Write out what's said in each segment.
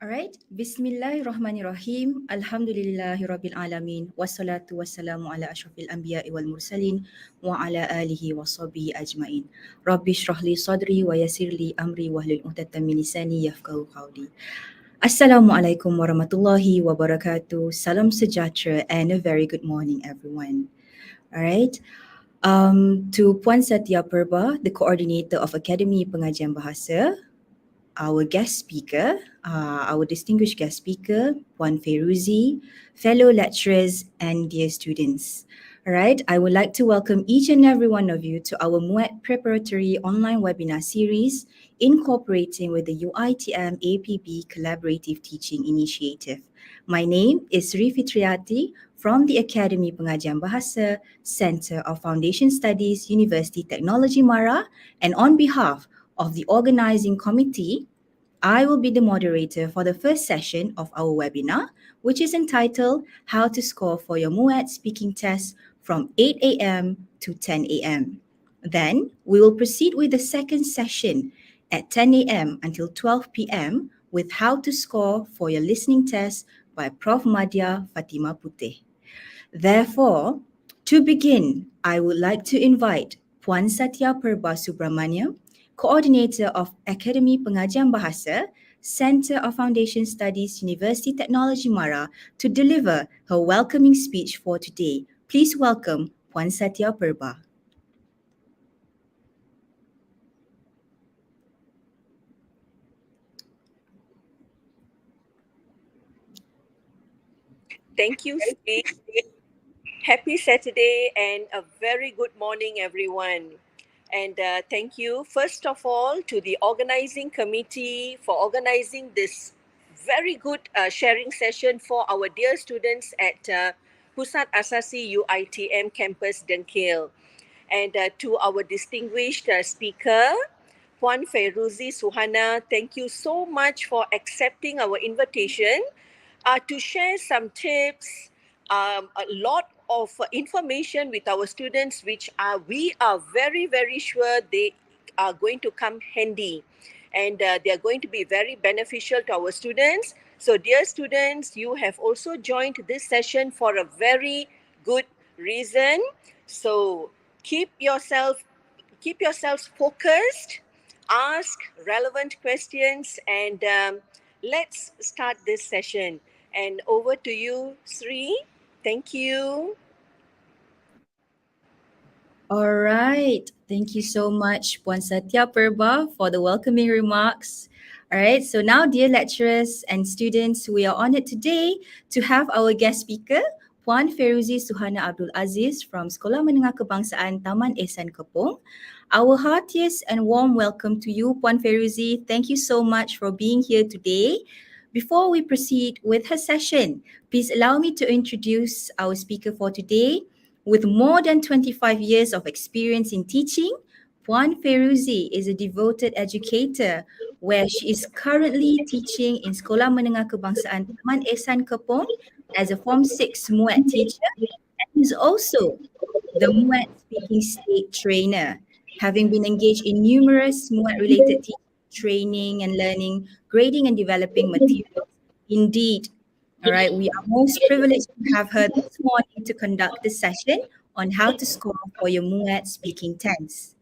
Alright, Bismillahirrahmanirrahim. Alhamdulillahirabbil alamin. Wassalatu wassalamu ala asyrafil anbiya'i wal mursalin wa ala alihi washabihi ajmain. Rabbi shrahli sadri wa yassirli amri wahlul 'uqdatam min lisani yafqahu qawli. Assalamualaikum warahmatullahi wabarakatuh. Salam sejahtera and a very good morning everyone. Alright. To Puan Satya Purba, the coordinator of Akademi Pengajian Bahasa, our guest speaker, our distinguished guest speaker, Puan Feruzi, fellow lecturers and dear students. All right, I would like to welcome each and every one of you to our MUET Preparatory online webinar series incorporating with the UiTM APB Collaborative Teaching Initiative. My name is Sri Fitriati from the Akademi Pengajian Bahasa, Centre of Foundation Studies, University Technology Mara, and on behalf of the organising committee, I will be the moderator for the first session of our webinar, which is entitled How to Score for Your MUET Speaking Test from 8 a.m. to 10 a.m. Then we will proceed with the second session at 10 a.m. until 12 p.m. with How to Score for Your Listening Test by Prof. Madya Fatima Puteh. Therefore, to begin, I would like to invite Puan Satya Purba Subramaniam, Coordinator of Akademi Pengajian Bahasa, Centre of Foundation Studies, University Technology Mara, to deliver her welcoming speech for today. Please welcome Puan Satya Purba. Thank you, Sri. Happy Saturday and a very good morning, everyone. And thank you, first of all, to the organizing committee for organizing this very good sharing session for our dear students at Pusat Asasi UiTM campus Bengkel. And to our distinguished speaker, Puan Feruzi Suhana, thank you so much for accepting our invitation to share some tips, a lot of information with our students, which we are very, very sure they are going to come handy and they are going to be very beneficial to our students. So dear students, you have also joined this session for a very good reason. So keep yourselves focused, ask relevant questions, and let's start this session. And over to you, Sri. Thank you. All right. Thank you so much, Puan Satya Purba, for the welcoming remarks. All right. So now, dear lecturers and students, we are honored today to have our guest speaker, Puan Feruzi Suhana Abdul Aziz from Sekolah Menengah Kebangsaan Taman Ehsan Kepong. Our heartiest and warm welcome to you, Puan Feruzi. Thank you so much for being here today. Before we proceed with her session, please allow me to introduce our speaker for today. With more than 25 years of experience in teaching, Puan Feruzi is a devoted educator where she is currently teaching in Sekolah Menengah Kebangsaan Taman Ehsan Kepong as a Form 6 MUET teacher and is also the MUET Speaking State Trainer, having been engaged in numerous MUET-related teaching, training and learning, grading and developing materials. Indeed, all right, we are most privileged to have her this morning to conduct the session on how to score for your MUET speaking test.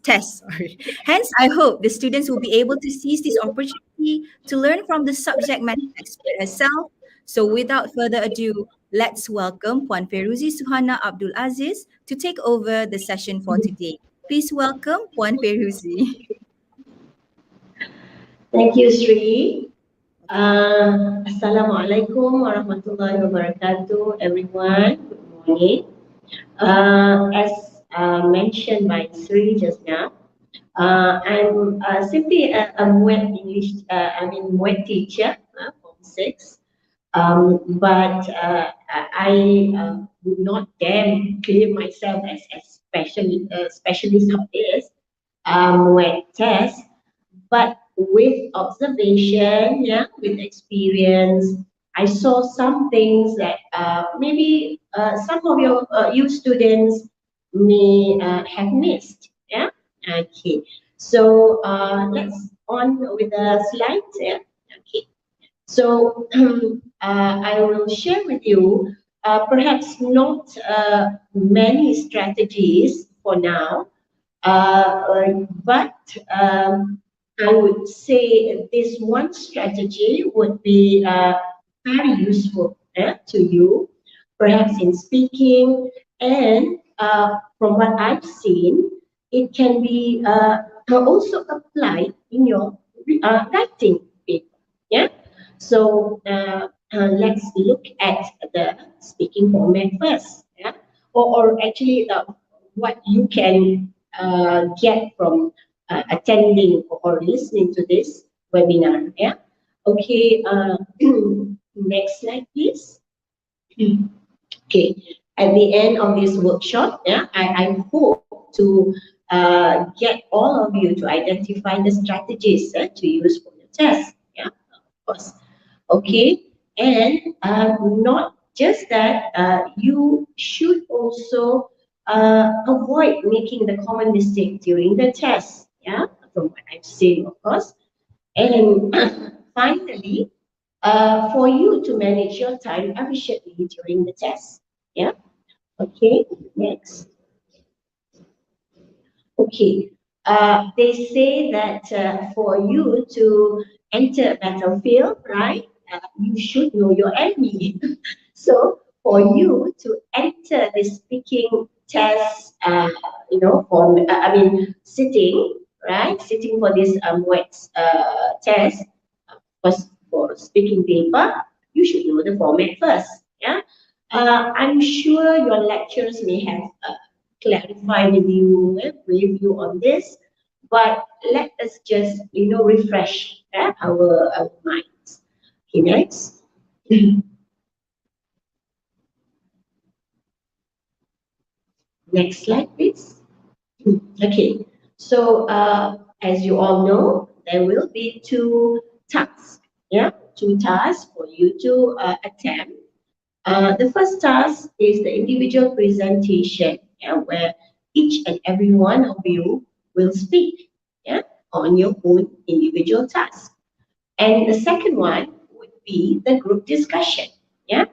Sorry. Hence, I hope the students will be able to seize this opportunity to learn from the subject matter expert herself. So without further ado, let's welcome Puan Feruzi Suhana Abdul Aziz to take over the session for today. Please welcome Puan Feruzi. Thank you, Sri. Assalamualaikum warahmatullahi wabarakatuh, everyone. Good morning. As mentioned by Sri just now, I'm simply a MUET MUET teacher, Form 6. But I would not dare claim myself as specialist of this MUET test. But with observation, with experience, I saw some things that maybe some of you students may have missed. Yeah. Okay. So let's on with the slides. Yeah. Okay. So I will share with you perhaps not many strategies for now, but I would say this one strategy would be very useful to you, perhaps in speaking, and from what I've seen, it can be also applied in your writing paper. Yeah. So let's look at the speaking format first. Yeah. Or actually, what you can get from attending or listening to this webinar. Yeah. Okay. Next slide, please. Okay. At the end of this workshop, yeah, I hope to get all of you to identify the strategies to use for your test. Yeah, of course. Okay. And not just that, you should also avoid making the common mistake during the test. Yeah, from what I've seen, of course. And finally, for you to manage your time efficiently during the test. Yeah. Okay. Next. Okay. They say that for you to enter a battlefield, right? You should know your enemy. So for you to enter the speaking test, for sitting, right? Sitting for this MUET test, for speaking paper, you should know the format first. Yeah. I'm sure your lecturers may have clarify with you, brief you on this, but let us just refresh our minds. Okay, next. Next slide, please. Okay, so as you all know, there will be two tasks. Yeah, two tasks for you to attempt. The first task is the individual presentation, yeah, where each and every one of you will speak, yeah, on your own individual task. And the second one would be the group discussion. Yeah.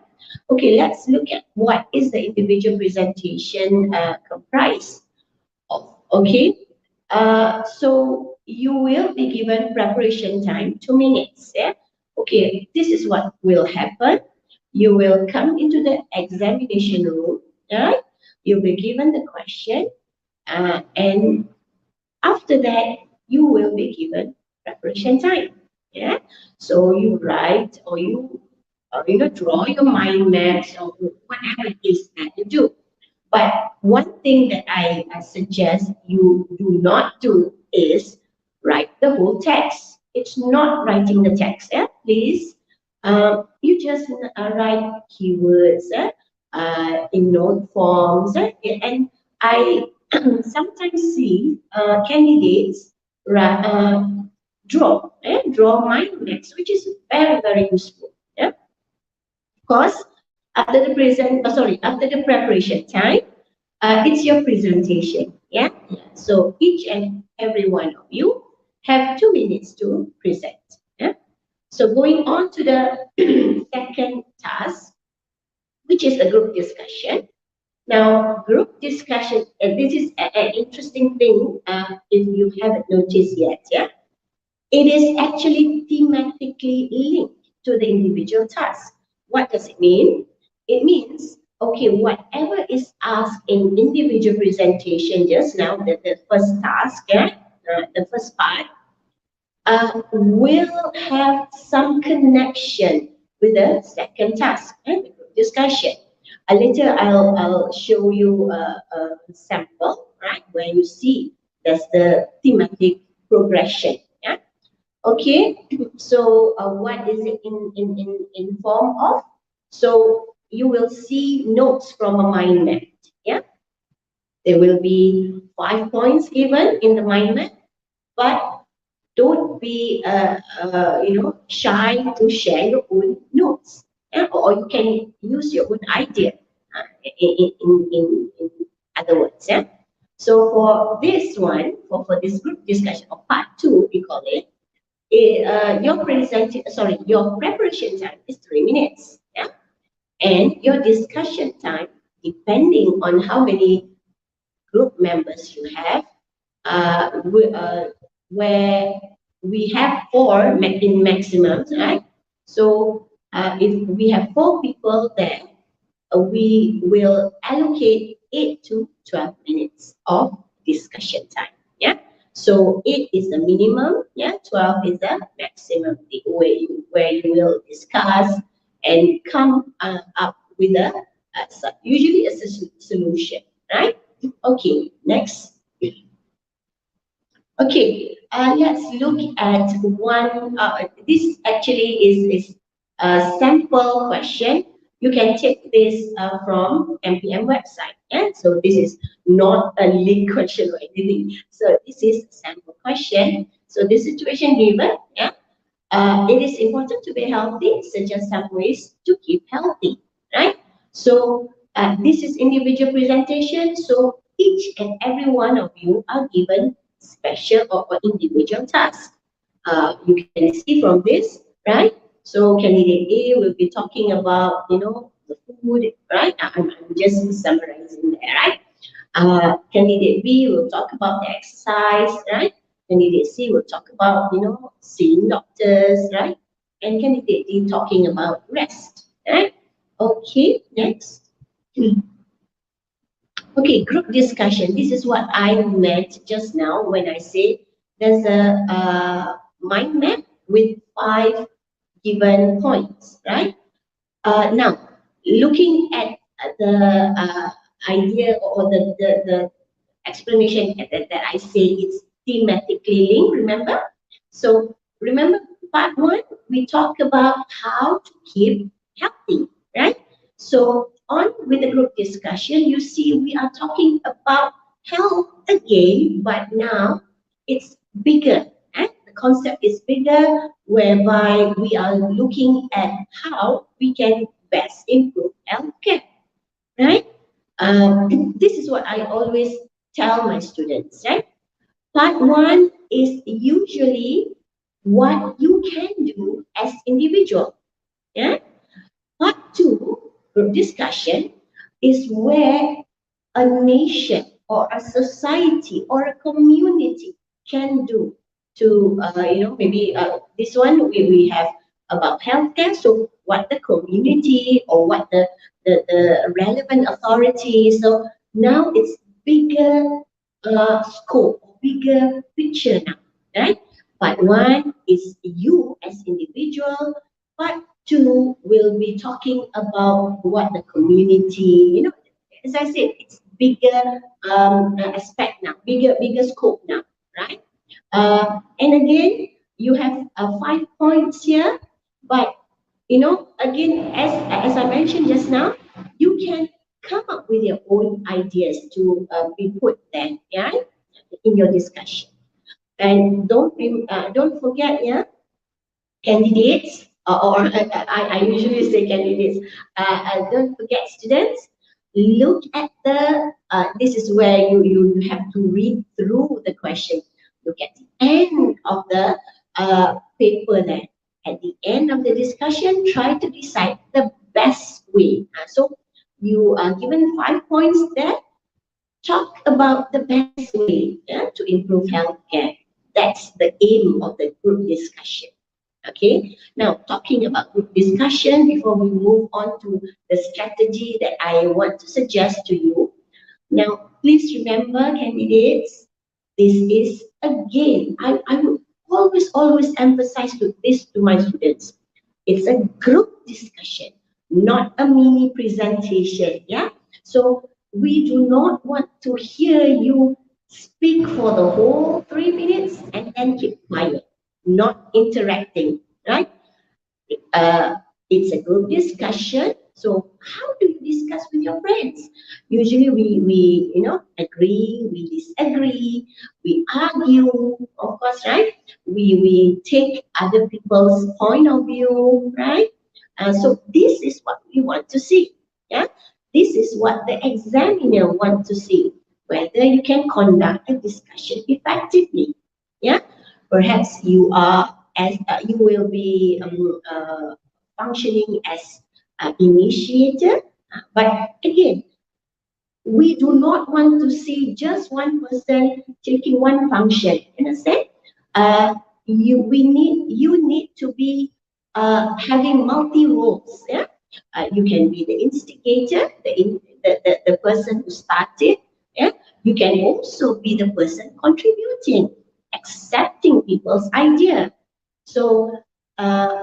Okay, let's look at what is the individual presentation comprised of. Okay. So you will be given preparation time, 2 minutes. Yeah. Okay, this is what will happen. You will come into the examination room, right? You'll be given the question, and after that, you will be given preparation time. Yeah. So you write or you draw your mind maps or whatever it is that you do. But one thing that I suggest you do not do is write the whole text. It's not writing the text. Yeah? Please, you just write keywords in note forms. And I sometimes see candidates draw mind maps, which is very, very useful. Yeah? Of course, after the preparation time, it's your presentation. Yeah. So each and every one of you have 2 minutes to present. Yeah. So going on to the second task, which is the group discussion. Now, group discussion, and this is an interesting thing if you haven't noticed yet. Yeah. It is actually thematically linked to the individual task. What does it mean? It means, okay, whatever is asked in individual presentation just now, the first task, yeah, the first part, will have some connection with the second task, and the group discussion. Later, I'll show you a sample, right, where you see that's the thematic progression. Yeah. Okay, so what is it in form of? So you will see notes from a mind map. Yeah, there will be 5 points given in the mind map, but don't be shy to share your own notes. Yeah? Or you can use your own idea. In other words, yeah. So for this one, for this group discussion, or part 2, we call it. your preparation time is 3 minutes. Yeah, and your discussion time, depending on how many group members you have, where we have four in maximum, right? So if we have 4 people there, we will allocate 8 to 12 minutes of discussion time. Yeah. So 8 is the minimum. Yeah. 12 is the maximum, where you will discuss and come up with usually a solution. Right. Okay. Next. Okay, let's look at one. This actually is a sample question. You can take this from MPM website. Yeah? So this is not a leak question or anything. So this is a sample question. So the situation given, yeah, it is important to be healthy. Suggest some ways to keep healthy, right? So this is individual presentation. So each and every one of you are given special or individual tasks. You can see from this, right? So candidate A will be talking about, the food, right? I'm just summarizing there, right? Candidate B will talk about the exercise, right? Candidate C will talk about, seeing doctors, right? And candidate D talking about rest, right? Okay, next. Okay, group discussion. This is what I meant just now when I said there's a mind map with 5 given points, right? Now, looking at the idea or the explanation that I say it's thematically linked, remember? So remember part 1, we talked about how to keep healthy, right? So on with the group discussion, you see we are talking about health again, but now it's bigger. The concept is bigger, whereby we are looking at how we can best improve healthcare, right? This is what I always tell my students, right? Part 1 is usually what you can do as individual. Yeah. Part 2, group discussion, is where a nation or a society or a community can do to, maybe this one we have about healthcare. So what the community or what the relevant authorities. So now it's bigger scope, bigger picture now, right? Part 1 is you as individual. Part 2 will be talking about what the community, as I said, it's bigger aspect now, bigger scope now, right? And again, you have 5 points here, but again, as I mentioned just now, you can come up with your own ideas to be put there, yeah, in your discussion. And don't forget, yeah, candidates, or I usually say candidates, don't forget students, look at this is where you have to read through the question. Look at the end of the paper there. At the end of the discussion, try to decide the best way. So you are given 5 points there. Talk about the best way, yeah, to improve healthcare. That's the aim of the group discussion. Okay, now talking about group discussion, before we move on to the strategy that I want to suggest to you. Now, please remember, candidates, this is again, I would always emphasize this to my students. It's a group discussion, not a mini presentation. Yeah. So we do not want to hear you speak for the whole 3 minutes and then keep quiet, not interacting, right? Uh, it's a group discussion. So how do you discuss with your friends? Usually we agree, we disagree, we argue, of course, right? We take other people's point of view, right? So this is what we want to see. Yeah, this is what the examiner wants to see, whether you can conduct a discussion effectively. Yeah, perhaps you are as you will be functioning as initiator. But again, we do not want to see just one person taking one function. Understand? You need to be having multi roles. Yeah, you can be the instigator, the person who started. Yeah, you can also be the person contributing, accepting people's idea. So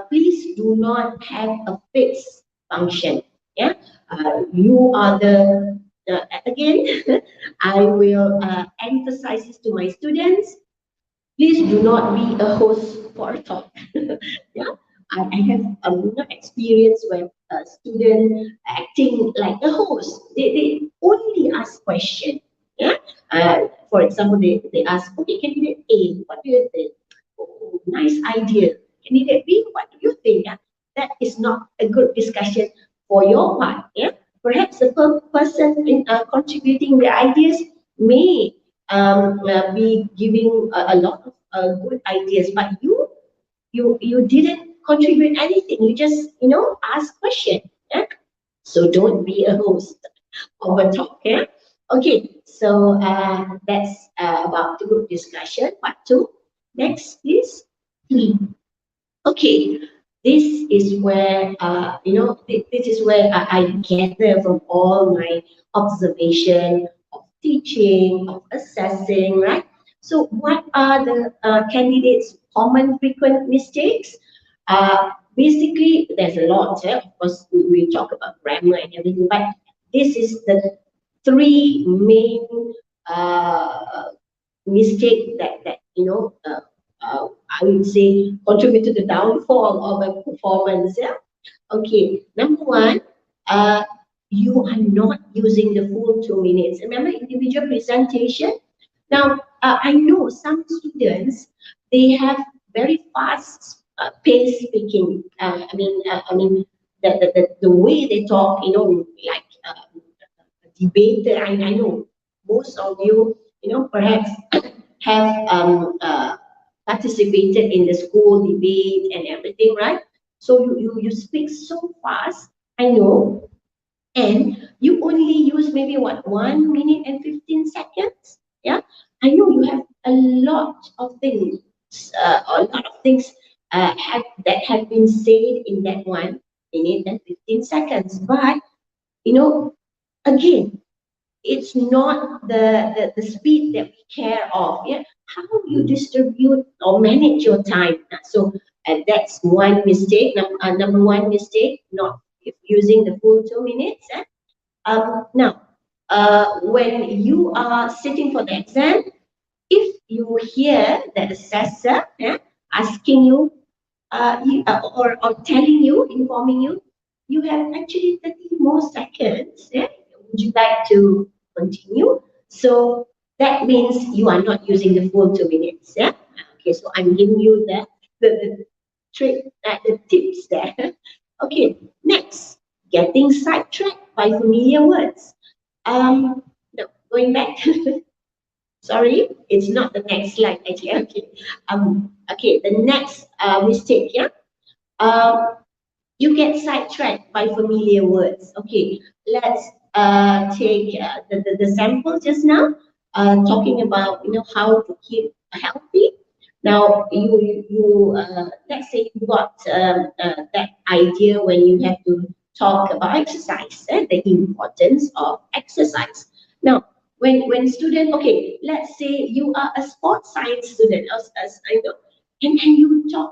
please do not have a fixed function. Yeah, you are the again. I will emphasize this to my students. Please do not be a host for a talk. Yeah, I have experience where a student acting like a host. They only ask questions. Yeah, for example, they ask, okay, candidate A, what do you think? Oh, nice idea. Candidate B, what do you think? Yeah? That is not a good discussion for your part. Yeah, perhaps the person in, contributing the ideas may be giving a lot of good ideas, but you didn't contribute anything. You just ask question. Yeah? So don't be a host of a talk. Yeah. Okay. So that's about the group discussion part 2. Next, please. Okay, this is where this is where I gather from all my observation of teaching, of assessing, right? So, what are the candidates' common frequent mistakes? Basically, there's a lot. Of course, we talk about grammar and everything, but this is the 3 main mistake that I would say contribute to the downfall of a performance. Yeah. Okay. Number 1, you are not using the full 2 minutes. Remember individual presentation. Now I know some students, they have very fast pace speaking. I mean the way they talk, like debater. I know most of you, perhaps have participated in the school debate and everything, right? So you speak so fast, I know, and you only use maybe 1 minute and 15 seconds. Yeah, I know you have a lot of things, that have been said in that 1 minute and 15 seconds, but again, it's not the speed that we care of. Yeah, how you distribute or manage your time. So that's one mistake. Number 1 mistake, not using the full 2 minutes. Now, when you are sitting for the exam, if you hear the assessor asking you, or telling you, informing you, you have actually 30 more seconds. Yeah? Would you like to continue? So that means you are not using the full 2 minutes. Yeah. Okay. So I'm giving you the trick, the tips there. Okay. Next, getting sidetracked by familiar words. No, going back. Sorry, it's not the next slide actually. Okay. Okay, the next mistake, yeah. You get sidetracked by familiar words. Okay, let's take the sample just now, talking about how to keep healthy. Now you let's say you got that idea when you have to talk about exercise, the importance of exercise. Now when student, okay, let's say you are a sports science student, as I know, and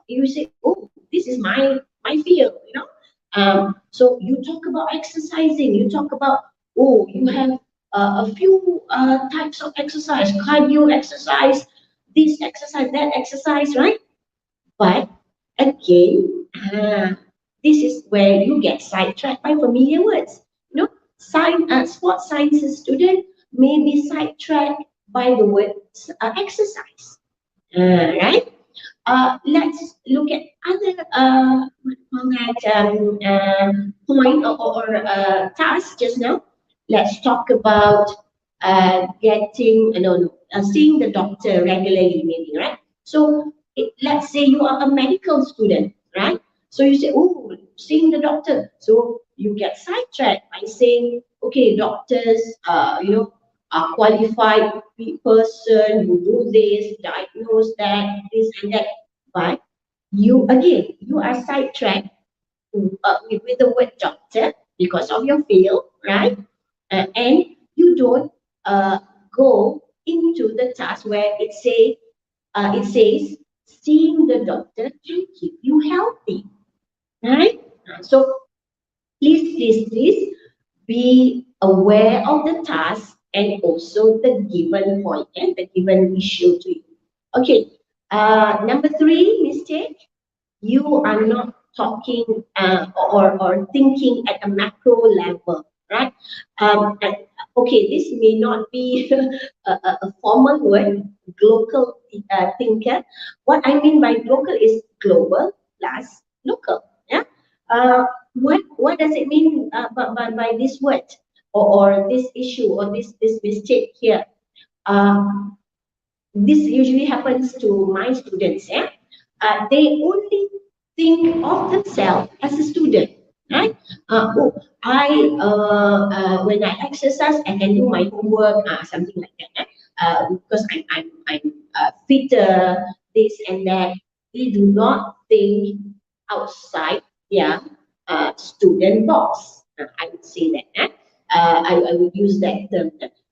you say, oh, this is my field, so you talk about exercising, you talk about, oh, you have a few types of exercise, cardio exercise, this exercise, that exercise, right? But again, this is where you get sidetracked by familiar words. Sports sciences student may be sidetracked by the word exercise, right? Let's look at other point or task just now. Let's talk about seeing the doctor regularly, maybe, right? So let's say you are a medical student, right? So you say, oh, seeing the doctor. So you get sidetracked by saying, okay, doctors, are qualified person who do this, diagnose that, this and that. But you are sidetracked with the word doctor because of your field, right? And you don't go into the task where it says seeing the doctor can keep you healthy, right? So please be aware of the task and also the given point and the given issue to you. Okay, number three mistake, you are not talking or thinking at a macro level, right? And, okay, this may not be a formal word, global thinker. What I mean by global is global plus local. Yeah. What does it mean by this word or this issue or this mistake here? Uh, this usually happens to my students. Yeah, they only think of themselves as a student, right? Oh, when I exercise, I can do my homework, something like that. Because I'm fitter, this and that. They do not think outside their student box. I would say that. I would use that term.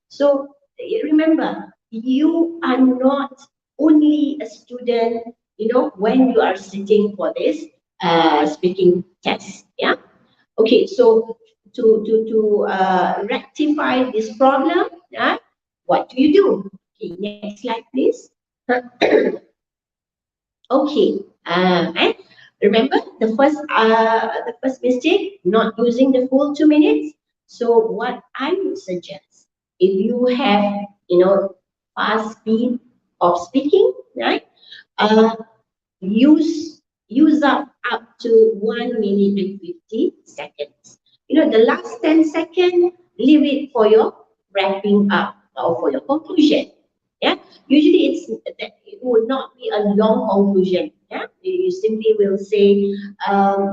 So remember, you are not only a student, when you are sitting for this speaking test. Yeah. Okay. So to rectify this problem, what do you do? Okay. Next slide, please. Okay. And remember the first mistake, not using the full 2 minutes. So what I would suggest, if you have fast speed of speaking, right? Uh, use up to 1 minute and 50 seconds. The last 10 seconds, leave it for your wrapping up or for your conclusion. Yeah, usually it would not be a long conclusion. Yeah, you simply will say,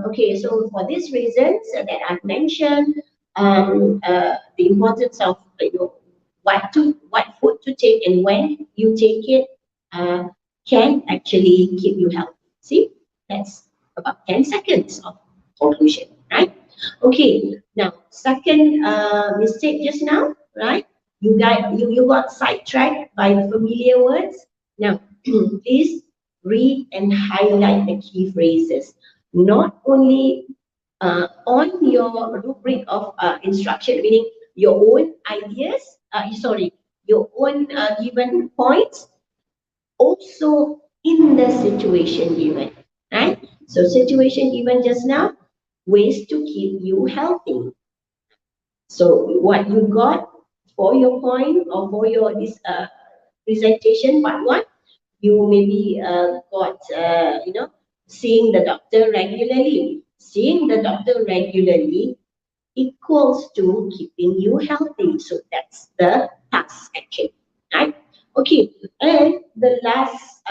okay, so for these reasons that I've mentioned, the importance of what food to take and when you take it uh, can actually keep you healthy. See, that's about 10 seconds of conclusion, right? Okay, now second mistake just now, right? You got sidetracked by familiar words. Now, please read and highlight the key phrases. Not only on your rubric of instruction, meaning your own ideas, your own given points, also in the situation given, right? So situation given just now, ways to keep you healthy. So what you got for your point or for your this presentation part one, you maybe got seeing the doctor regularly. Seeing the doctor regularly equals to keeping you healthy. So that's the task actually, right? Okay, and the last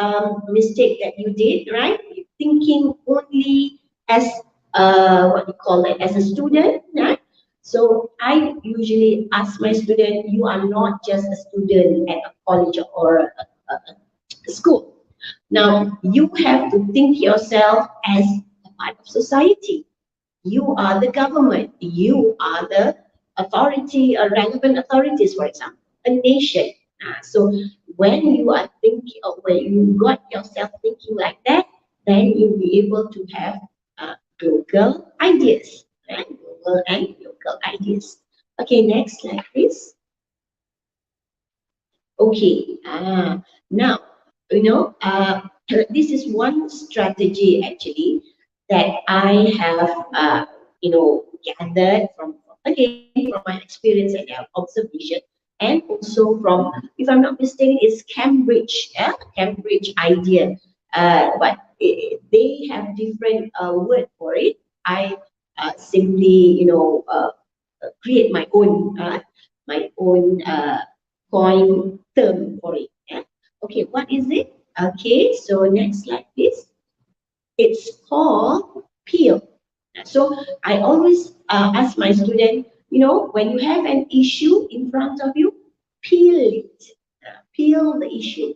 mistake that you did, right? Thinking only as what you call it, as a student, right? So I usually ask my student, you are not just a student at a college or a school. Now you have to think yourself as a part of society. You are the government. You are the authority, relevant authorities, for example, a nation. So when you are thinking, or when you got yourself thinking like that, then you'll be able to have global ideas, right? Global and local ideas. Okay, next slide, please. Okay, now, this is one strategy actually that I have, gathered from, again, from my experience and observation, and also from, if I'm not mistaken, it's Cambridge, Cambridge idea. But they have different word for it. I simply, create my own coin term for it. Yeah? Okay, what is it? Okay, so next slide, please. It's called peel. So I always ask my student, when you have an issue in front of you, peel it. Peel the issue.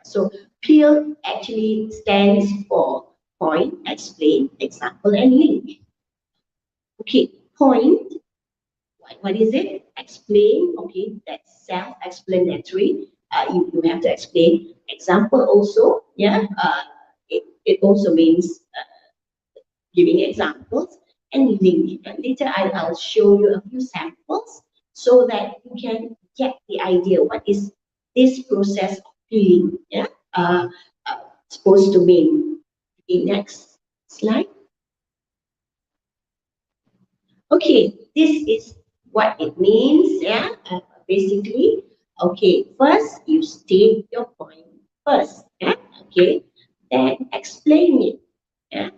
So peel actually stands for point, explain, example, and link. Okay, point. What is it? Explain. Okay, that's self-explanatory. You have to explain. Example also. Yeah. It also means giving examples and link. And later I'll show you a few samples so that you can get the idea what is this process of peeling, yeah, supposed to mean. Okay, next slide. Okay, this is what it means, yeah, basically. Okay, first you state your point first, yeah, okay, then explain it, yeah,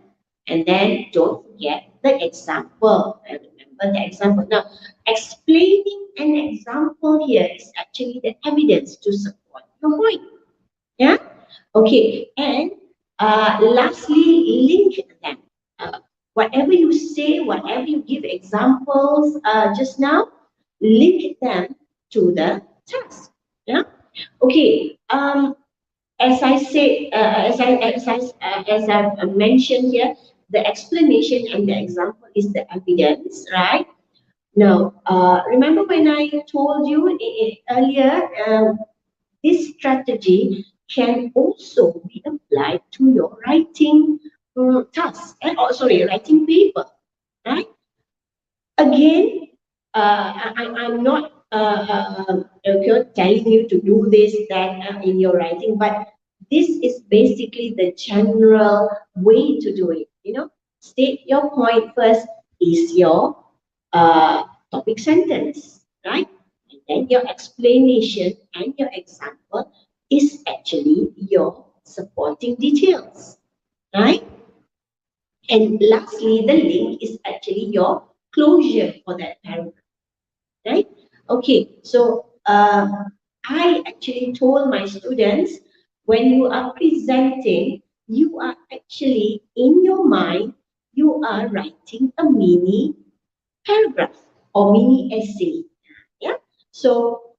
and then don't forget the example. And remember the example. Now, explaining an example here is actually the evidence to support your point. Yeah. Okay. And lastly, link them. Whatever you say, whatever you give examples just now, link them to the task. Yeah. Okay. As I said, as I've mentioned here, the explanation and the example is the evidence, right? Now, remember when I told you earlier, this strategy can also be applied to your writing task, writing paper, right? Again, I'm not telling you to do this, that in your writing, but this is basically the general way to do it. State your point first is your topic sentence, right? And then your explanation and your example is actually your supporting details, right? And lastly, the link is actually your closure for that paragraph, right? Okay, so I actually told my students when you are presenting, you are actually in your mind, you are writing a mini paragraph or mini essay. Yeah. So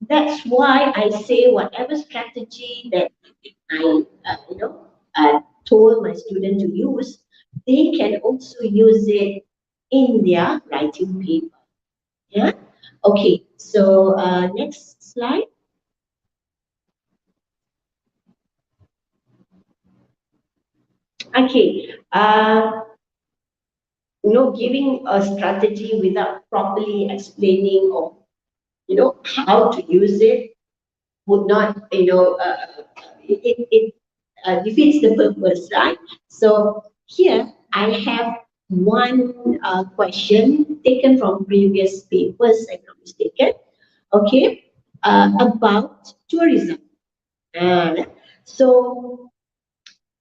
that's why I say whatever strategy that I told my student to use, they can also use it in their writing paper. Yeah. Okay. So next slide. Okay. Giving a strategy without properly explaining or how to use it would not, it defeats the purpose, right? So here I have one question taken from previous papers, if I'm not mistaken, okay, about tourism. So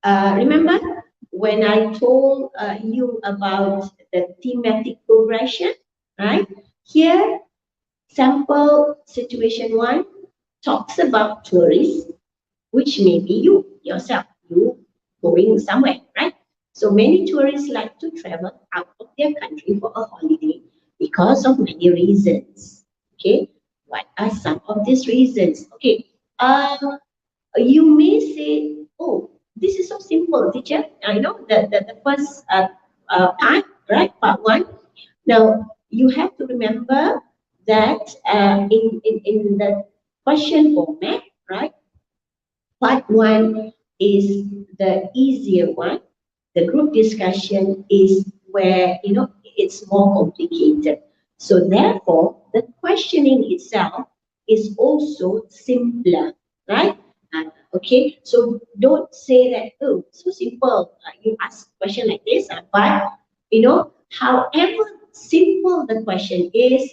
remember when I told you about the thematic progression, right? Here, sample situation 1 talks about tourists, which may be you yourself, you going somewhere, right? So many tourists like to travel out of their country for a holiday because of many reasons. Okay, what are some of these reasons? Okay, you may say, oh, this is so simple, teacher. I know that the first part, right, part 1. Now, you have to remember that in the question format, right, part 1 is the easier one. The group discussion is where, it's more complicated. So therefore, the questioning itself is also simpler, right? Okay, so don't say that, oh, so simple. You ask a question like this, but, however simple the question is,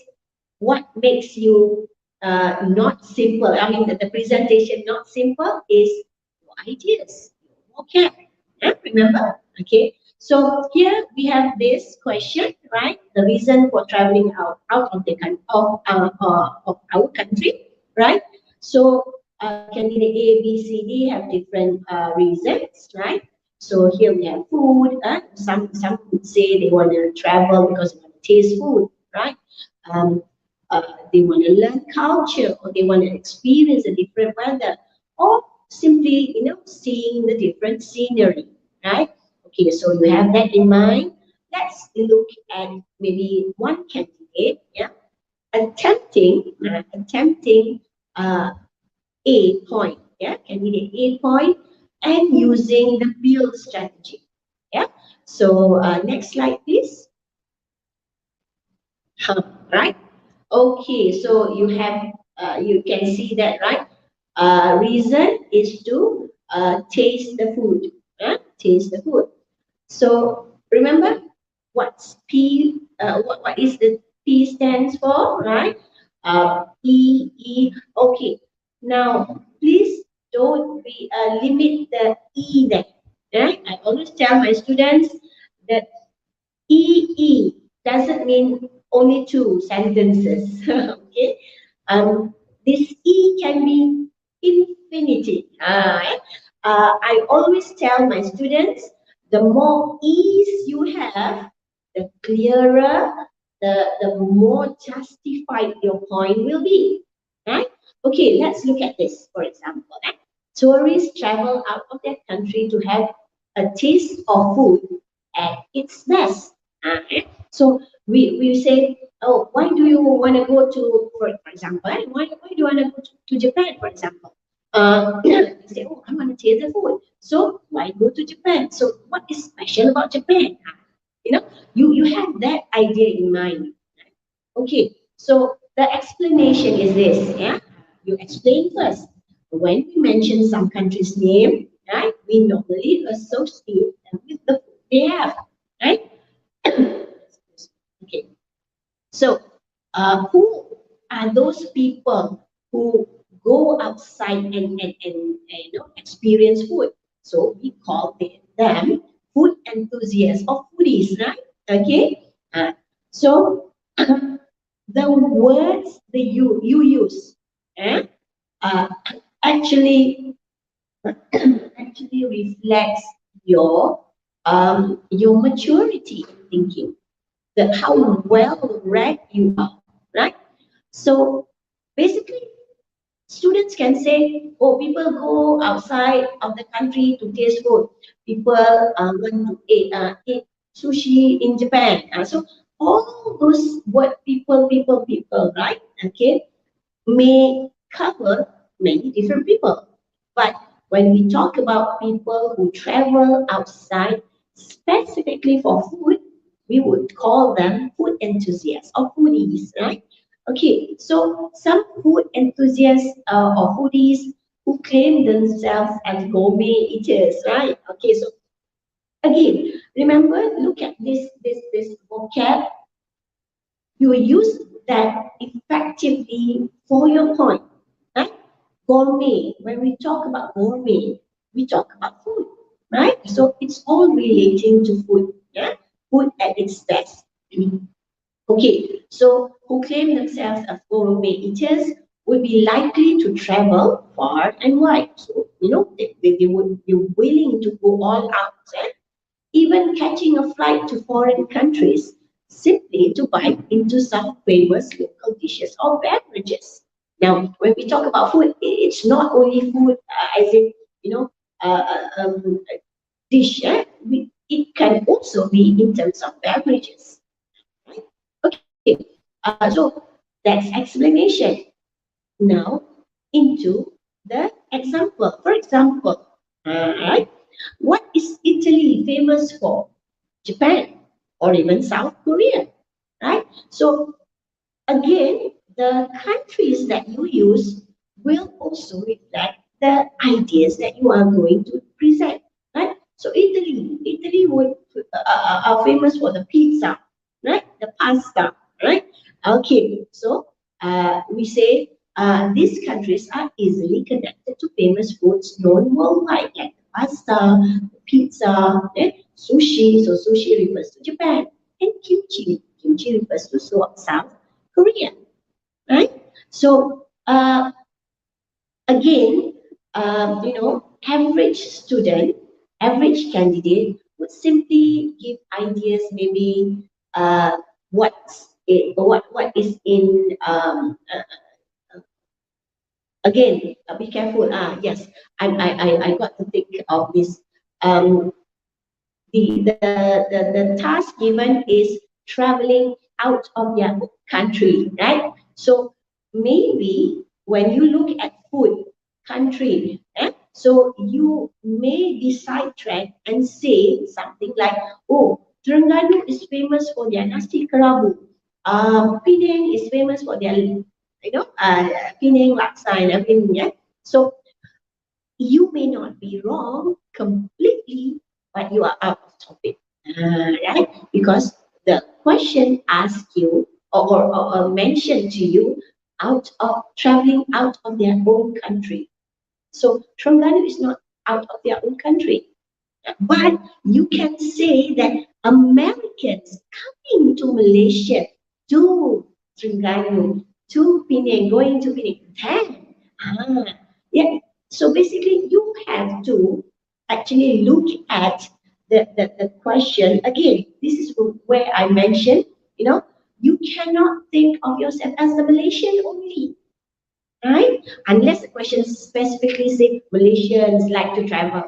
what makes you not simple? I mean, the presentation not simple is ideas. Okay, yeah, remember? Okay, so here we have this question, right? The reason for traveling out of the of our country, right? So candidate A, B, C, D have different reasons, right? So here we have food. Some would say they want to travel because they want to taste food, right? Um, they want to learn culture, or they want to experience a different weather, or simply, seeing the different scenery, right? Okay, so you have that in mind. Let's look at maybe one candidate, yeah, attempting uh, A point, yeah, candidate A point, and using the build strategy, yeah. So next slide, please. Right. Okay, so you can see that, right? Reason is to taste the food, taste the food. So remember what's P, what is the P stands for, right? E. Okay. Now please don't limit the E there. Right? I always tell my students that EE doesn't mean only two sentences. Okay. This E can be infinity. I always tell my students, the more ease you have, the clearer, the more justified your point will be. Right? Okay, let's look at this, for example. Tourists travel out of their country to have a taste of food at its best. So we say, oh, why do you want to go to, for example, why do you want to go to Japan, for example? You say, oh, I want to taste the food. So why go to Japan? So what is special about Japan? You have that idea in mind. Okay, so the explanation is this, yeah? You explain first. When we mention some country's name, right, we normally associate them with the food they have, right? Okay, so who are those people who go outside and experience food? So we call them food enthusiasts or foodies, right? Okay, so the words that you use uh, actually actually reflects your maturity in thinking, that how well read you are, right? So basically, students can say, oh, people go outside of the country to taste food. People want to eat sushi in Japan. So all those word people, right? Okay, may cover many different people. But when we talk about people who travel outside specifically for food, we would call them food enthusiasts or foodies, right? Okay, so some food enthusiasts or foodies who claim themselves as gourmet eaters, right? Okay, so again, remember, look at this vocab. You use that effectively for your point, right? Gourmet, when we talk about gourmet, we talk about food, right? So it's all relating to food, yeah? Food at its best. Okay, so who claim themselves as gourmet eaters would be likely to travel far and wide. So, they would be willing to go all out, even catching a flight to foreign countries simply to bite into some famous local dishes or beverages. Now, when we talk about food, it's not only food as in, a dish. It can also be in terms of beverages. Right? Okay, so that's explanation. Now, into the example. For example, right? What is Italy famous for? Japan or even South Korea, right? So again, the countries that you use will also reflect the ideas that you are going to present, right? So Italy would are famous for the pizza, right? The pasta, right? Okay, so we say these countries are easily connected to famous foods known worldwide, like pasta, pizza, sushi. So sushi refers to Japan, and kimchi. Kimchi refers to South Korea, right? So again, average student, average candidate would simply give ideas, maybe what is in again, be careful. Yes, I got to think of this. Um, the task given is traveling out of their country, right? So maybe when you look at food, country, so you may decide track and say something like, oh, Terengganu is famous for their nasi kerabu. Penang is famous for their, Penang laksa and everything, yeah? So you may not be wrong completely, but you are out of topic, right? Because the question asks you or mentioned to you out of traveling out of their own country. So Terengganu is not out of their own country. But you can say that Americans coming to Malaysia, to Terengganu, to Penang, going to Penang, then, yeah. So basically, you have to actually look at the question. Again, this is where I mentioned, you cannot think of yourself as the Malaysian only, right? Unless the question specifically say Malaysians like to travel,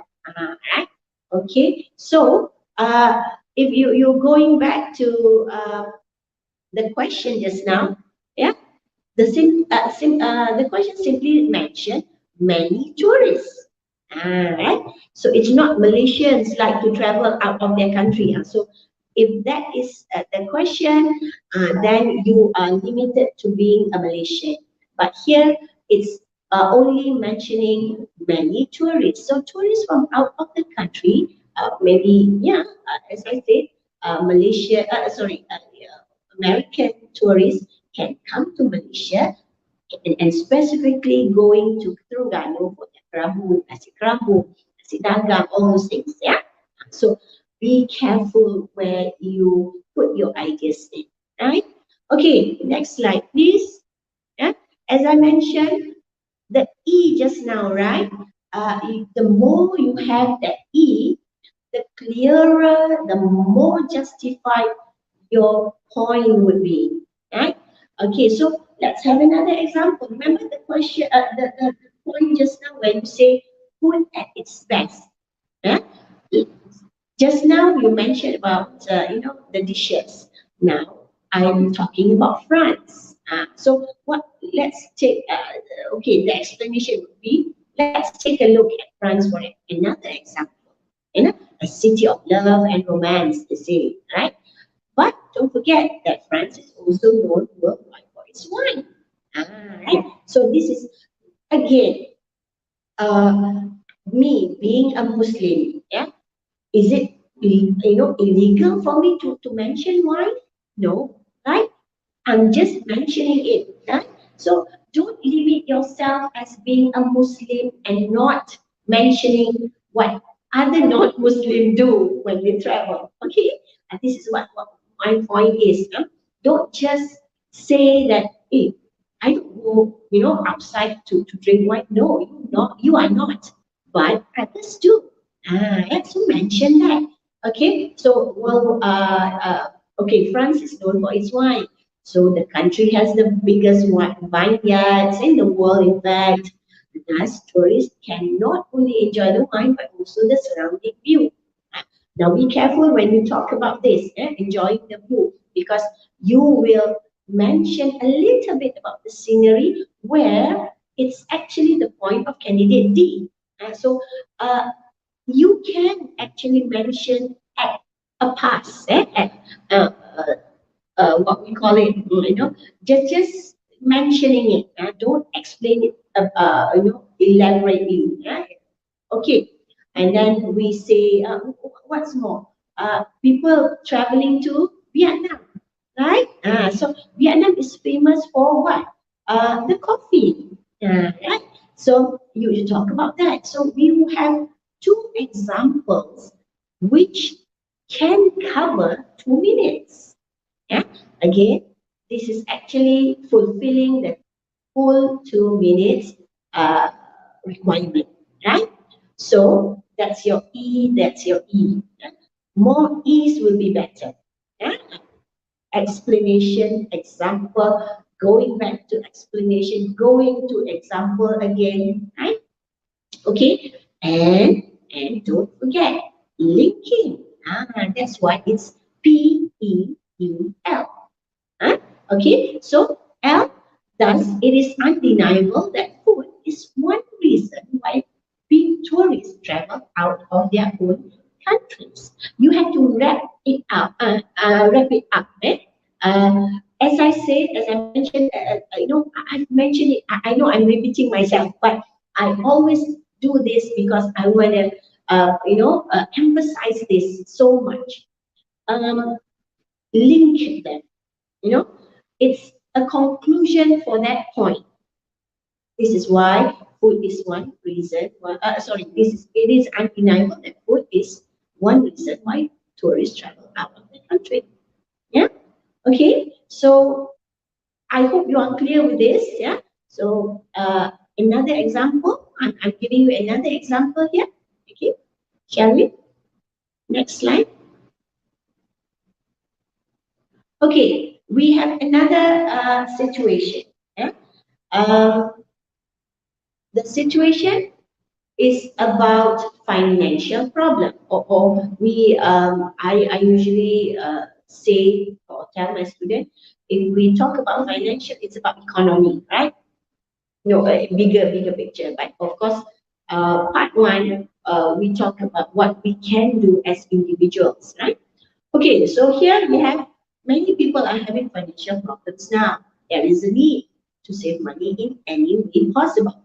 right? Okay, so if you're going back to the question just now, yeah, the question simply mentioned many tourists. Right? So it's not Malaysians like to travel out of their country. So if that is the question, then you are limited to being a Malaysian. But here it's only mentioning many tourists. So tourists from out of the country, maybe, yeah, as I said, American tourists can come to Malaysia and specifically going to Terengganu for their kerabu, nasi dagang, all those things. Yeah. So be careful where you put your ideas in. Right? Okay, next slide, please. Yeah. As I mentioned, the E just now, right? The more you have the E, the clearer, the more justified your point would be, right? Okay, so let's have another example. Remember the question, the point just now when you say food at its best. Yeah? Just now you mentioned about the dishes. Now I'm talking about France. So what? Let's take the explanation would be, let's take a look at France for another example. A city of love and romance, they say, right? But don't forget that France is also known worldwide for its wine. Right? So this is again me being a Muslim. Yeah, is it illegal for me to mention wine? No, right? I'm just mentioning it. Right? So don't limit yourself as being a Muslim and not mentioning what other non-Muslim do when they travel. Okay, and this is what my point is. Don't just say that, hey, I don't go, outside to drink wine. No, you are not. But others do. Let's mention that. Okay, so okay, France is known for its wine. So the country has the biggest vineyards in the world, in fact. Thus, tourists can not only enjoy the wine, but also the surrounding view. Now, be careful when you talk about this, enjoying the view, because you will mention a little bit about the scenery where it's actually the point of candidate D. So, you can actually mention at a pass, at what we call it, just mentioning it. Don't explain it, elaborately. Okay, and then we say, what's more, people traveling to Vietnam, right? So Vietnam is famous for what? The coffee, right? So you talk about that. So we will have two examples which can cover 2 minutes. Yeah. Again, this is actually fulfilling the full 2 minutes requirement, right? So that's your E, that's your E. Yeah? More E's will be better. Yeah? Explanation, example, going back to explanation, going to example again, right? Okay, and don't forget linking. That's why it's PEEL. Huh? Okay, so L, thus it is undeniable that food is one reason why big tourists travel out of their own countries. You have to wrap it up. As I said, as I mentioned, I've mentioned it. I know I'm repeating myself, but I always do this because I want to, emphasize this so much. Link them. You know, it's a conclusion for that point. This is why food is one reason. It is undeniable that food is one reason why tourists travel out of the country. Yeah. Okay. So I hope you are clear with this. Yeah. So another example. I'm giving you another example here. Okay. Shall we? Next slide. Okay. We have another situation. Yeah. The situation is about financial problem, or I usually say or tell my student, if we talk about financial, it's about economy, right? No, a bigger picture. But of course, part one, we talk about what we can do as individuals, right? Okay, so here we have many people are having financial problems now. There is a need to save money in any way possible.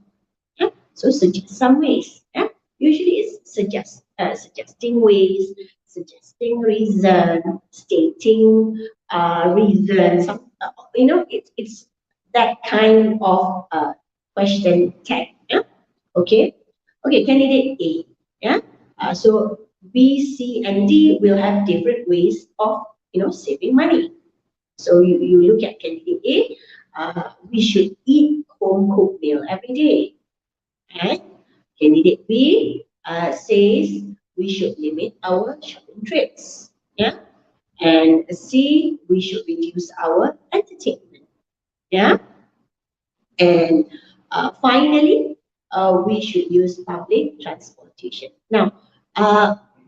Yeah? So suggest some ways. Yeah? Usually it's suggesting ways, suggesting reason, stating reason. It's that kind of question tag. Yeah? Okay. Okay. Candidate A. Yeah. So B, C, and D will have different ways of saving money. So you look at candidate A. We should eat home cooked meal every day. And candidate B says we should limit our shopping trips. Yeah. And C, we should reduce our entertainment. Yeah. And finally, we should use public transportation. Now,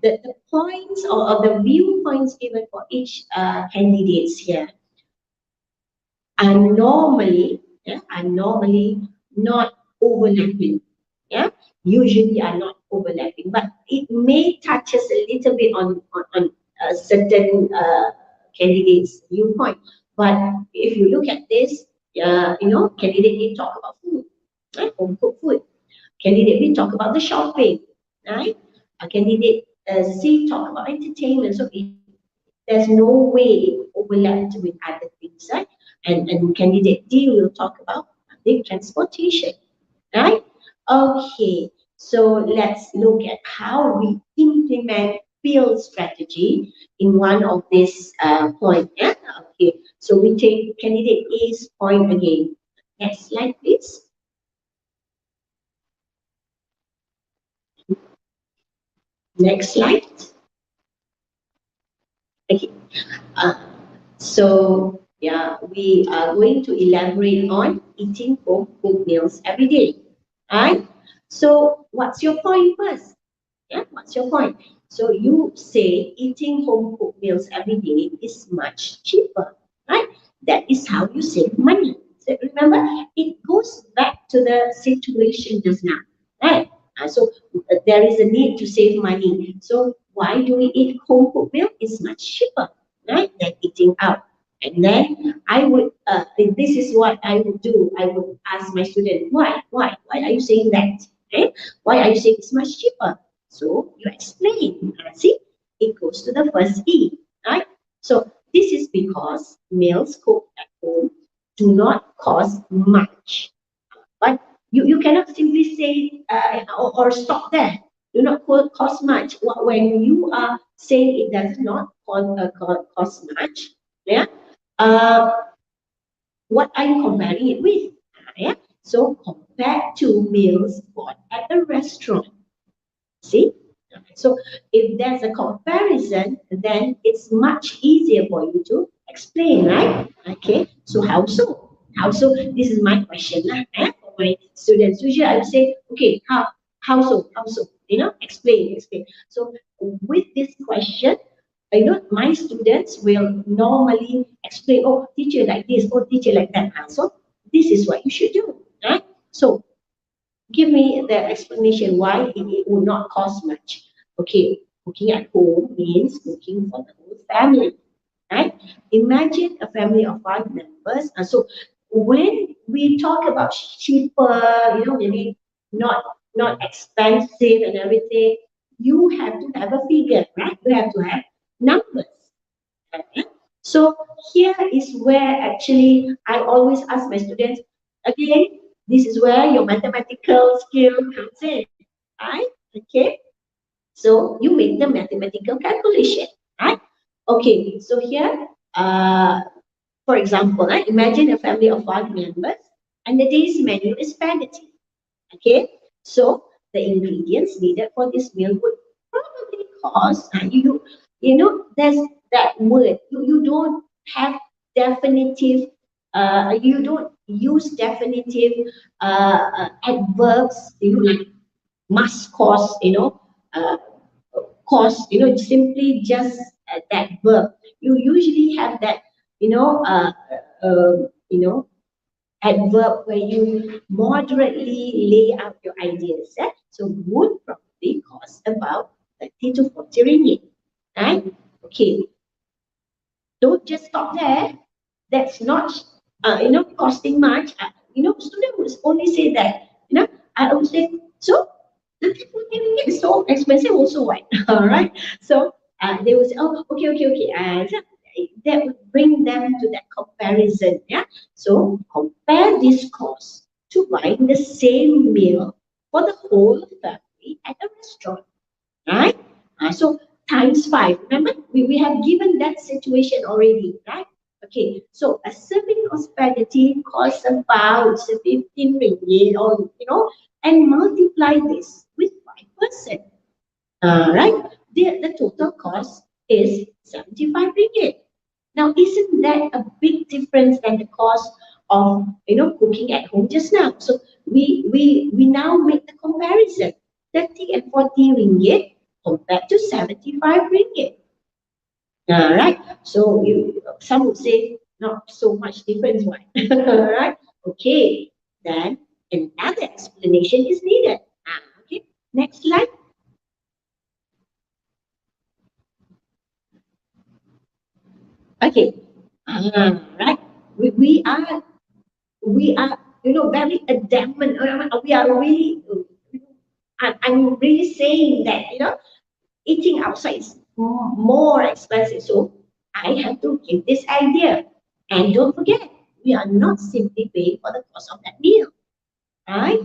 the points or the viewpoints given for each candidates here are normally not overlapping. Yeah, usually are not overlapping, but it may touches a little bit on certain candidates' viewpoint. But if you look at this, candidate A talk about food, right? Home cooked food. Candidate B talk about the shopping, right? Candidate C talk about entertainment. So there's no way overlapped with other things, right? And candidate D will talk about public transportation, right? Okay, so let's look at how we implement field strategy in one of these points. Yeah? Okay, so we take candidate A's point again. Next slide, please. Next slide. Okay. So yeah, we are going to elaborate on eating home cooked meals every day. Right? So what's your point first? Yeah, what's your point? So you say eating home cooked meals every day is much cheaper, right? That is how you save money. So remember, it goes back to the situation just now, right? So there is a need to save money. So why do we eat home cooked meal? It's much cheaper, right, than eating out. And then I would, this is what I would do. I would ask my student, why are you saying that? Okay? Why are you saying it's much cheaper? So you explain. See, it goes to the first E, right? So this is because meals cooked at home do not cost much. But you cannot simply say or stop there. Do not cost much. When you are saying it does not cost much, yeah. What are you comparing it with? Yeah. So compared to meals bought at a restaurant. See? So if there's a comparison, then it's much easier for you to explain, right? Okay. So how so? How so? This is my question for my students. Usually I would say, okay, how so? How so? Explain. So with this question, my students will normally explain, oh, teacher like this, oh, teacher like that. So this is what you should do, right? So give me the explanation why it will not cost much. Okay, cooking at home means cooking for the whole family, right? Imagine a family of 5 members. So when we talk about cheaper, maybe not expensive and everything, you have to have a figure, right? You have to have numbers. Right? So here is where actually I always ask my students, again, this is where your mathematical skill comes in, right? Okay, so you make the mathematical calculation, right? Okay, so here, for example, imagine a family of 5 members and the day's menu is spaghetti. Okay, so the ingredients needed for this meal would probably cost, there's that word, you don't have definitive, you don't use definitive adverbs, like must cost, cost, simply just that verb. You usually have that, you know, uh, uh, you know, adverb where you moderately lay out your ideas. So would probably cost about 30 to 40 ringgit, right? Okay, don't just stop there. That's not, costing much. Student would only say that, I would say, so the people getting it is so expensive also, what? All right. So they would say, oh, okay. That would bring them to that comparison. Yeah. So compare this cost to buying the same meal for the whole family at a restaurant, right? So times 5. Remember, we have given that situation already, right? Okay, so a serving of spaghetti costs about 15 ringgit, or and multiply this with 5%. Right? The total cost is 75 ringgit. Now, isn't that a big difference than the cost of cooking at home just now? So we now make the comparison: 30 and 40 ringgit compared to 75 ringgit. Right? So some would say not so much difference, why? Right? Okay, then another explanation is needed. Okay, next slide. Okay, right. We are very adamant. We are really. I'm really saying that eating outside is more expensive. So I have to give this idea. And don't forget, we are not simply paying for the cost of that meal, right?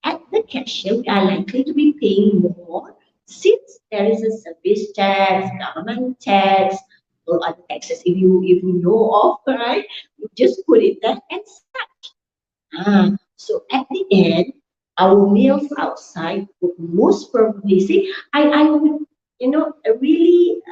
At the cashier, we are likely to be paying more since there is a service tax, government tax, or other taxes. If you know of, right? You just put it there and such. So at the end, our meals outside would most probably see. I would really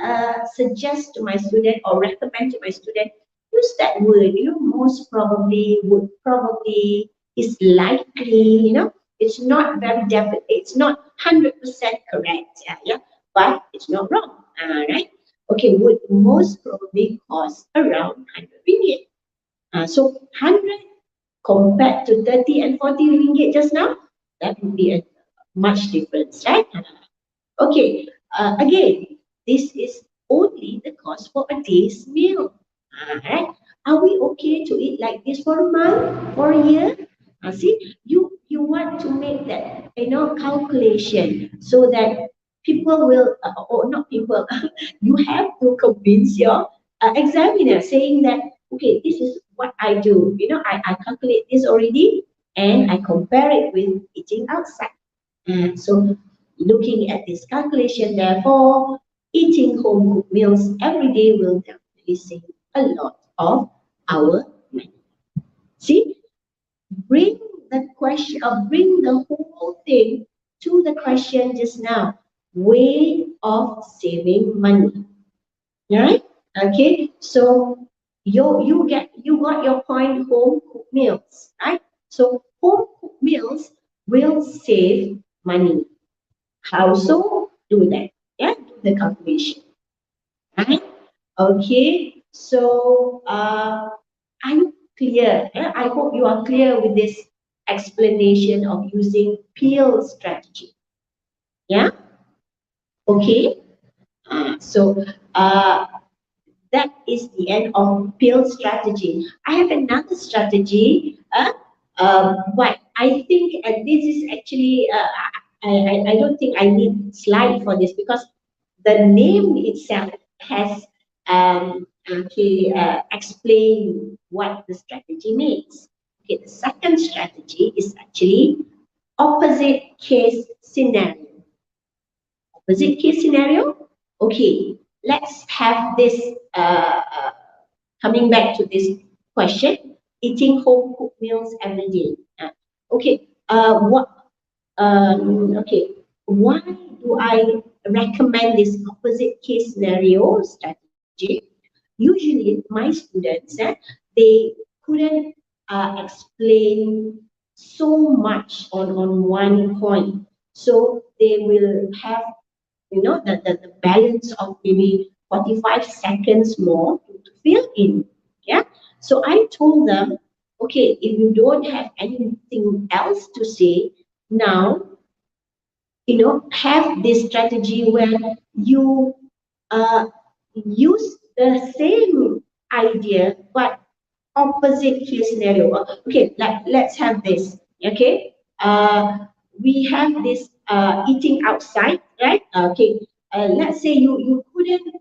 suggest to my student or recommend to my student, use that word. Most probably, would probably, is likely. It's not very definite. It's not 100% correct. Yeah, but it's not wrong. Right? Okay, would most probably cost around 100 ringgit. So 100 compared to 30 and 40 ringgit just now, that would be a much difference, right? Okay, again, this is only the cost for a day's meal. Right? Are we okay to eat like this for a month, for a year? See, you want to make that calculation so that people will, or not people, you have to convince your examiner, saying that, okay, this is what I do. I calculate this already and I compare it with eating outside. So looking at this calculation, therefore, eating home cooked meals every day will definitely save a lot of our money. See, bring the question question, bring the whole thing to the question just now. Way of saving money, right? Okay, so you got your point. Home cooked meals, right? So home cooked meals will save money. How so? Do that. Yeah, do the calculation. Right? Okay. So are you clear? Yeah? I hope you are clear with this explanation of using peel strategy. Yeah. Okay. So that is the end of peel strategy. I have another strategy, but I think this is actually I don't think I need slide for this because the name itself has explain what the strategy means. Okay, the second strategy is actually opposite case scenario. Opposite case scenario. Okay, let's have this coming back to this question, eating home cooked meals every day. Okay, okay, why do I recommend this opposite case scenario strategy? Usually, my students, they couldn't explain so much on one point. So they will have, the balance of maybe 45 seconds more to fill in. Yeah. So I told them, okay, if you don't have anything else to say, now, have this strategy where you use the same idea but opposite case scenario. Okay, let's have this. Okay, we have this eating outside, right? Okay, let's say you couldn't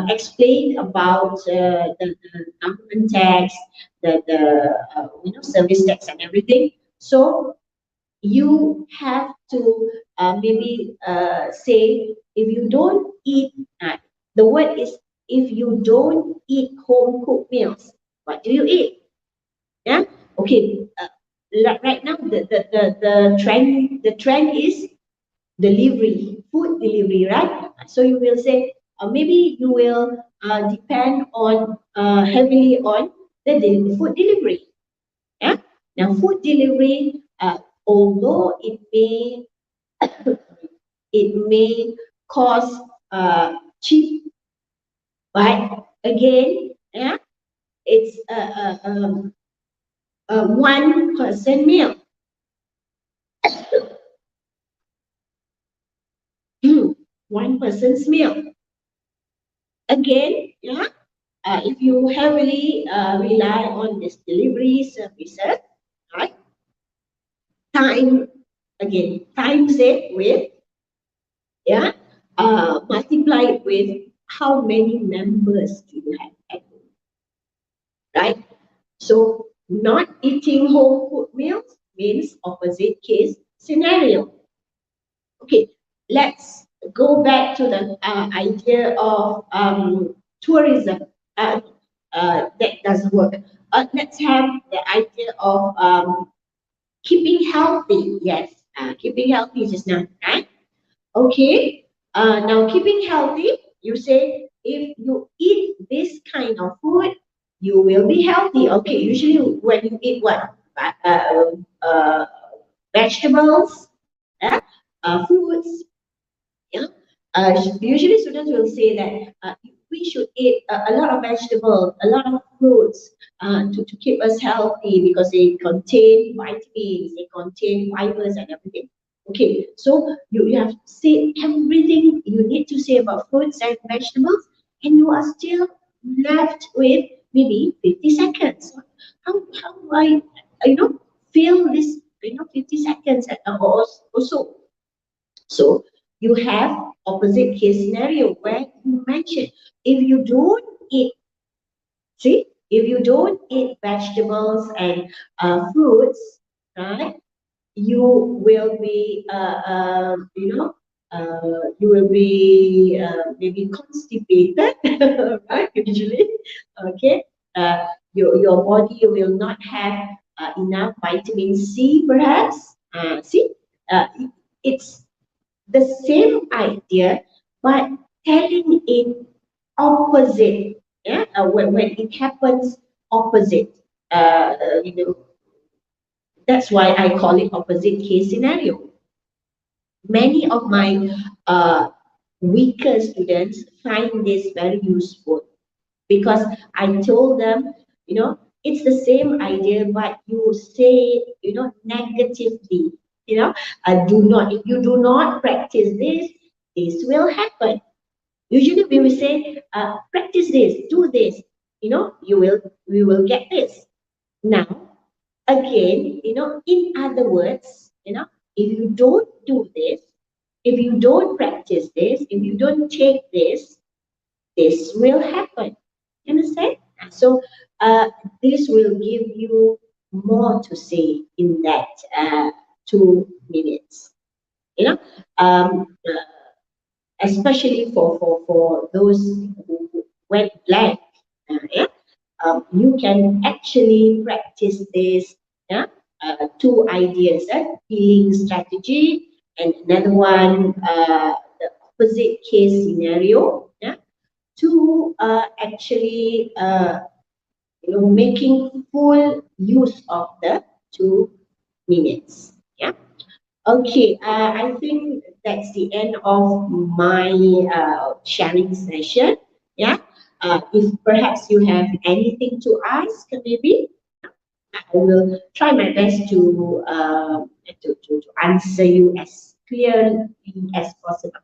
explain about the government tax, the service tax and everything. So you have to maybe say, if you don't eat, the word is, if you don't eat home cooked meals, what do you eat? Yeah. Okay. Like right now, the trend is delivery, food delivery, right? So you will say, maybe you will depend on heavily on the food delivery. Yeah. Now, food delivery, although it may cost cheap, but again, yeah, it's a one person meal. One person's meal. Again, yeah, if you heavily rely on this delivery services, right? Time, again, times it with, yeah, multiply it with how many members do you have at home, right? So not eating home cooked meals means opposite case scenario. Okay, let's go back to the idea of tourism. That doesn't work. Let's have the idea of keeping healthy. Yes, keeping healthy just now, right? Okay. Now keeping healthy, you say if you eat this kind of food, you will be healthy. Okay. Usually when you eat what? Vegetables, fruits. Yeah. Usually students will say that we should eat a lot of vegetables, a lot of fruits to keep us healthy because they contain vitamins, they contain fibers and everything. Okay, so you have to say everything you need to say about fruits and vegetables, and you are still left with maybe 50 seconds. How do I, fill this, 50 seconds or so? So you have opposite case scenario where you mention, if you don't eat, if you don't eat vegetables and fruits, right, you will be, you will be maybe constipated, right? Usually, okay. Your body will not have enough vitamin C, perhaps. See, it's the same idea, but telling in opposite. Yeah, when it happens opposite. You know, that's why I call it opposite case scenario. Many of my weaker students find this very useful because I told them, you know, it's the same idea, but you say, you know, negatively, you know, do not, if you do not practice this, this will happen. Usually we will say, practice this, do this, you know, we will get this. Now, again, you know, in other words, you know, if you don't do this, if you don't practice this, if you don't take this, this will happen. You understand? So this will give you more to say in that 2 minutes. You know, especially for those who went blank. Yeah? You can actually practice this. Yeah? Two ideas: healing strategy, and another one, the opposite case scenario. Yeah? To actually you know, making full use of the 2 minutes. Yeah. Okay. I think that's the end of my sharing session. Yeah. If perhaps you have anything to ask, maybe I will try my best to answer you as clearly as possible.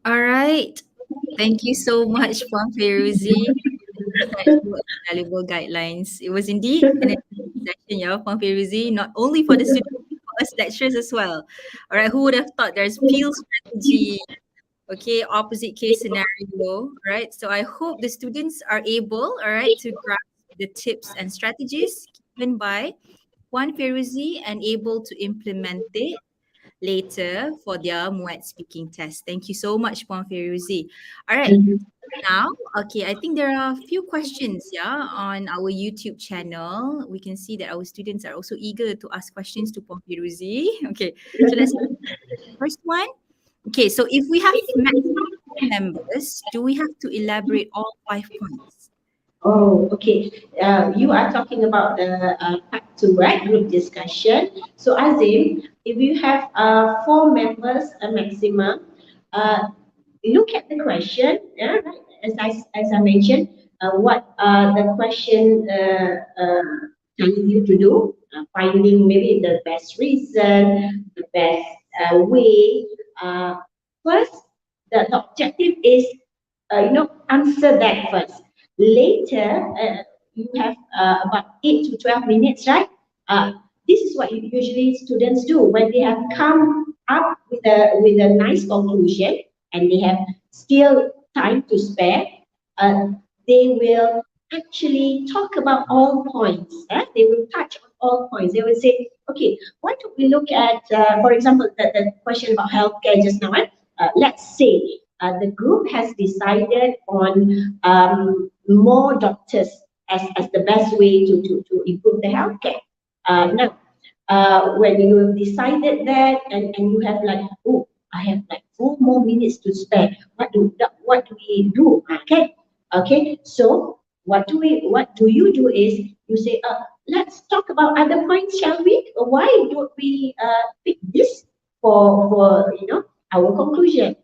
All right. Thank you so much, Puan Feruzi. Such valuable guidelines. It was indeed an interesting session, yeah, Puan Feruzi, not only for the students, but for us lecturers as well. All right, who would have thought there's peel strategy, okay, opposite case scenario, right? So I hope the students are able, all right, to grasp the tips and strategies given by Puan Feruzi and able to implement it later for their MUET speaking test. Thank you so much, Puan Feruzi. All right, now, okay, I think there are a few questions, yeah, on our YouTube channel. We can see that our students are also eager to ask questions to Puan Firuzi. Okay, so let's start with the first one. Okay, so if we have maximum members, do we have to elaborate all 5 points? Oh, okay. You are talking about the part two, right? Group discussion. So, Azim, if you have 4 members, a maximum, uh, look at the question. Yeah, right? As I mentioned, what the question telling you to do, finding maybe the best reason, the best way. First, the objective is answer that first. Later, you have about 8 to 12 minutes, right? This is what usually students do when they have come up with a nice conclusion and they have still time to spare. Uh, they will actually talk about all points. They will touch on all points. They will say, okay, why don't we look at, for example, the question about healthcare just now? Let's say the group has decided on more doctors as the best way to improve the healthcare. Now, when you have decided that and you have like, oh, I have like 4 more minutes to spare. What do we do? Okay. So what do you do is you say, let's talk about other points, shall we? Why don't we pick this for our conclusion?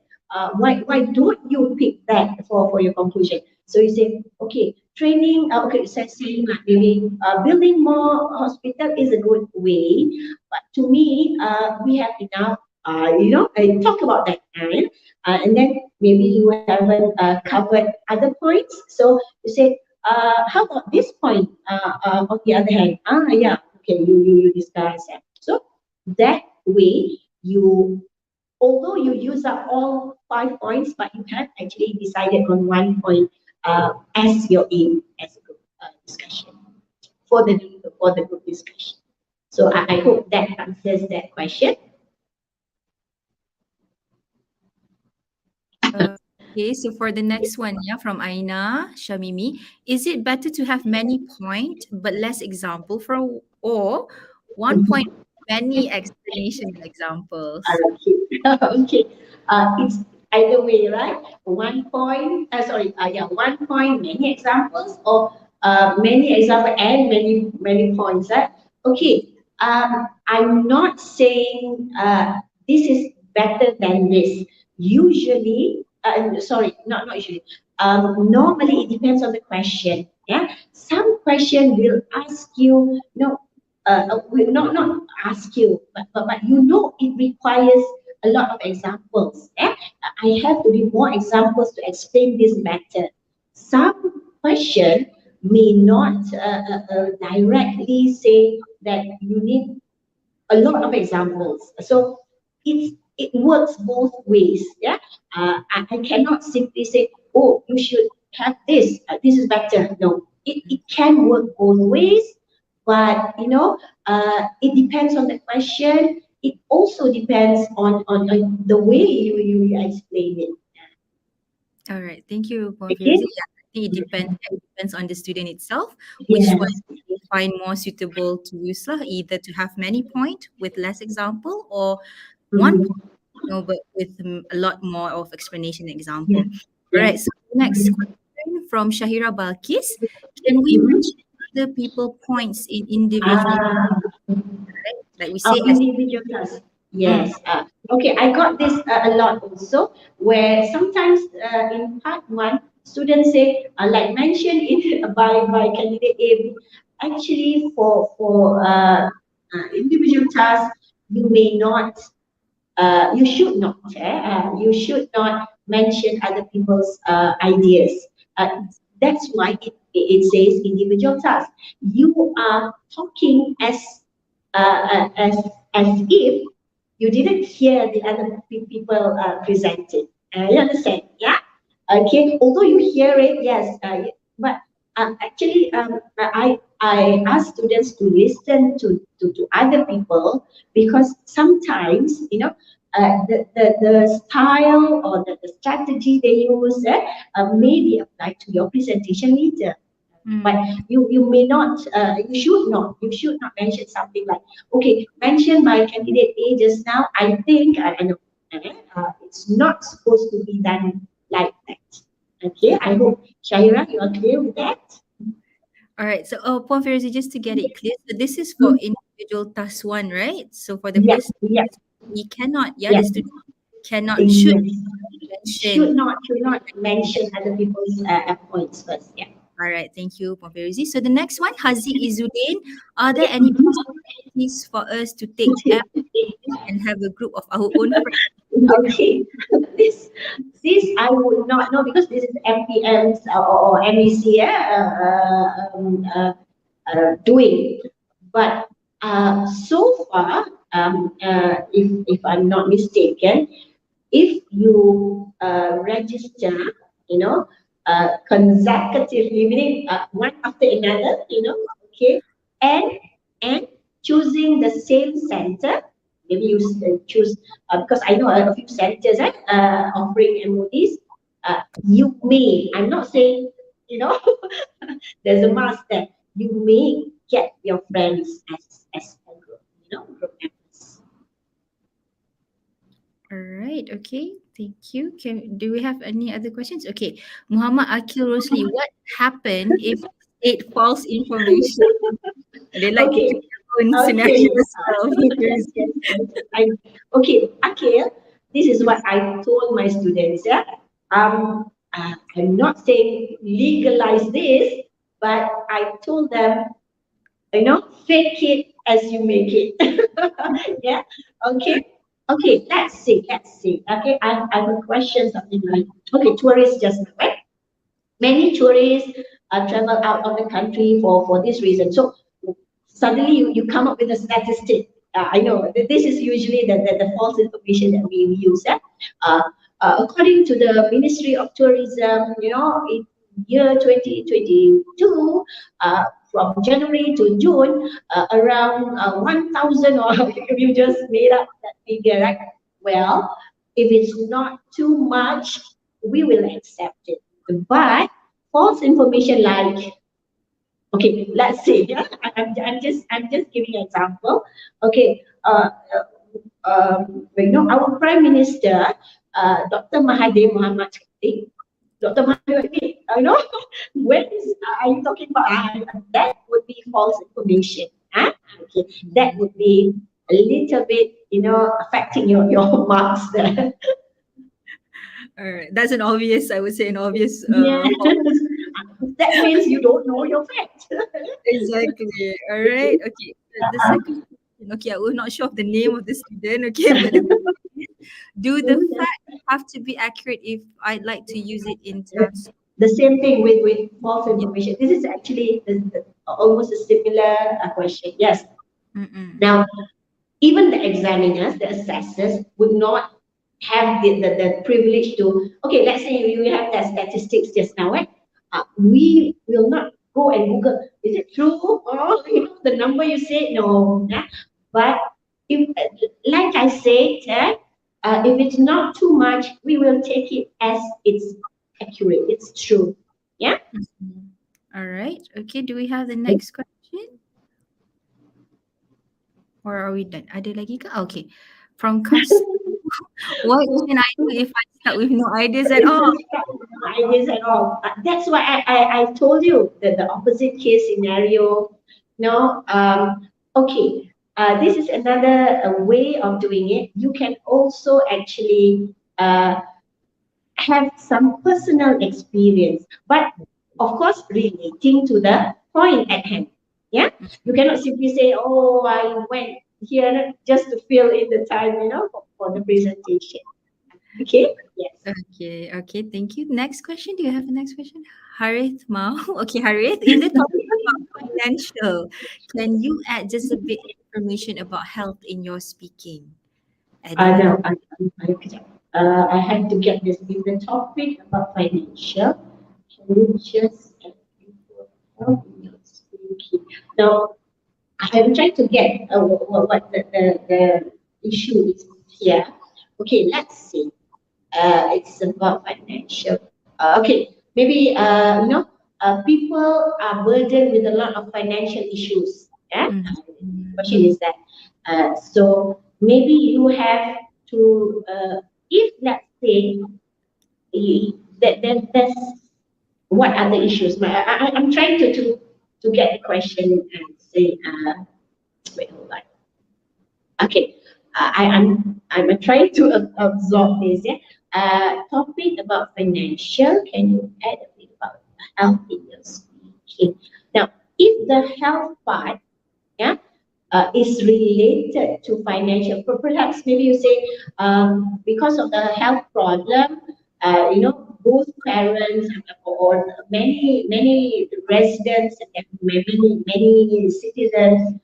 Why don't you pick that for your conclusion? So you say, okay, training, okay, saying like maybe building more hospital is a good way, but to me, we have enough. Talk about that, and then maybe you haven't covered other points. So you say, how about this point? On the other hand, yeah, okay, you discuss that. So that way you although you use up all 5 points, but you have actually decided on one point as your aim as a group discussion for the group discussion. So I hope that answers that question. Okay, so for the next one, yeah, from Aina Shamimi, is it better to have many point but less example or 1 point many explanation and examples? Okay. Okay. It's either way, right? 1 point, sorry, yeah, 1 point, many examples, or many example and many points, right? Okay. I'm not saying this is better than this. Usually, sorry, not usually. Normally, it depends on the question. Yeah, some question will ask you, no, will not ask you, but you know it requires a lot of examples. Eh? I have to give more examples to explain this matter. Some question may not directly say that you need a lot of examples. So it works both ways. Yeah, I cannot simply say, oh, you should have this. This is better. No, it can work both ways, but it depends on the question. It also depends on the way you explain it. All right, thank you, Confirozi. Okay. Yeah, I think it depends on the student itself, which one Yes. they find more suitable to use lah, either to have many point with less example or one Mhm. point, but with a lot more of explanation and Yeah. example. All Yeah. right, so next question from Shahira Balkis. Can we Mhm. mention other people points in individual, Ah. right? Like we say as Individual task. mm, Yes. Okay, I got this a lot also, where sometimes in part 1, students say, like mentioned in by candidate A, actually for individual tasks, you may not you should not you should not mention other people's ideas. That's why it says individual task. You are talking uh, as as if you didn't hear the other people presented. You understand? Yeah. Okay. Although you hear it, yes, but actually, I ask students to listen to other people, because sometimes the style or the strategy they use may be applied to your presentation later. But mm. you may not, you should not mention something like, okay, mentioned by candidate A just now. I think I know it's not supposed to be done like that. Okay, I hope Shaira, you are clear with that. All right. So, Puan Firozi, just to get it clear, so this is for individual task one, right? So for the Yeah, first, yeah, we cannot, yeah, yeah. the student should Yes. mention. Should not mention other people's points first. Yeah. All right. Thank you, Puan Firozi. So the next one, Haziq Izzuddin, are there any possibilities for us to take app and have a group of our own friends in the group? Okay, this I would not know, because this is MPM's or MEC doing. But so far, if I'm not mistaken, if you register, consecutively, meaning one after another, okay, and and choosing the same center, maybe you choose, because I know a few centers offering MODs. You may, I'm not saying, you know, there's a must there. You may get your friends as a group, group members. All right. Okay. Thank you. Do we have any other questions? Okay. Muhammad Akil Rosli, what happened if state false information? They like to Okay, keep their own scenario okay, as well. yes, yes, yes. Okay, Akhil, this is what I told my students. Yeah, I'm not saying legalize this, but I told them, fake it as you make it. Yeah. Okay. Okay. Let's see. Let's see. Okay. I have a question, something like, okay, tourists just now, right? Many tourists travel out of the country for this reason. So suddenly you come up with a statistic. I know this is usually the false information that we use. Uh, According to the Ministry of Tourism, in year 2022, from January to June, around 1,000, or if you just made up that figure, right? Well, if it's not too much, we will accept it. But false information like, okay, let's say, yeah, I'm just giving an example. Okay, our Prime Minister, Dr. Mahathir Mohamad, Dr. Mahathir, when are you talking about? That would be false information. Huh? Okay, that would be a little bit, affecting your marks there. All right, that's an obvious, I would say, an obvious. Yes. That means you don't know your facts. Exactly. All right. Okay. The second question. Okay, I was not sure of the name of the student. Okay, but the question is, do the facts have to be accurate if I'd like to use it in task? The same thing with false information. This is actually almost a similar question. Yes. Mm-mm. Now, even the examiners, the assessors, would not have the privilege to, okay, let's say you have that statistics just now, right? We will not go and Google, is it true? Or, the number you said, no. Yeah? But if, like I said, if it's not too much, we will take it as it's accurate, it's true. Yeah? Mhm. All right. Okay. Do we have the next question? Or are we done? Ada lagi ke? Okay. From Kas, what can I do if I start with no ideas at all? Ideas at all. That's why I told you that the opposite case scenario. No, okay. This is another way of doing it. You can also actually have some personal experience, but of course relating to the point at hand. Yeah, you cannot simply say, "Oh, I went here just to fill in the time," for the presentation. Okay. Yes. Okay, okay, thank you. Next question. Do you have the next question? Harith Mao. Okay, Harith, if the topic is about financial, can you add just a bit information about health in your speaking? Adding No, I had to get this in the topic about financial. Can you just add help in your speaking? Now, I'm trying to get what the issue is here. Okay, let's see. It's about financial. Okay, maybe people are burdened with a lot of financial issues. Yeah, Mhm. question is that. So maybe you have to, if let's say that's what are the issues. I'm trying to get the question and say, wait, hold on. Okay, I'm trying to absorb this. Yeah, topic about financial. Can you add a bit about health in your speaking? Now, if the health part, yeah, is related to financial, perhaps maybe you say because of the health problem, both parents or many residents and many citizens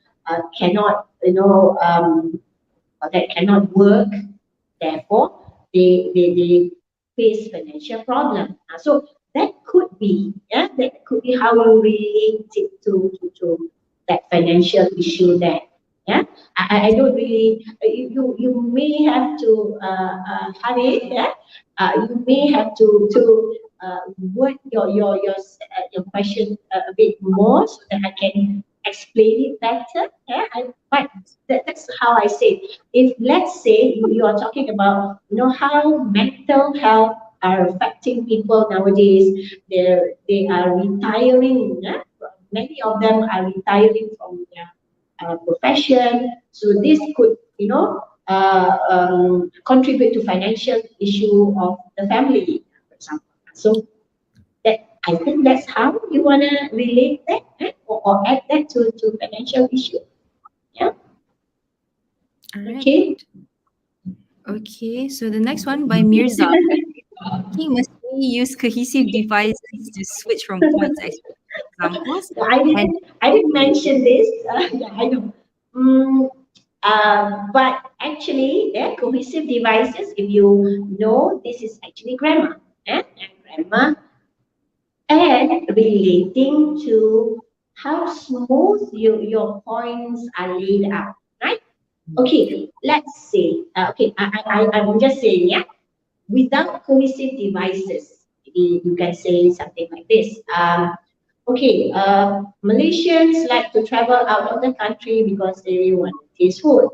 cannot, that cannot work. Therefore, they face financial problem. So that could be, yeah, that could be how you relate it to that financial issue there. Yeah, I don't really. You may have to have it. Yeah, you may have to word your question a bit more so that I can explain it better. Yeah, but that's how I say it. If let's say you are talking about how mental health are affecting people nowadays, they are retiring. Yeah? Many of them are retiring from their profession. So this could, contribute to financial issue of the family, for example. So that I think that's how you wanna relate that or add that to financial issue. Yeah. All right. Okay. Okay, so the next one by Mirza. Okay, must we use cohesive devices to switch from points to examples? And I didn't mention this. Yeah, I know. But actually, yeah, cohesive devices, if you know, this is actually grammar. And grammar and relating to how smooth your points are laid out, right? Okay, let's say, okay, I'm just saying, yeah. without cohesive devices. Maybe you can say something like this. Okay, Malaysians like to travel out of the country because they want to taste food.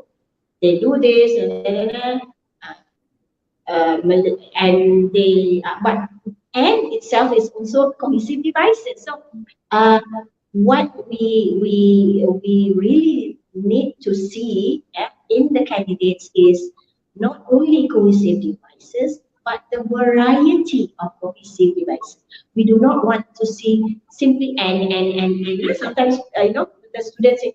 They do this and they but and itself is also cohesive devices. So what we really need to see in the candidates is not only cohesive devices but the variety of cohesive devices. We do not want to see simply and. Sometimes the students say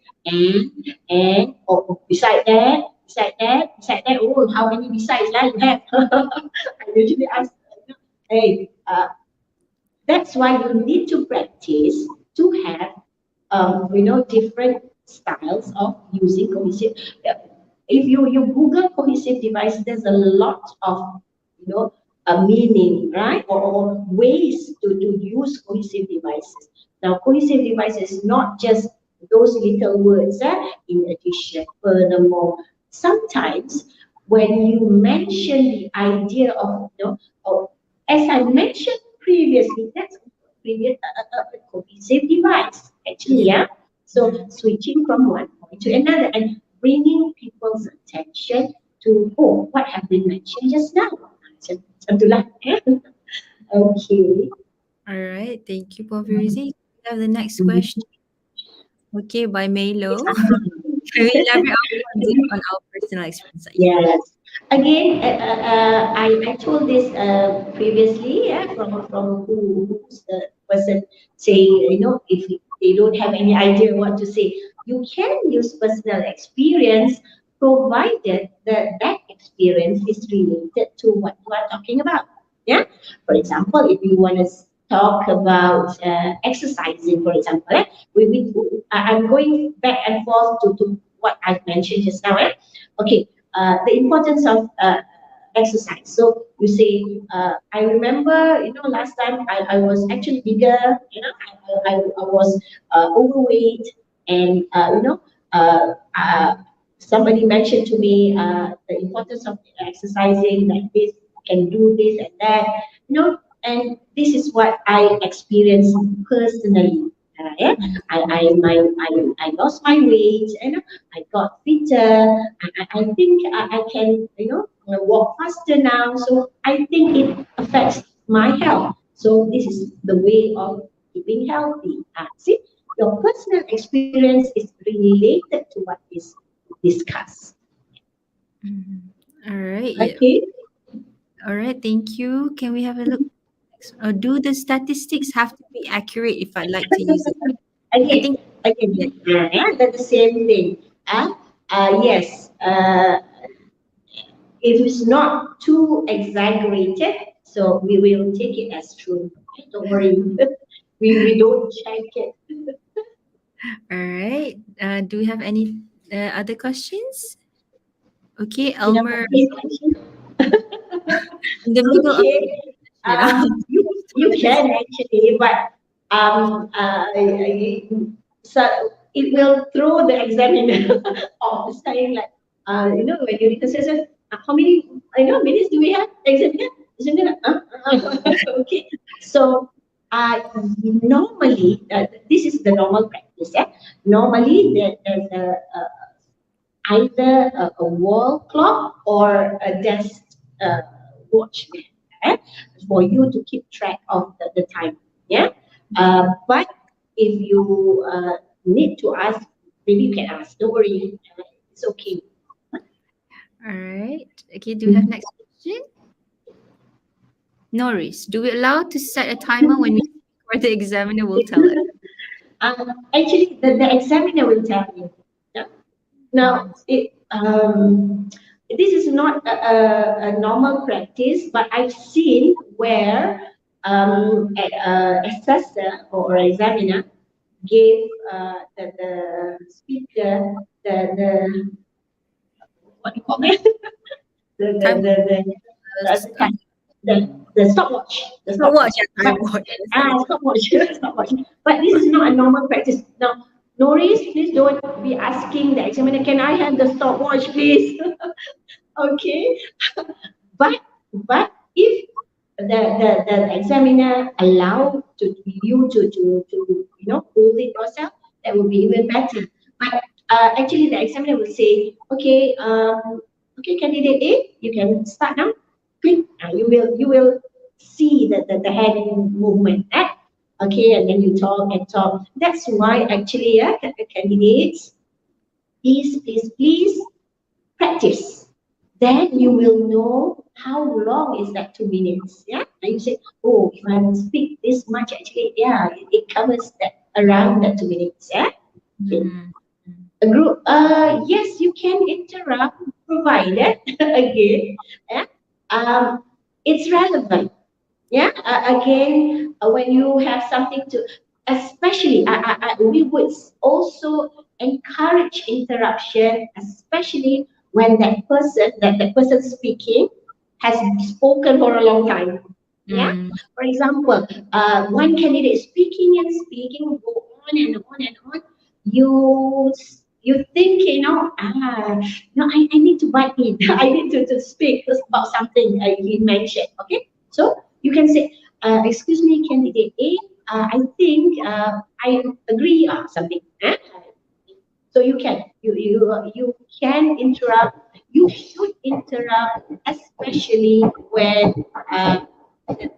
and or beside that. Oh, how many besides that you have? I usually ask, hey, that's why you need to practice to have different styles of using cohesive. If you Google cohesive device, there's a lot of you know a meaning, right, or ways to use cohesive devices. Now, cohesive devices is not just those little words, in addition, furthermore. Sometimes when you mention the idea of of, as I mentioned previously, that's a cohesive device, actually, yeah. So switching from one point to another and bringing people's attention to, oh, what have been mentioned just now. Abdullah. Okay. All right, thank you, Povirizing. We have the next question. Okay, by Melo. Can we elaborate on our personal experience? Yes. Again, I told this previously, yeah, from who's the person saying, if they don't have any idea what to say, you can use personal experience provided that experience is related to what you are talking about. Yeah. For example, if you want to talk about exercising, for example, I'm going back and forth to what I've mentioned just now. Okay, the importance of exercise. So you say, I remember, last time I was actually bigger, I was overweight, and somebody mentioned to me the importance of exercising, like this, can do this and that, and this is what I experienced personally. Yeah, I lost my weight, I got fitter. I think I can, walk faster now. So I think it affects my health. So this is the way of keeping healthy. See, your personal experience is related to what is discussed. All right. Yeah. Okay. All right. Thank you. Can we have a look? Do the statistics have to be accurate if I'd like to use it? I Again, think yeah. that's the same thing. Yes. If it's not too exaggerated, so we will take it as true. Okay? Don't worry. we don't check it. All right. Do we have any other questions? Okay, You know, Elmer, okay. in the middle of Okay. you know. You can actually, but so it will throw the examiner off, saying like, when you read the session, how many, minutes do we have? Examiner, examiner, okay. So, normally, this is the normal practice. Yeah? Normally, there's either a wall clock or a desk watch for you to keep track of the time. Yeah. But if you need to ask, maybe you can ask. Don't worry, it's okay. All right. Okay, do we have next question? Norris, do we allow to set a timer when we or the examiner will tell us? Actually, the examiner will tell you. Yeah? Now, this is not a normal practice, but I've seen where assessor or examiner gave the speaker the what do you call it? the, the, Time the, the, the, time, the stopwatch. The watch, stopwatch. time watch. Stopwatch. Stopwatch. But this is not a normal practice. Now, Norris, please don't be asking the examiner, can I have the stopwatch, please? Okay. But if the examiner allow you to hold it yourself, that would be even better. But actually, the examiner will say, okay, okay, candidate A, you can start now. Click. You will see the hand movement. Okay, and then you talk and talk. That's why actually, candidates, please practice. Then you will know how long is that 2 minutes. Yeah, and you say, oh, if I speak this much, actually, yeah, it covers that around that 2 minutes. Yeah. Okay. A group. Yes, you can interrupt, provided again. Yeah. It's relevant. Yeah. Again, when you have something to, especially, we would also encourage interruption, especially when that person speaking has spoken for a long time. Yeah. For example, one candidate speaking and speaking, go on and on and on. You think, no, I need to butt in. I need to speak about something he mentioned. Okay, so you can say, excuse me, candidate A, I think I agree on something. So you can interrupt. You should interrupt, especially when the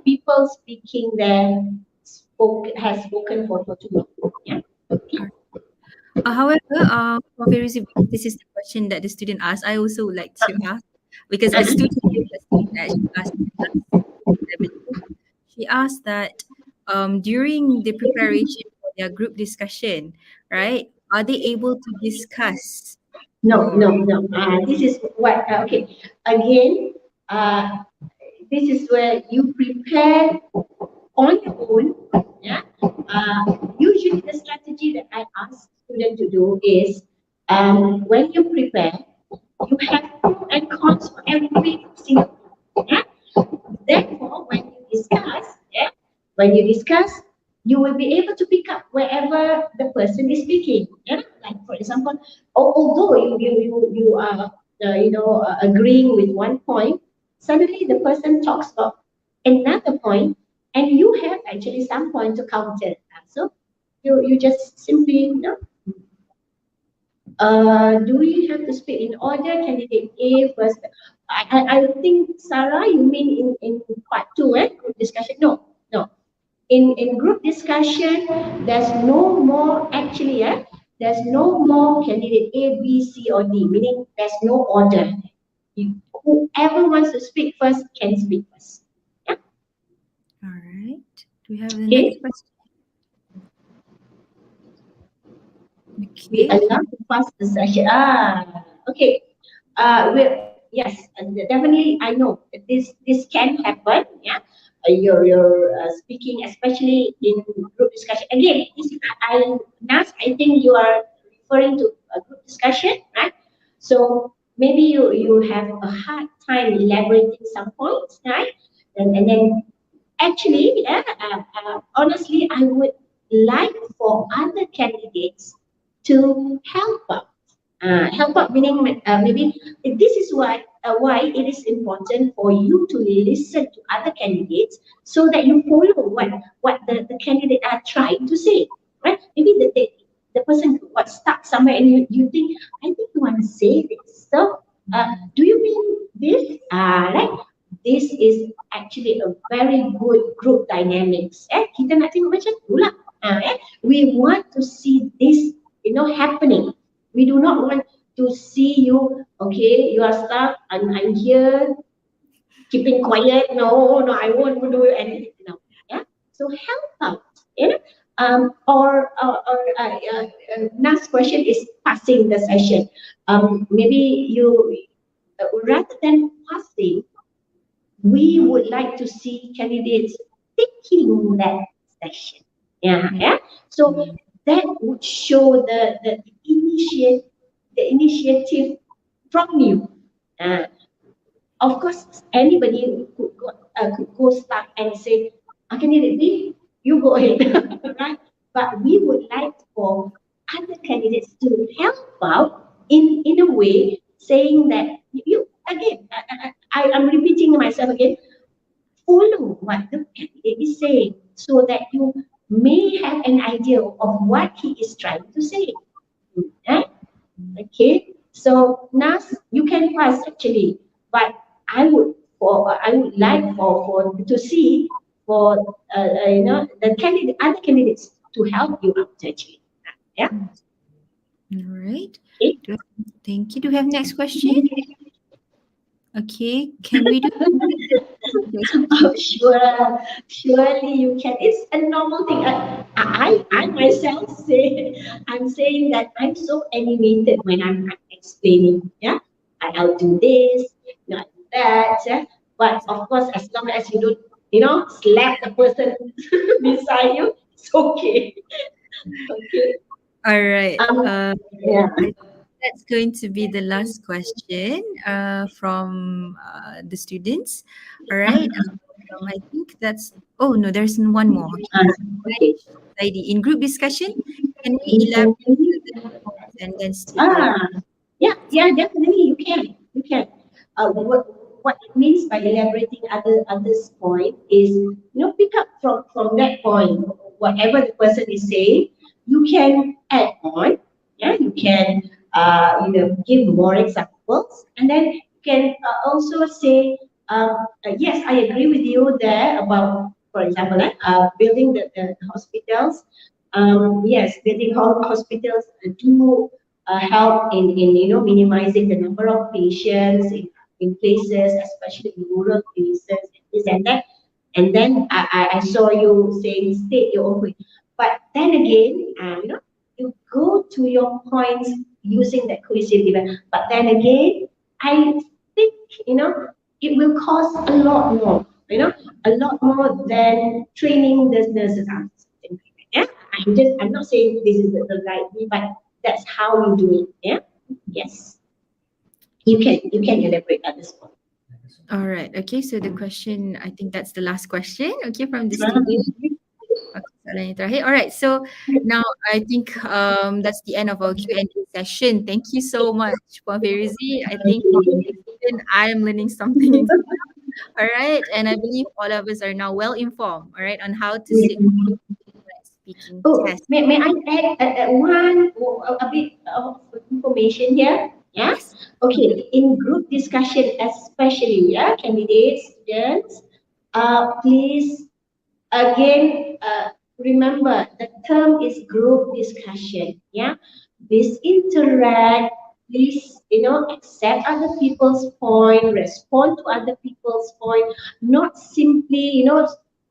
people speaking there has spoken for too long. Yeah. However, for Fairuzi, this is the question that the student asked. I also would like to ask because a student is the student that she asked I believe. She asked that during the preparation for their group discussion, right? Are they able to discuss? No, Or no, no. This is what, okay. Again, this is where you prepare on your own. Yeah. Usually the strategy that I ask students to do is, when you prepare, you have pros and cons for every single point. Yeah. Therefore, when you discuss, you will be able to pick up wherever the person is speaking. Yeah, like for example, although you are agreeing with one point, suddenly the person talks about another point, and you have actually some point to counter. So you just simply do we have to speak in order? Candidate A first. I think, Sarah, you mean in part two, group discussion? No, no. In group discussion, there's no more actually, there's no more candidate A, B, C, or D, meaning there's no order. Whoever wants to speak first can speak first. Yeah. all right. Do we have the Okay. next question? We Okay. allow to pass the session. Okay. Yes, and definitely I know that this can happen. Yeah, you're speaking, especially in group discussion. Again, Nas, I think you are referring to a group discussion, right? So maybe you have a hard time elaborating some points, right? And then actually, honestly, I would like for other candidates to help out. Help out meaning, maybe this is why it is important for you to listen to other candidates so that you follow what the candidate are trying to say, right? Maybe the person got stuck somewhere and you think, I think you want to say this. So, do you mean this? Right? This is actually a very good group dynamics. Kita nak tengok macam tu lah. We want to see this, happening. We do not want to see you, okay, you are stuck, I'm here, keeping quiet. No, no, I won't do anything. No. Yeah. So help out. Yeah. Next question is passing the session. Maybe you, rather than passing, we would like to see candidates taking that session. Yeah, yeah. So that would show the initiative from you. Of course, anybody could go start and say, candidate B, you go ahead, right? But we would like for other candidates to help out in a way, saying that you again, I'm repeating myself again. Follow what the candidate is saying so that you may have an idea of what he is trying to say. Right? Okay. So now you can pass actually, but I would like for to see for the candidate other candidates to help you out actually. Yeah. All right. Okay. Thank you. Do we have next question? Okay. Can we do? Oh, sure, surely you can. It's a normal thing. I myself say, I'm saying that I'm so animated when I'm explaining. Yeah, I'll do this, not that. Yeah? But of course, as long as you don't, slap the person beside you, it's okay. Okay. All right. Yeah. That's going to be the last question from the students. All right. I think that's. Oh no, there's one more. Okay. In group discussion, can we elaborate the points and then state our? Yeah, definitely you can. You can. What it means by elaborating others' point is pick up from that point whatever the person is saying. You can add on. Yeah, you can give more examples, and then you can also say yes, I agree with you there about, for example, building the hospitals. Yes, building hospitals do help in minimizing the number of patients in places, especially in rural places, this and that. And then I saw you saying state your own point. But then again, you go to your points using that cohesive event. But then again, I think it will cost a lot more. A lot more than training the nurses out. Yeah, I'm not saying this is the right way, but that's how you do it. Yeah. Yes. You can elaborate at this point. All right. Okay. So the question, I think that's the last question. Okay, from the student. Okay, soalan yang terakhir. All right. So now I think that's the end of our Q&A session. Thank you so much, Puan Ferizi. I think even I am learning something. All right. And I believe all of us are now well informed, all right, on how to sit speaking Oh, test. may I add a bit of information here? Yeah. Yes. Okay. In group discussion, especially candidates, students, please again remember the term is group discussion. Yeah. Please interact. Please accept other people's point, respond to other people's point, not simply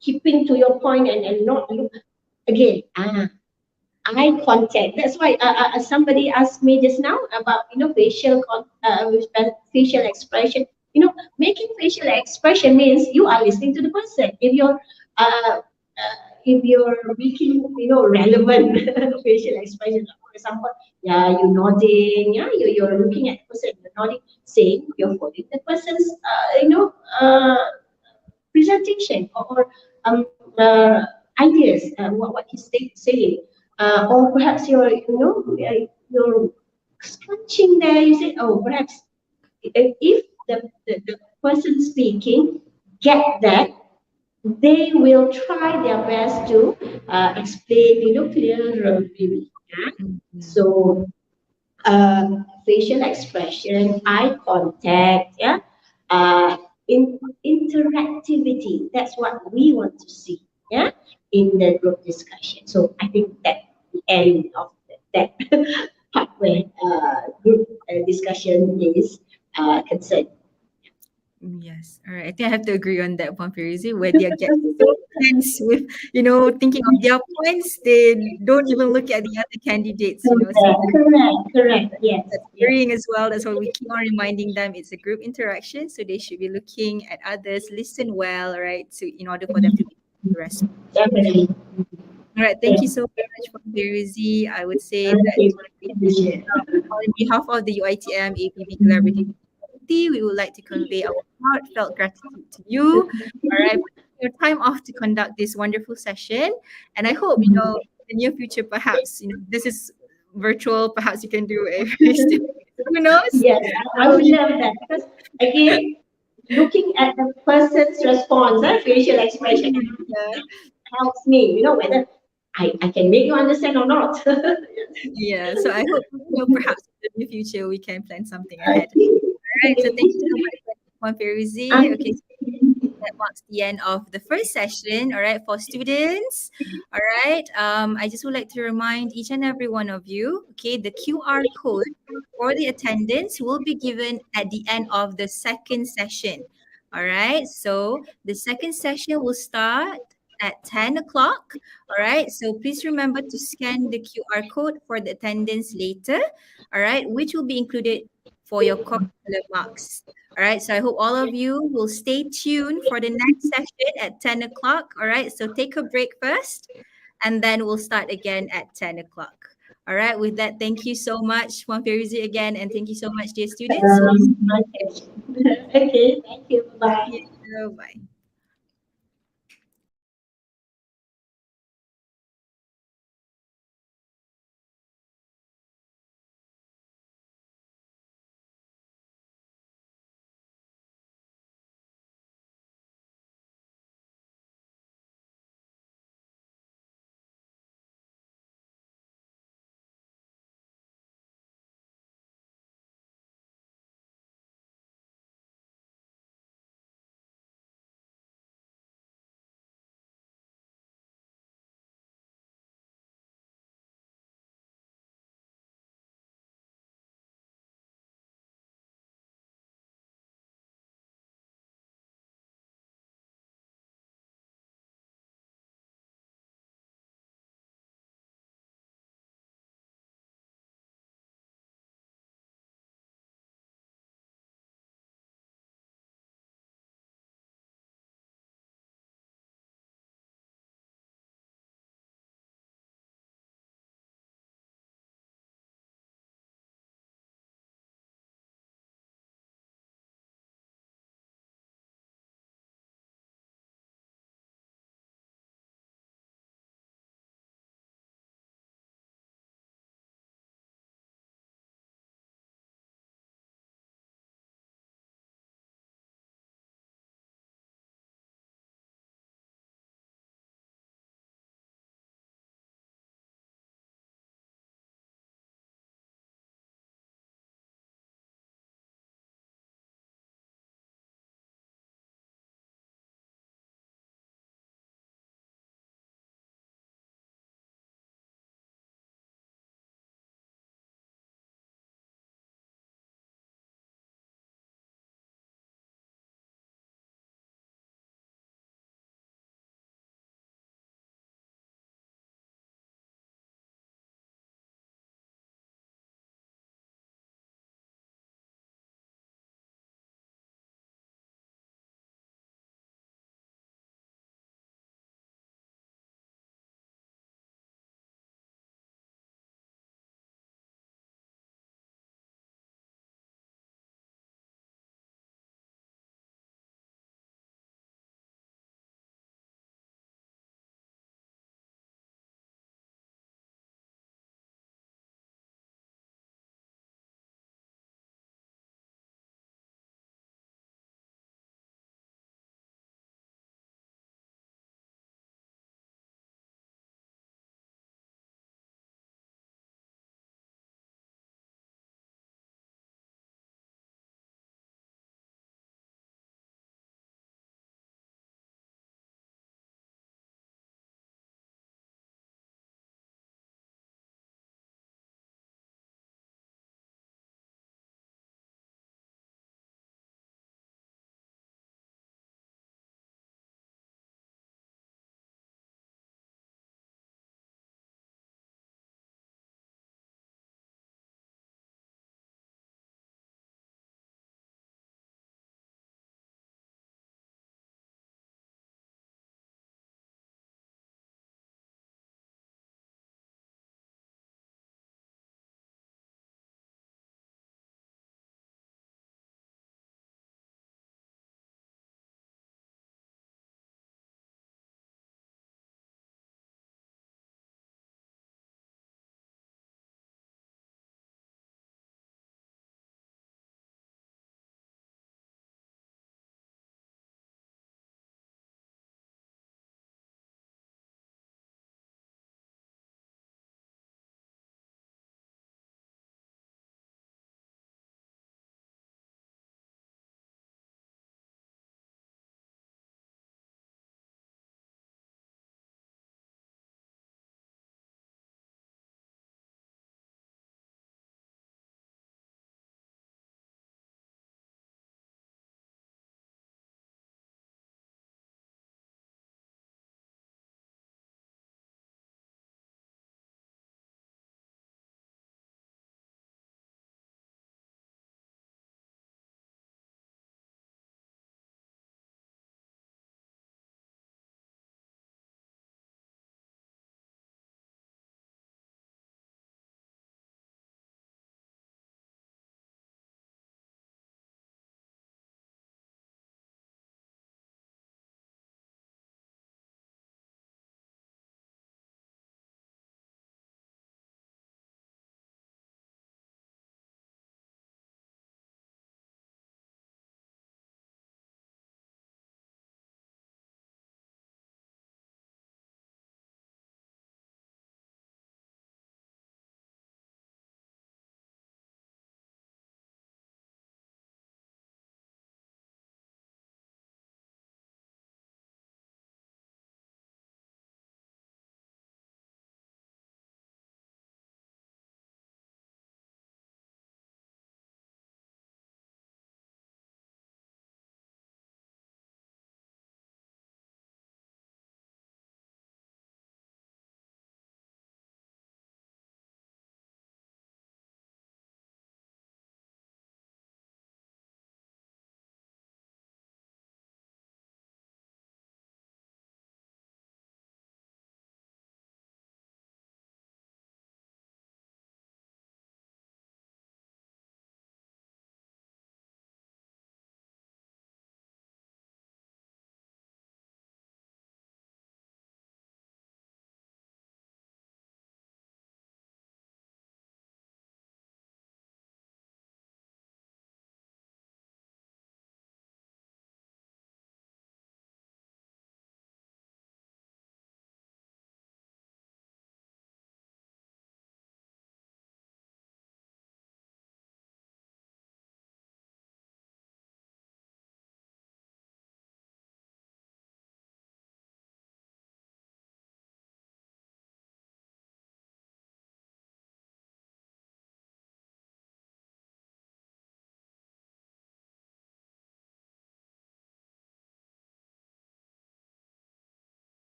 keeping to your point and not look again. Eye contact. That's why somebody asked me just now about facial expression. Making facial expression means you are listening to the person. If you're making relevant facial expression, for example, yeah, you're nodding, yeah, you're looking at the person, you're nodding, saying you're following the person's presentation or ideas, what he's saying, or perhaps you're scratching there. You say, oh, perhaps if the person speaking get that, they will try their best to explain, clearly. Yeah? So facial expression, eye contact, yeah, interactivity. That's what we want to see, yeah, in the group discussion. So I think that the end of that part where group discussion is concerned. Yes. All right. I think I have to agree on that, Puan Ferizi, where they get so tense with, thinking of their points, they don't even look at the other candidates, So Correct. Yes. that's worrying as well. That's why we keep on reminding them it's a group interaction. So they should be looking at others, listen well, right? So in order for them to be able to respond. Definitely. All right. Thank you so much, Puan Ferizi. I would say that on behalf of the UiTM APB Collaborative Committee, we would like to convey our heartfelt gratitude to you, all right, for taking your time off to conduct this wonderful session. And I hope, in the near future, perhaps, this is virtual, perhaps you can do a face-to-face. Who knows? Yes, I would love that because again, looking at the person's response, facial expression, Yeah. helps me, whether I can make you understand or not. Yeah. So I hope, perhaps in the near future we can plan something ahead. All right. So thank you so Okay. much, Puan Feruzi. Okay. Um, That marks the end of the first session. All right, for students. All right. I just would like to remind each and every one of you. Okay, the QR code for the attendance will be given at the end of the second session. All right. So the second session will start at 10 o'clock. All right. So please remember to scan the QR code for the attendance later. All right, which will be included for your curriculum marks. All right, so I hope all of you will stay tuned for the next session at 10 o'clock. All right, so take a break first and then we'll start again at 10 o'clock. All right, with that, thank you so much, Juan Feruzi, again, and thank you so much, dear students. We'll see my pleasure. Okay, thank you. Bye. you. Bye.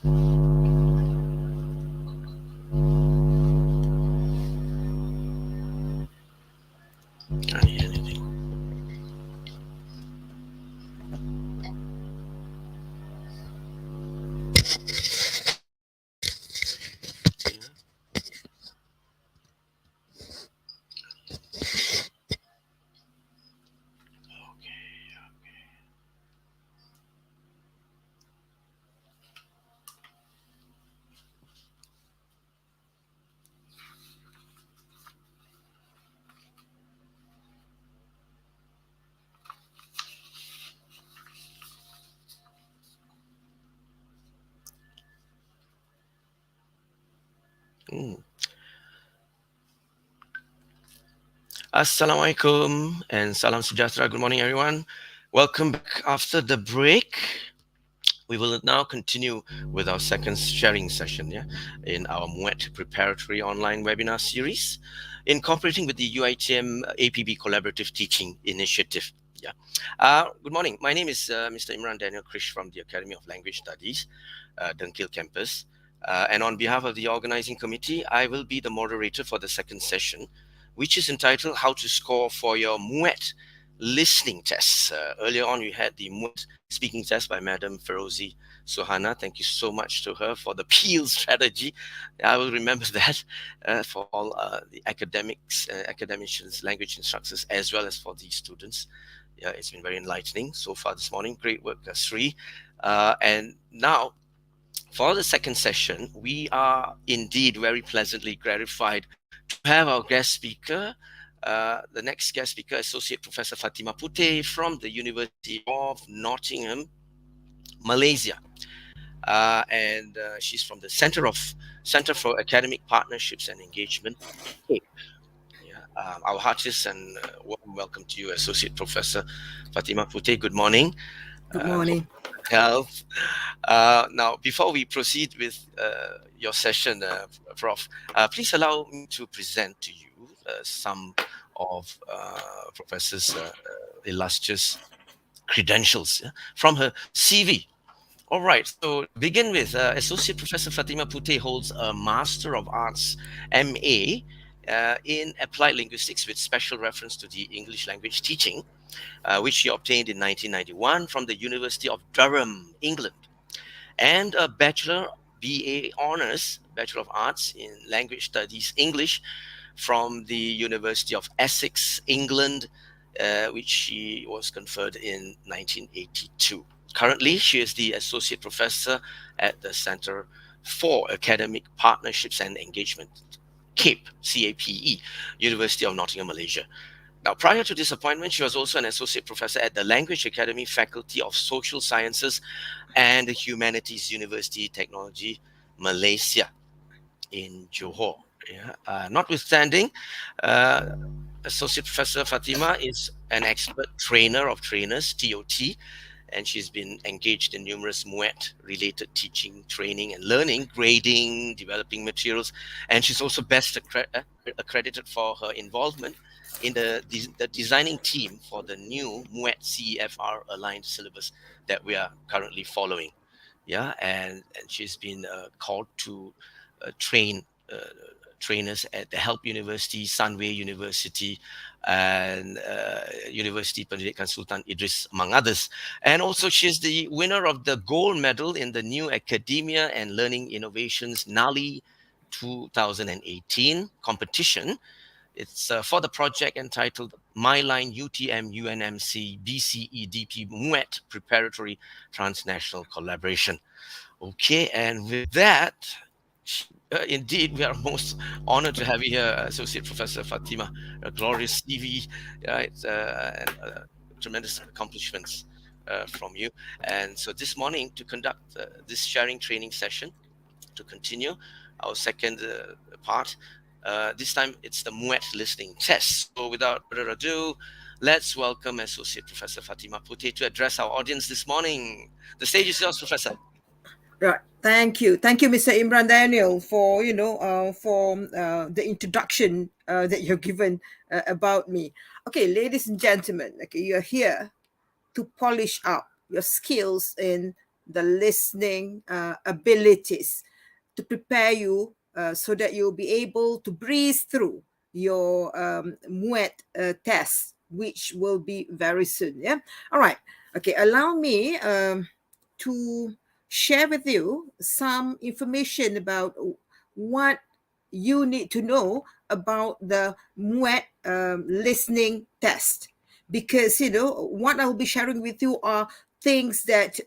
Can't hear anything. Assalamualaikum and salam sejahtera. Good morning, everyone. Welcome back after the break. We will now continue with our second sharing session in our MUET Preparatory online webinar series, incorporating with the UiTM APB Collaborative Teaching Initiative. Good morning. My name is Mr. Imran Daniel Krish from the Academy of Language Studies, Bengkel campus. And on behalf of the organizing committee, I will be the moderator for the second session, which is entitled How to Score for Your MUET Listening Tests. Earlier on, we had the MUET speaking test by Madam Ferozi Suhana. Thank you so much to her for the PEAL strategy. I will remember that for all the academicians, language instructors, as well as for the students. Yeah, it's been very enlightening so far this morning. Great work, Sri. And now, for the second session, we are indeed very pleasantly gratified to have our guest speaker, the next guest speaker, Associate Professor Fatima Puteh from the University of Nottingham, Malaysia. And she's from the Center for Academic Partnerships and Engagement, CAPE. Our heartiest and warm welcome to you, Associate Professor Fatima Puteh. Good morning. Good morning. Health. Now, before we proceed with your session, Prof, please allow me to present to you some of Professor's illustrious credentials from her CV. All right, so to begin with, Associate Professor Fatima Puteh holds a Master of Arts, MA, in Applied Linguistics with special reference to the English language teaching, which she obtained in 1991 from the University of Durham, England, and a Bachelor BA Honours, Bachelor of Arts in Language Studies English from the University of Essex, England, which she was conferred in 1982. Currently, she is the Associate Professor at the Center for Academic Partnerships and Engagement, CAPE, C-A-P-E, University of Nottingham, Malaysia. Now, prior to this appointment, she was also an Associate Professor at the Language Academy Faculty of Social Sciences and the Humanities University Technology, Malaysia, in Johor. Notwithstanding, Associate Professor Fatima is an expert trainer of trainers, TOT, and she's been engaged in numerous MUET-related teaching, training, and learning, grading, developing materials, and she's also best accredited for her involvement in the designing team for the new MUET CEFR aligned syllabus that we are currently following. And she's been called to train trainers at the Help University, Sunway University, and University Pendidikan Sultan Idris, among others. And also she's the winner of the gold medal in the New Academia and Learning Innovations NALI 2018 competition. It's for the project entitled MyLine UTM UNMC BCE DP MUET Preparatory Transnational Collaboration. Okay, and with that, indeed, we are most honored to have you here, Associate Professor Fatima. A glorious CV, tremendous accomplishments from you. And so this morning, to conduct this sharing training session, to continue our second part, this time it's the MUET listening test. So without further ado, let's welcome Associate Professor Fatima Puteh to address our audience this morning. The stage is yours, Professor. Right. Thank you, Mr. Imran Daniel, for the introduction that you've given about me. Okay, ladies and gentlemen, okay, you're here to polish up your skills in the listening abilities to prepare you so that you'll be able to breeze through your MUET test, which will be very soon. Yeah. All right. Okay. Allow me to share with you some information about what you need to know about the MUET listening test, because what I'll be sharing with you are things that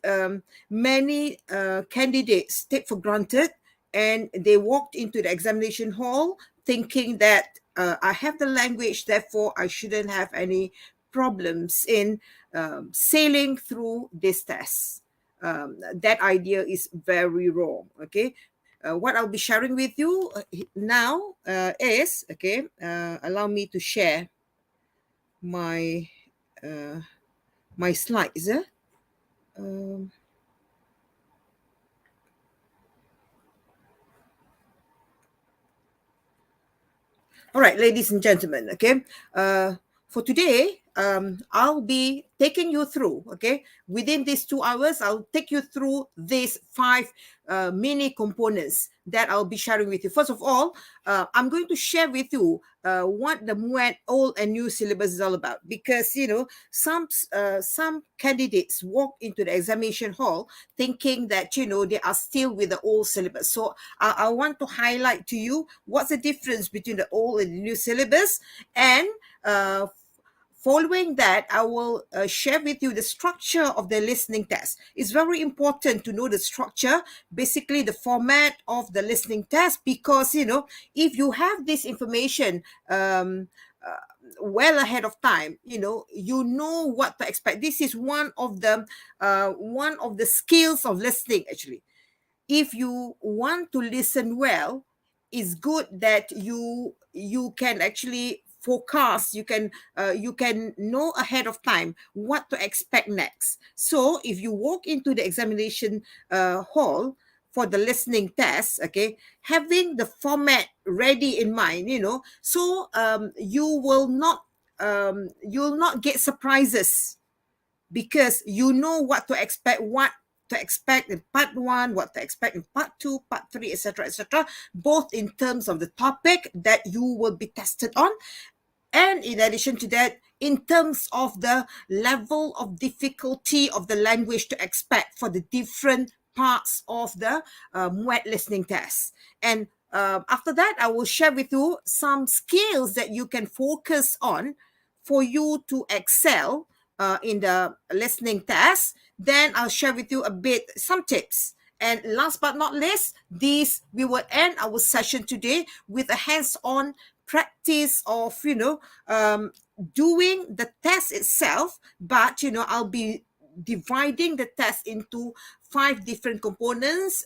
many candidates take for granted, and they walked into the examination hall thinking that I have the language, therefore I shouldn't have any problems in sailing through this test. That idea is very wrong. Okay. What I'll be sharing with you now is, okay, allow me to share my my slides. Um, all right, ladies and gentlemen, okay, for today, I'll be taking you through, okay, within these 2 hours, I'll take you through these 5 mini components that I'll be sharing with you. First of all, I'm going to share with you what the MUET Old and New Syllabus is all about, because some candidates walk into the examination hall thinking that they are still with the old syllabus. So I want to highlight to you what's the difference between the old and the new syllabus, and following that, I will share with you the structure of the listening test. It's very important to know the structure, basically the format of the listening test, because, if you have this information well ahead of time, you know what to expect. This is one of the skills of listening, actually. If you want to listen well, it's good that you can actually forecast, you can know ahead of time what to expect next. So if you walk into the examination hall for the listening test, okay, having the format ready in mind, so you'll not get surprises, because you know what to expect, in part 1, what to expect in part 2, part 3, etc., both in terms of the topic that you will be tested on, and in addition to that, in terms of the level of difficulty of the language to expect for the different parts of the MUET listening test. And after that, I will share with you some skills that you can focus on for you to excel in the listening test. Then I'll share with you some tips. And last but not least, we will end our session today with a hands-on practice of doing the test itself, but I'll be dividing the test into 5 different components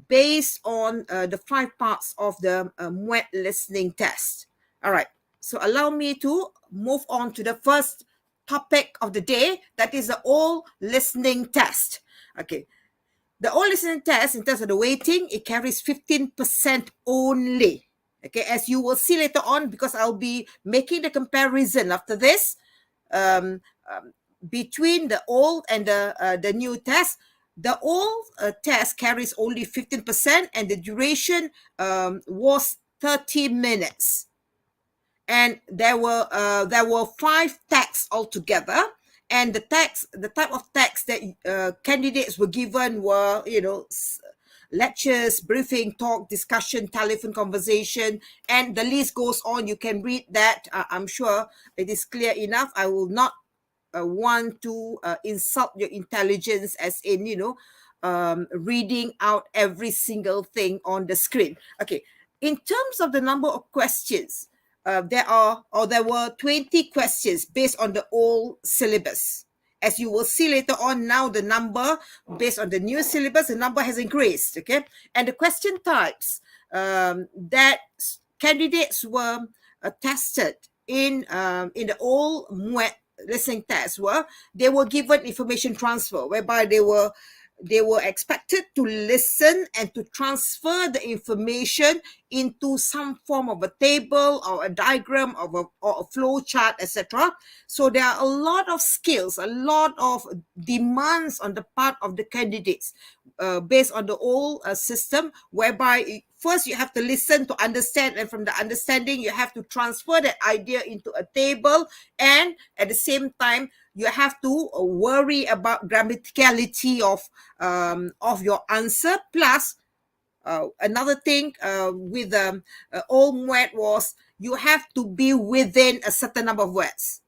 based on the 5 parts of the MUET listening test. All right, so allow me to move on to the first topic of the day, that is the old listening test. Okay, the old listening test, in terms of the weighting, it carries 15% only. Okay, as you will see later on, because I'll be making the comparison after this between the old and the new test. The old test carries only 15%, and the duration was 30 minutes. And there were 5 texts altogether. And the type of text that candidates were given were, lectures, briefing, talk, discussion, telephone conversation, and the list goes on. You can read that. I'm sure it is clear enough. I will not want to insult your intelligence, as in, reading out every single thing on the screen. Okay, in terms of the number of questions, there were 20 questions based on the old syllabus. As you will see later on, now the number based on the new syllabus, the number has increased. Okay, and the question types that candidates were tested in the old MUET listening test they were given information transfer, whereby they were they were expected to listen and to transfer the information into some form of a table or a diagram or a flow chart, etc. So there are a lot of skills, a lot of demands on the part of the candidates based on the old system, whereby first you have to listen to understand, and from the understanding you have to transfer that idea into a table, and at the same time you have to worry about grammaticality of your answer. Plus, another thing with old MUET was you have to be within a certain number of words.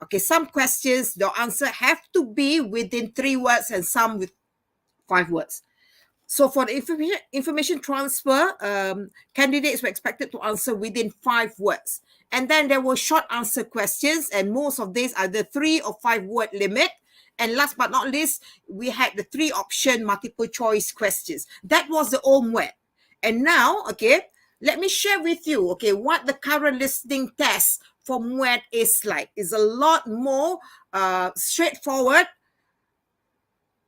Okay, some questions, the answer have to be within 3 words and some with 5 words. So for the information transfer, candidates were expected to answer within 5 words. And then there were short answer questions, and most of these are the 3 or 5 word limit. And last but not least, we had the 3 option multiple choice questions. That was the old MUET. And now, okay, let me share with you, okay, what the current listening test for MUET is like. It's a lot more straightforward,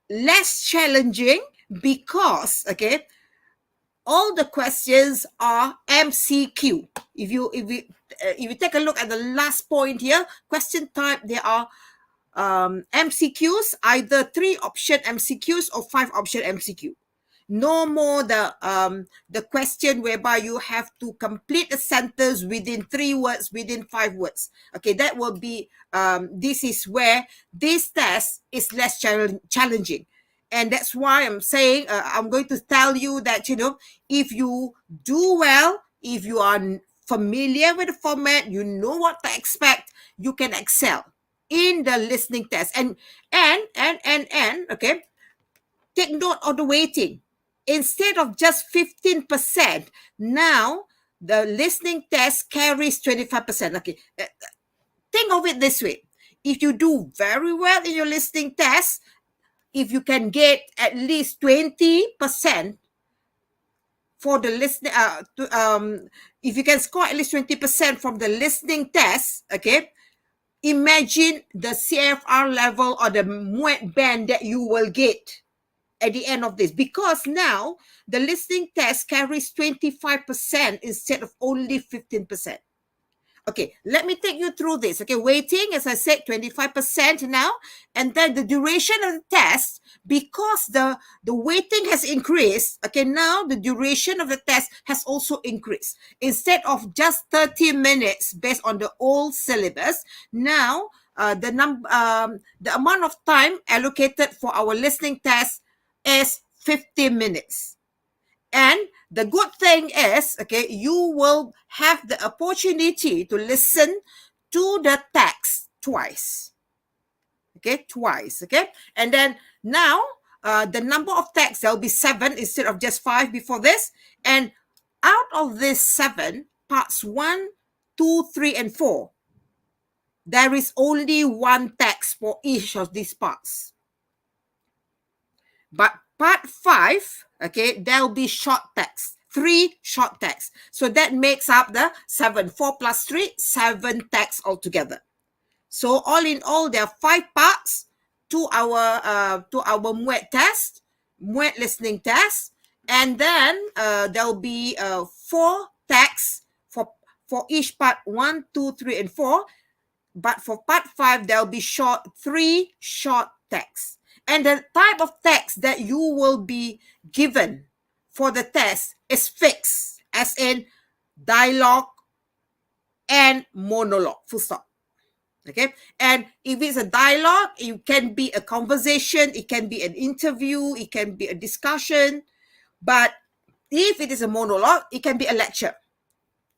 less challenging, because, okay, all the questions are MCQ. If you take a look at the last point here, question type, there are MCQs, either 3 option MCQs or 5 option MCQ. No more the question whereby you have to complete a sentence within 3 words, within 5 words. Okay, that will be, this is where this test is less challenging. And that's why I'm saying, I'm going to tell you that, you know, if you do well, if you are familiar with the format, you know what to expect, you can excel in the listening test. And okay, take note of the weighting. Instead of just 15%, now the listening test carries 25%. Okay, think of it this way. If you do very well in your listening test, if you can get at least 20% for the listening, if you can score at least 20% from the listening test, okay, imagine the CFR level or the MUET band that you will get at the end of this, because now the listening test carries 25% instead of only 15%. Okay, let me take you through this. Okay, weighting, as I said, 25% now. And then the duration of the test, because the weighting has increased, okay, now the duration of the test has also increased. Instead of just 30 minutes based on the old syllabus, now the amount of time allocated for our listening test is 50 minutes. And the good thing is, okay, you will have the opportunity to listen to the text twice. Okay, twice. Okay, and then now the number of texts, there will be 7 instead of just 5 before this. And out of this 7, parts 1, 2, 3, and 4, there is only 1 text for each of these parts. But part 5, okay, there will be short text, 3 short texts. So that makes up the 7. 4 plus 3, 7 texts altogether. So all in all, there are 5 parts to our MUET test, MUET listening test, and then there will be 4 texts for each part 1, 2, 3, and 4. But for part 5, there will be 3 short texts. And the type of text that you will be given for the test is fixed, as in dialogue and monologue, full stop. Okay, and if it's a dialogue, it can be a conversation, it can be an interview, it can be a discussion. But if it is a monologue, it can be a lecture.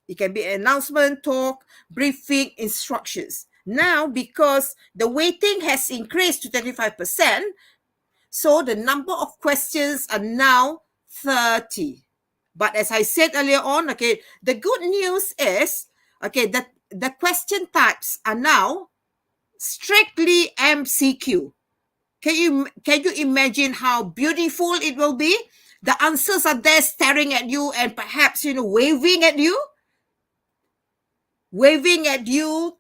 It can be an announcement, talk, briefing, instructions. Now, because the weighting has increased to 25%, so the number of questions are now 30. But as I said earlier on, okay, the good news is, okay, that the question types are now strictly MCQ. Can you imagine how beautiful it will be? The answers are there staring at you and perhaps, you know, waving at you,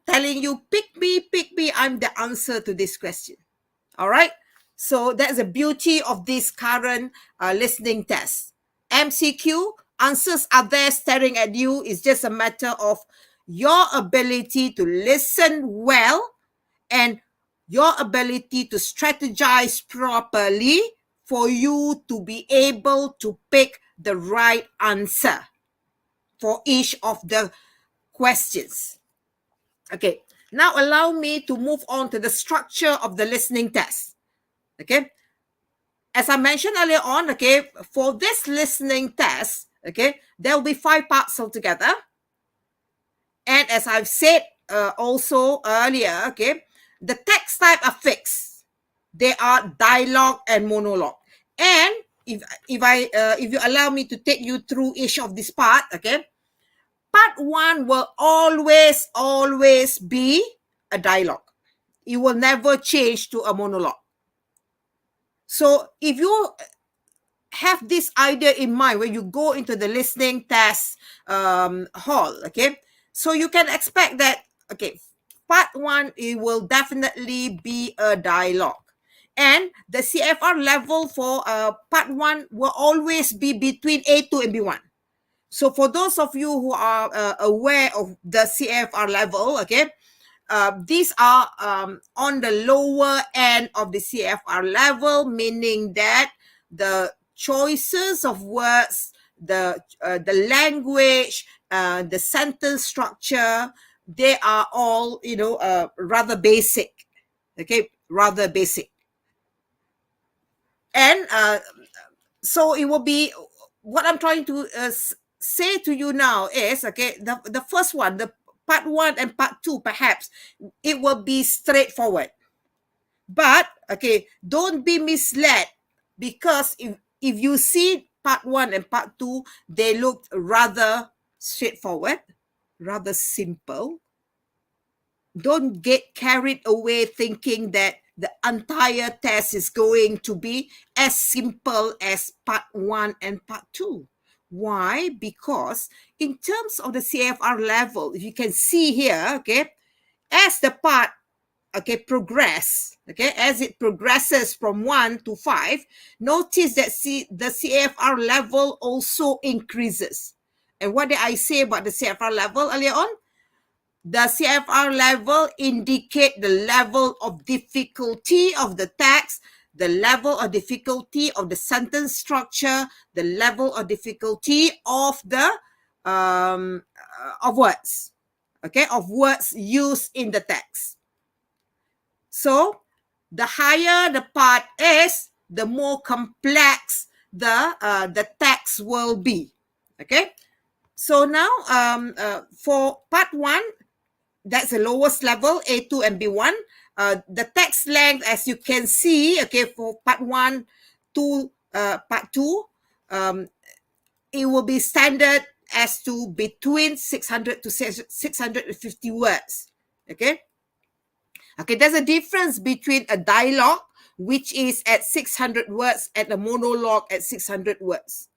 telling you, pick me, I'm the answer to this question. All right. So that's the beauty of this current listening test. MCQ, answers are there staring at you. It's just a matter of your ability to listen well and your ability to strategize properly for you to be able to pick the right answer for each of the questions. Okay, now allow me to move on to the structure of the listening test. Okay, as I mentioned earlier on, okay, for this listening test, okay, there will be 5 parts altogether. And as I've said also earlier, okay, the text type are fixed. They are dialogue and monologue. And if you allow me to take you through each of this part, okay, part 1 will always be a dialogue. It will never change to a monologue. So if you have this idea in mind when you go into the listening test hall, okay, so you can expect that, okay, part 1, it will definitely be a dialogue. And the CFR level for part 1 will always be between A2 and B1. So for those of you who are aware of the CFR level, okay, these are on the lower end of the CFR level, meaning that the choices of words, the language, the sentence structure, they are all, rather basic. Okay, rather basic. And so it will be, what I'm trying to say to you now is, okay, the first one, the part 1 and part 2, perhaps it will be straightforward. But, okay, don't be misled, because if you see part 1 and part 2, they look rather straightforward, rather simple. Don't get carried away thinking that the entire test is going to be as simple as part 1 and part 2. Why? Because in terms of the CFR level, if you can see here, okay, as the part, okay, progress, okay, as it progresses from 1 to 5, notice that the CFR level also increases. And what did I say about the CFR level earlier on? The CFR level indicate the level of difficulty of the text, the level of difficulty of the sentence structure, the level of difficulty of the of words, okay, of words used in the text. So the higher the part is, the more complex the text will be. Okay, so now for part 1, that's the lowest level, A2 and B1. The text length, as you can see, okay, for part 1 to part 2, it will be standard as to between 600 to 650 words. Okay. Okay, there's a difference between a dialogue, which is at 600 words, and a monologue at 600 words.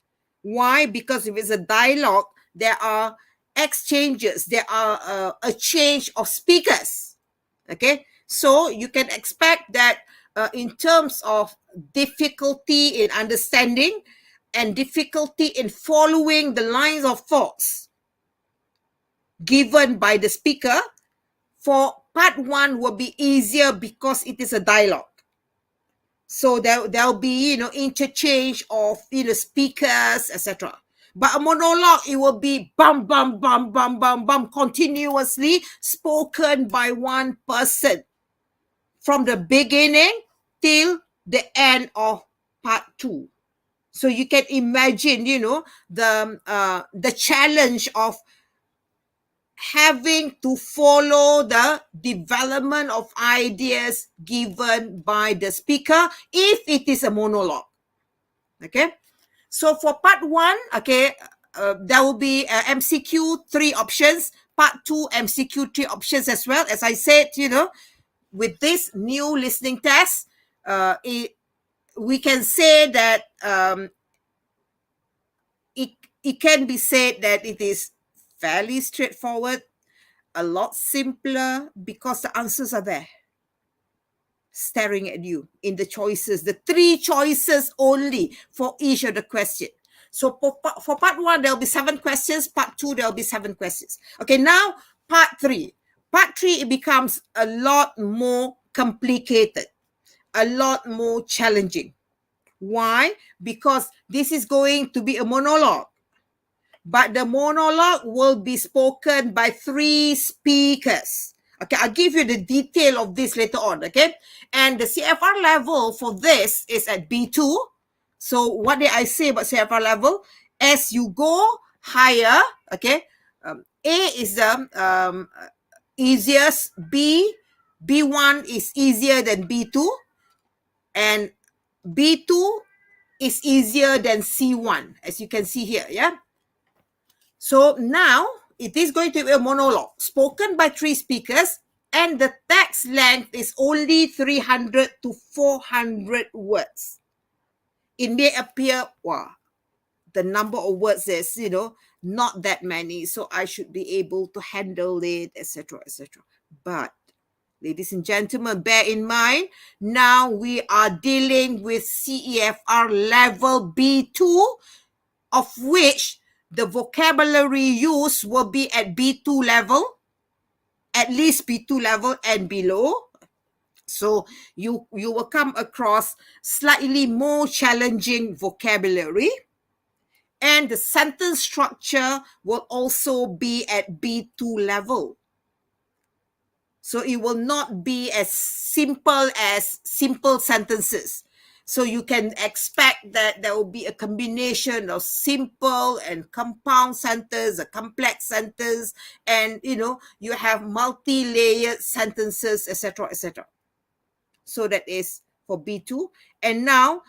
Why? Because if it's a dialogue, there are exchanges, there are a change of speakers. Okay, so you can expect that in terms of difficulty in understanding and difficulty in following the lines of thoughts given by the speaker, for part 1 will be easier because it is a dialogue. So there'll be, interchange of, speakers, etc. But a monologue, it will be bum, bum, bum, bum, bum, bum, continuously spoken by one person from the beginning till the end of part 2. So you can imagine, the challenge of having to follow the development of ideas given by the speaker if it is a monologue. Okay, so for part 1, okay, there will be MCQ 3 options, part 2 MCQ 3 options as well. As I said, with this new listening test, we can say that it can be said that it is fairly straightforward, a lot simpler, because the answers are there. staring at you in the choices, the 3 choices only for each of the question. So for part 1, there'll be 7 questions. Part 2, there'll be 7 questions. Okay, now part 3. Part 3, it becomes a lot more complicated, a lot more challenging. Why? Because this is going to be a monologue. But the monologue will be spoken by 3 speakers. Okay, I'll give you the detail of this later on, okay? And the CFR level for this is at B2. So what did I say about CFR level? As you go higher, okay, A is the easiest, B1 is easier than B2, and B2 is easier than C1, as you can see here, yeah? So now it is going to be a monologue spoken by 3 speakers, and the text length is only 300 to 400 words. It may appear, wow, the number of words is, not that many, so I should be able to handle it, etc., etc. But, ladies and gentlemen, bear in mind, now we are dealing with CEFR level B2, of which the vocabulary used will be at B2 level, at least B2 level and below. So you will come across slightly more challenging vocabulary. And the sentence structure will also be at B2 level. So it will not be as simple sentences. So you can expect that there will be a combination of simple and compound sentence, a complex sentence, and you have multi-layered sentences, etc., etc. So that is for B2. And now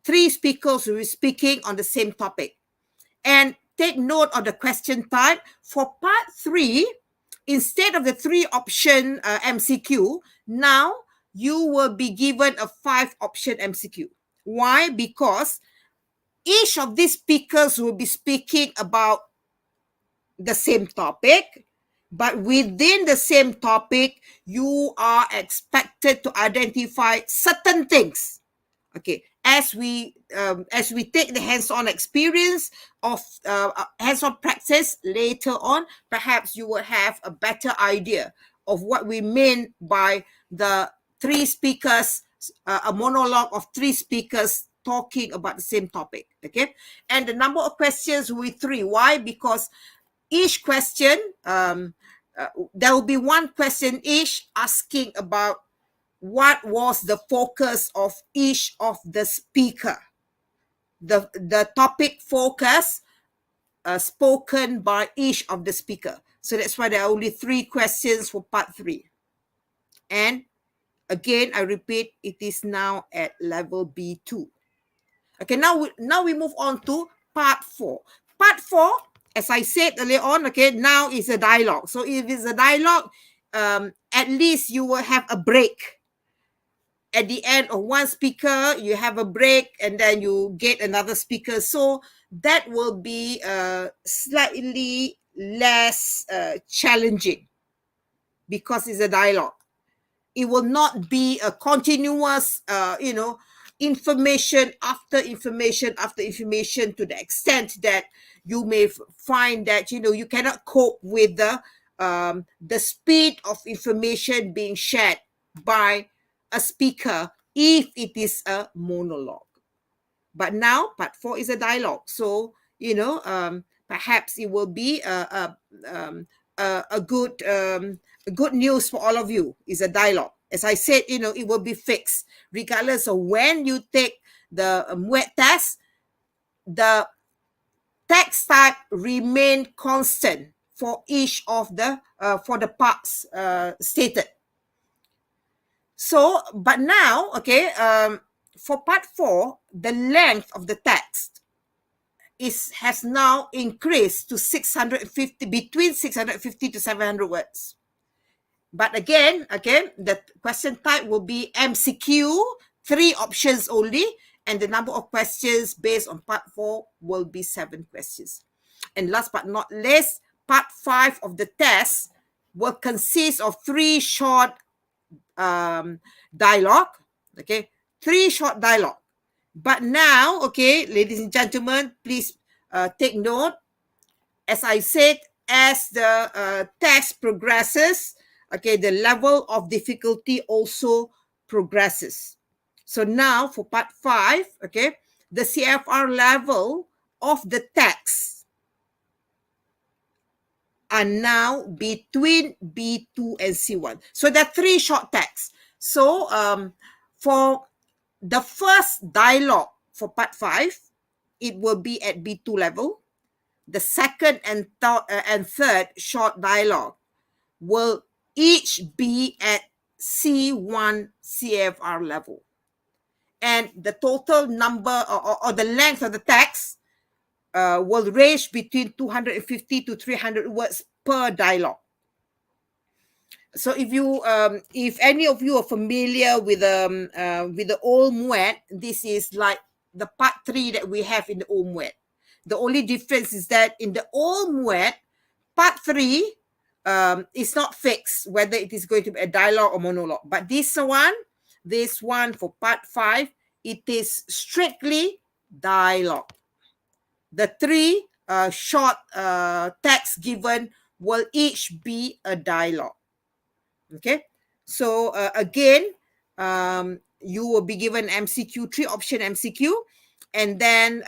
3 speakers will be speaking on the same topic. And take note of the question type. For part 3, instead of the 3-option MCQ, now you will be given a 5-option MCQ. Why? Because each of these speakers will be speaking about the same topic, but within the same topic, you are expected to identify certain things. Okay, as we take the hands-on experience of hands-on practice later on, perhaps you will have a better idea of what we mean by the 3 speakers, a monologue of 3 speakers talking about the same topic. Okay, and the number of questions will be 3. Why? Because each question, there will be 1 question each asking about what was the focus of each of the speaker. The topic focus spoken by each of the speaker. So that's why there are only 3 questions for part 3. And again, I repeat, it is now at level B2. Okay, now we move on to part 4. Part 4, as I said earlier on, okay, now is a dialogue. So if it's a dialogue, at least you will have a break. At the end of 1 speaker, you have a break, and then you get another speaker. So that will be slightly less challenging because it's a dialogue. It will not be a continuous, information after information after information, to the extent that you may find that, you cannot cope with the speed of information being shared by a speaker if it is a monologue. But now part 4 is a dialogue, so perhaps it will be a good news for all of you. Is a dialogue. As I said, it will be fixed regardless of when you take the MUET test. The text type remain constant for each of the for the parts stated. So, but now, okay, for part 4, the length of the text has now increased to 650, between 650 to 700 words. But again, the question type will be MCQ, 3 options only, and the number of questions based on part 4 will be 7 questions. And last but not least, part 5 of the test will consist of 3 short dialogue. Okay, 3 short dialogue. But now, okay, ladies and gentlemen, please take note. As I said, as the test progresses, okay, the level of difficulty also progresses. So now for part 5, okay, the CFR level of the text are now between B2 and C1. So there are 3 short texts. So for the first dialogue for part 5, it will be at B2 level. The second and third short dialogue will each be at C1 CFR level. And the total number or the length of the text will range between 250 to 300 words per dialogue. So if any of you are familiar with the old MUET, this is like the part 3 that we have in the old MUET. The only difference is that in the old MUET, part 3 is not fixed whether it is going to be a dialogue or monologue. But this one for part 5, it is strictly dialogue. The 3 short texts given will each be a dialogue. Okay, so again, you will be given MCQ, 3 option MCQ, and then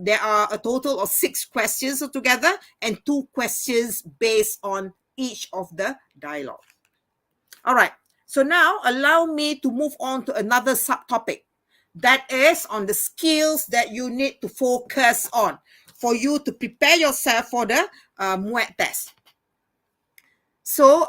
there are a total of 6 questions altogether and 2 questions based on each of the dialogue. All right, so now allow me to move on to another subtopic that is on the skills that you need to focus on for you to prepare yourself for the MUET test. So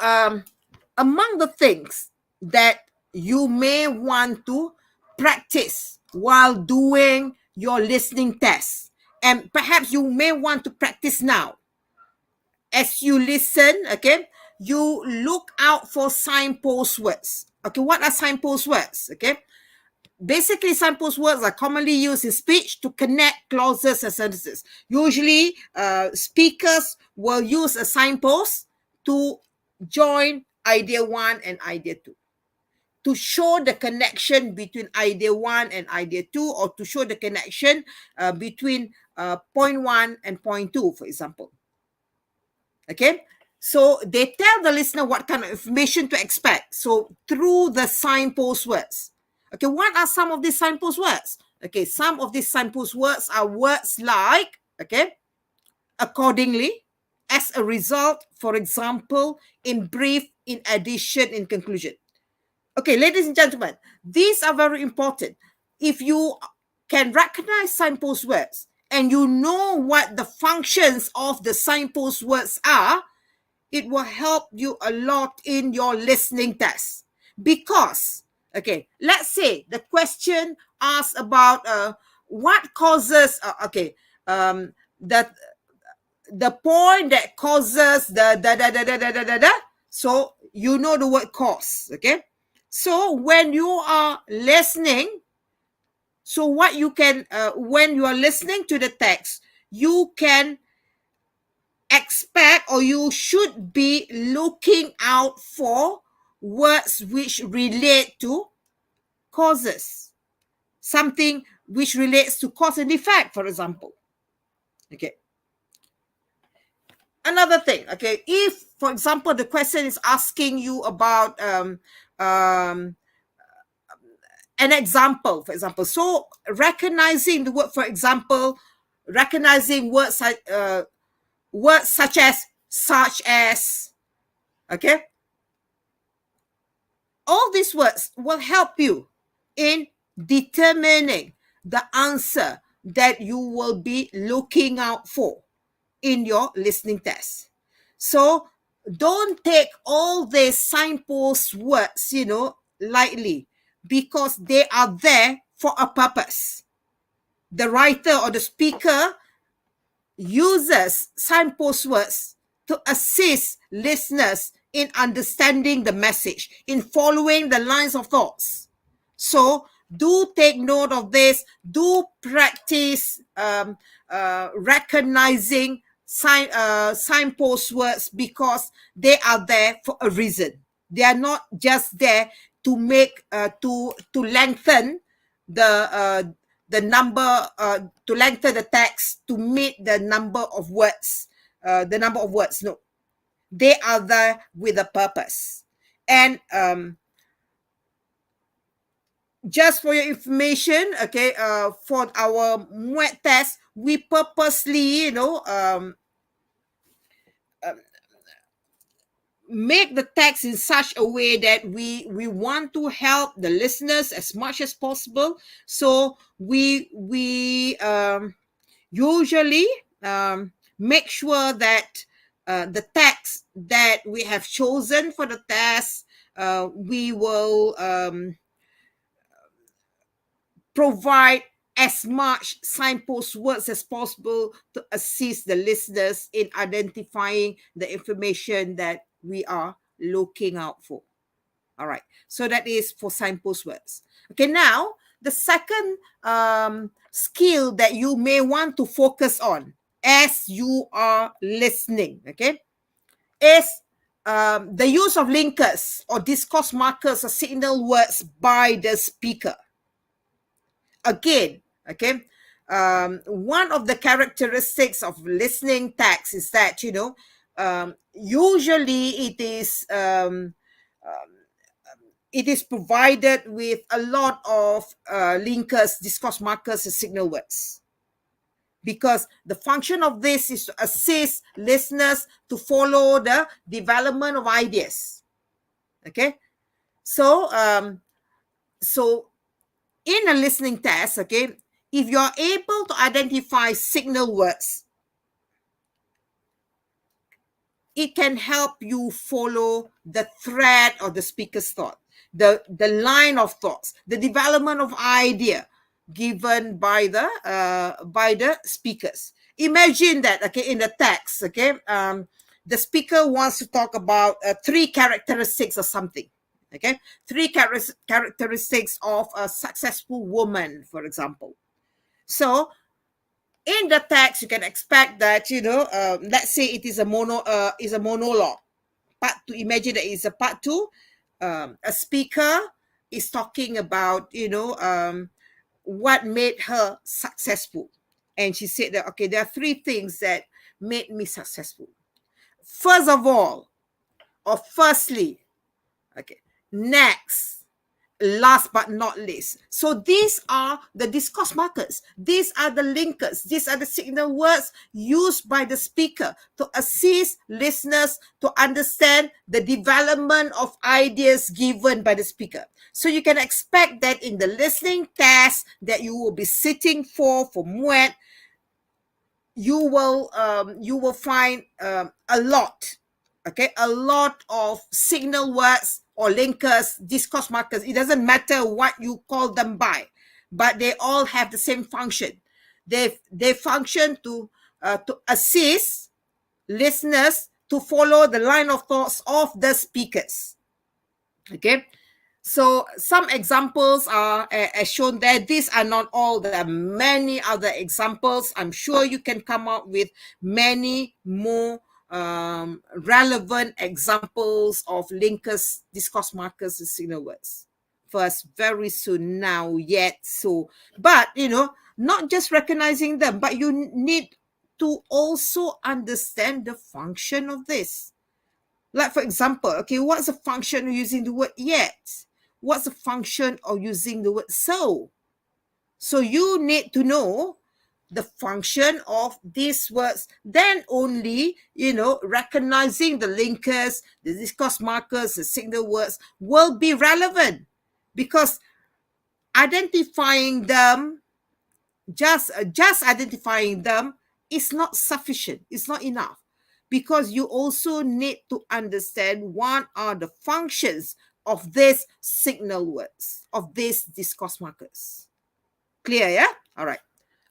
among the things that you may want to practice while doing your listening test, and perhaps you may want to practice now, as you listen, okay, you look out for signpost words. Okay, what are signpost words? Okay, basically signpost words are commonly used in speech to connect clauses and sentences. Usually speakers will use a signpost to join idea 1 and idea 2, to show the connection between idea 1 and idea 2, or to show the connection between point 1 and point 2, for example. Okay, so they tell the listener what kind of information to expect. So through the signpost words. Okay, what are some of these signpost words? Okay, some of these signpost words are words like, okay, accordingly, as a result, for example, in brief, in addition, in conclusion. Okay, ladies and gentlemen, these are very important. If you can recognize signpost words and you know what the functions of the signpost words are, it will help you a lot in your listening test. Because, okay, let's say the question asks about what causes, the point that causes the. So you know the word cause, okay? So when you are listening, so what you can, when you are listening to the text, you can expect, or you should be looking out for words which relate to causes. Something which relates to cause and effect, for example. Okay. Another thing, okay, if, for example, the question is asking you about an example, for example. So recognizing the word, for example, recognizing words such as, okay? All these words will help you in determining the answer that you will be looking out for in your listening test. So don't take all these signpost words, lightly, because they are there for a purpose. The writer or the speaker uses signpost words to assist listeners in understanding the message, in following the lines of thoughts. So do take note of this. Do practice recognizing signpost words, because they are there for a reason. They are not just there to make to lengthen the number to lengthen the text to meet the number of words. No, they are there with a purpose. And just for your information, okay, for our MUET test, we purposely, make the text in such a way that we want to help the listeners as much as possible. So we usually make sure that the text that we have chosen for the test, we will provide as much signpost words as possible to assist the listeners in identifying the information that we are looking out for. All right. So that is for signpost words. Okay. Now, the second skill that you may want to focus on as you are listening, okay, is the use of linkers or discourse markers or signal words by the speaker. Again, okay, one of the characteristics of listening text is that, usually it is provided with a lot of linkers, discourse markers, and signal words. Because the function of this is to assist listeners to follow the development of ideas. Okay, so in a listening test, okay, if you're able to identify signal words, it can help you follow the thread of the speaker's thought, the line of thoughts, the development of idea given by the speakers. Imagine that, okay, in the text, okay, the speaker wants to talk about 3 characteristics of something. Okay, 3 characteristics of a successful woman, for example. So in the text, you can expect that, let's say it is a monologue. Part 2, imagine that it's a part 2. A speaker is talking about, what made her successful. And she said that, okay, there are 3 things that made me successful. First of all, or firstly, okay, next, last but not least. So these are the discourse markers. These are the linkers. These are the signal words used by the speaker to assist listeners to understand the development of ideas given by the speaker. So you can expect that in the listening test that you will be sitting for MUET, you will find a lot of signal words or linkers, discourse markers. It doesn't matter what you call them by, but they all have the same function. They function to assist listeners to follow the line of thoughts of the speakers. Okay, so some examples are as shown there. These are not all. There are many other examples. I'm sure you can come up with many more relevant examples of linkers, discourse markers, and signal words. First, very soon, now, yet, so. But, not just recognizing them, but you need to also understand the function of this. Like, for example, okay, what's the function of using the word yet? What's the function of using the word so? So you need to know the function of these words. Then only, recognizing the linkers, the discourse markers, the signal words will be relevant. Because identifying them, just identifying them is not sufficient. It's not enough. Because you also need to understand what are the functions of these signal words, of these discourse markers. Clear, yeah? All right.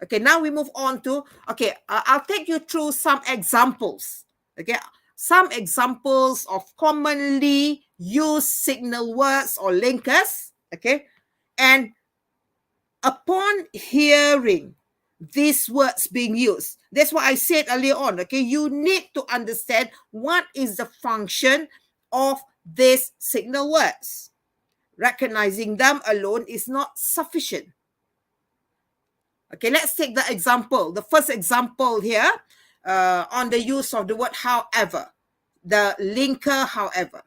Okay, now we move on to, okay, I'll take you through some examples. Okay, some examples of commonly used signal words or linkers. Okay, and upon hearing these words being used, that's what I said earlier on. Okay, you need to understand what is the function of these signal words. Recognizing them alone is not sufficient. Okay, let's take the example. The first example here on the use of the word however, the linker however.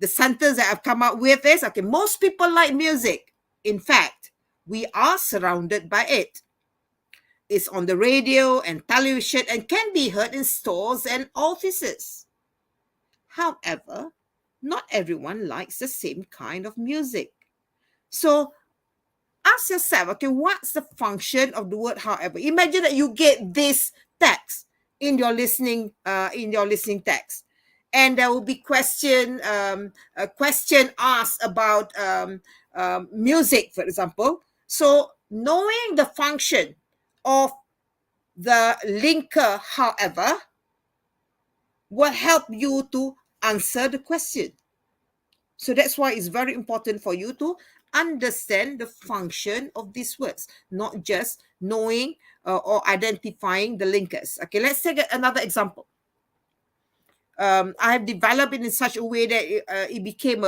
The sentence that I've come up with is, okay, most people like music. In fact, we are surrounded by it. It's on the radio and television and can be heard in stores and offices. However, not everyone likes the same kind of music. So ask yourself, okay, what's the function of the word however? Imagine that you get this text in your listening text, and there will be a question asked about music, for example. So knowing the function of the linker however will help you to answer the question. So that's why it's very important for you to understand the function of these words, not just knowing or identifying the linkers. Okay, let's take another example. I have developed it in such a way that it became